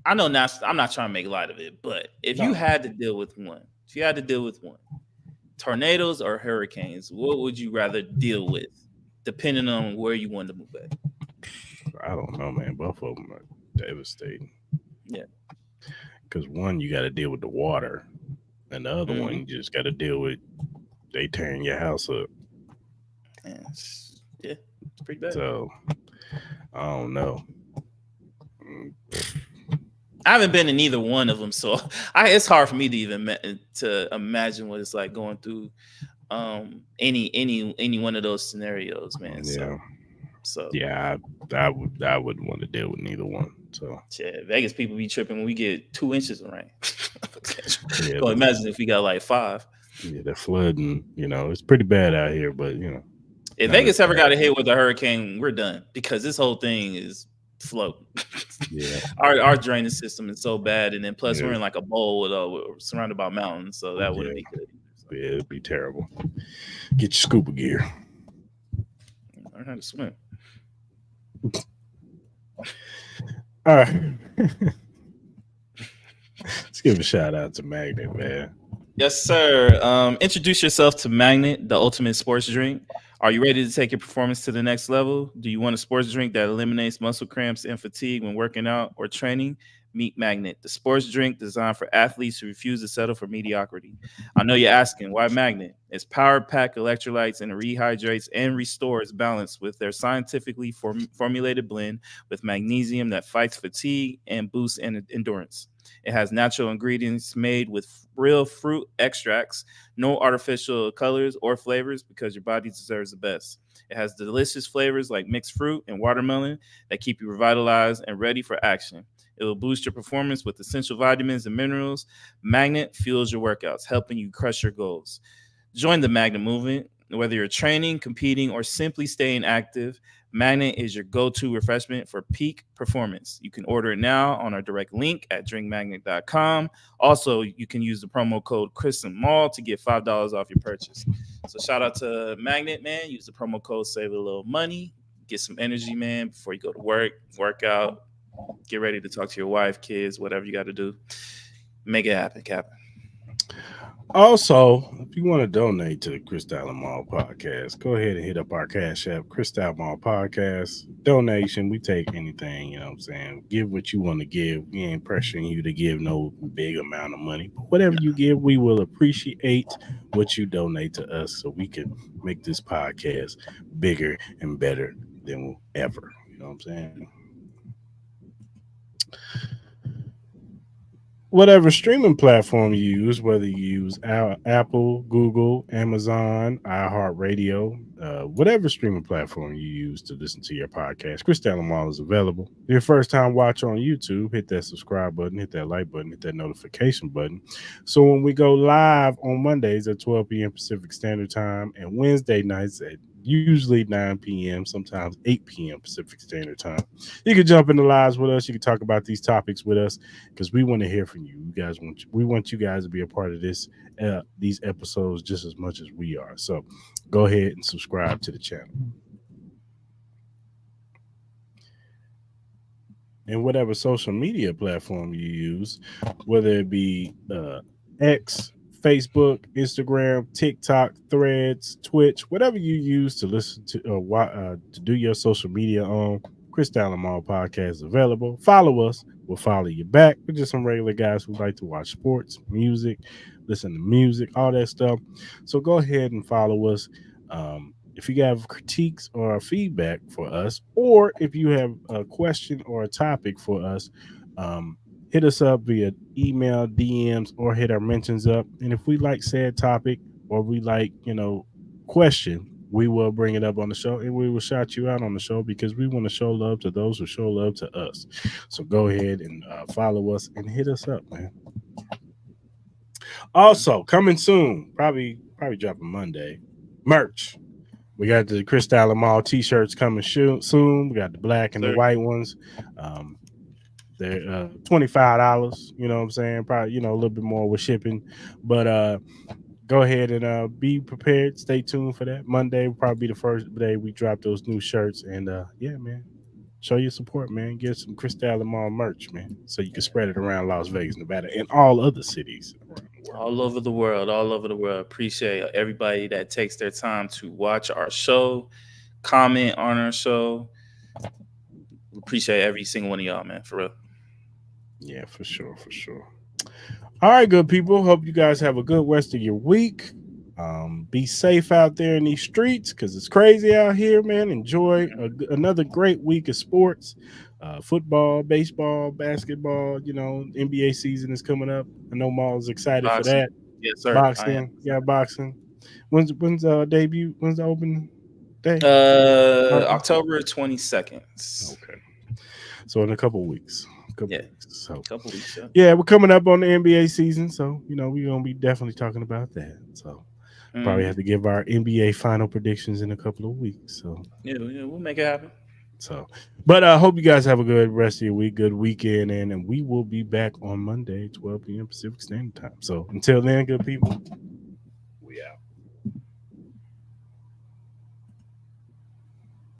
I know not. I'm not trying to make light of it, but if you No, had to deal with one, if you had to deal with one, tornadoes or hurricanes, what would you rather deal with, depending on where you want to move at? I don't know, man. Both of them are devastating. Yeah. Because one, you got to deal with the water, and the other one, hmm you just got to deal with they tearing your house up. Yeah, it's pretty bad. So I don't know. Mm, I haven't been in either one of them, so it's hard for me to even to imagine what it's like going through any one of those scenarios, man. yeah, So yeah. I wouldn't want to deal with neither one. So yeah, Vegas people be tripping when we get 2 inches of rain. yeah, So imagine if we got like 5. yeah, the flooding. It's pretty bad out here, but If not as Vegas ever got bad. a hit with a hurricane, we're done because this whole thing is floating. Yeah, our drainage system is so bad, and then plus we're yeah, in like a bowl with we're surrounded by mountains, so that yeah, wouldn't be good. So, yeah. It'd be terrible. Get your scuba gear. learn how to swim. All right. Let's give a shout out to Magnet, man. Yes, sir. Introduce yourself to Magnet, the ultimate sports drink. Are you ready to take your performance to the next level? Do you want a sports drink that eliminates muscle cramps and fatigue when working out or training? Meet Magnet, the sports drink designed for athletes who refuse to settle for mediocrity. I know you're asking, why Magnet? It's power pack electrolytes and rehydrates and restores balance with their scientifically formulated blend with magnesium that fights fatigue and boosts endurance. It has natural ingredients made with real fruit extracts, no artificial colors or flavors because your body deserves the best. It has delicious flavors like mixed fruit and watermelon that keep you revitalized and ready for action. It will boost your performance with essential vitamins and minerals. Magnet fuels your workouts, helping you crush your goals. Join the Magnet movement. Whether you're training, competing, or simply staying active, Magnet is your go-to refreshment for peak performance. You can order it now on our direct link at drinkmagnet.com. Also, you can use the promo code Cris and Mall to get $5 off your purchase. So shout out to Magnet, man. Use the promo code, save a little money, get some energy, man, before you go to work out, get ready to talk to your wife, kids, whatever you got to do. Make it happen, Captain. Also, if you want to donate to the Crystal Mall podcast, go ahead and hit up our Cash App, Crystal Mall Podcast. Donation, we take anything, you know what I'm saying? Give what you want to give. We ain't pressuring you to give no big amount of money. But whatever you give, we will appreciate what you donate to us so we can make this podcast bigger and better than ever. You know what I'm saying? whatever streaming platform you use, whether you use Apple, Google, Amazon, iHeartRadio, whatever streaming platform you use to listen to your podcast, Chris Mall is available. If you're a first time watcher on YouTube, hit that subscribe button, hit that like button, hit that notification button. So when we go live on Mondays at 12 p.m. Pacific Standard Time and Wednesday nights at usually 9 p.m., sometimes 8 p.m. Pacific Standard Time, you can jump in the lives with us. You can talk about these topics with us because we want to hear from you. We want you guys to be a part of these episodes just as much as we are. So go ahead and subscribe to the channel. And whatever social media platform you use, whether it be X, Facebook, Instagram, TikTok, Threads, Twitch, whatever you use to listen to do your social media on, Chris Mall podcast is available. Follow us. We'll follow you back. We're just some regular guys who like to watch sports, music, listen to music, all that stuff. So go ahead and follow us. If you have critiques or feedback for us, or if you have a question or a topic for us, hit us up via email, DMs, or hit our mentions up. And if we like said topic or we like, question, we will bring it up on the show and we will shout you out on the show because we want to show love to those who show love to us. So go ahead and follow us and hit us up, man. Also, coming soon, probably dropping Monday, merch. We got the Chris Mall t-shirts coming soon. We got the black and the white ones. They're $25. You know what I'm saying? Probably, a little bit more with shipping. But go ahead and be prepared. Stay tuned for that. Monday will probably be the first day we drop those new shirts. And yeah, man. Show your support, man. Get some Chris Mall merch, man. So you can spread it around Las Vegas, Nevada, and all other cities around the world. All over the world, all over the world. Appreciate everybody that takes their time to watch our show, comment on our show. Appreciate every single one of y'all, man, for real. Yeah, for sure, for sure. All right, good people. Hope you guys have a good rest of your week. Be safe out there in these streets because it's crazy out here, man. Enjoy another great week of sports. Football, baseball, basketball. NBA season is coming up. I know Maul's excited for Boxing. that. Yes, sir. Boxing, yeah, boxing. When's debut? When's the opening day? October 22nd. Okay, so in a couple weeks. Couple weeks. Yeah, we're coming up on the NBA season, so we're gonna be definitely talking about that. So probably have to give our NBA final predictions in a couple of weeks. So yeah, we'll make it happen. So, but I hope you guys have a good rest of your week, good weekend, and we will be back on Monday, 12 p.m. Pacific Standard Time. So until then, good people.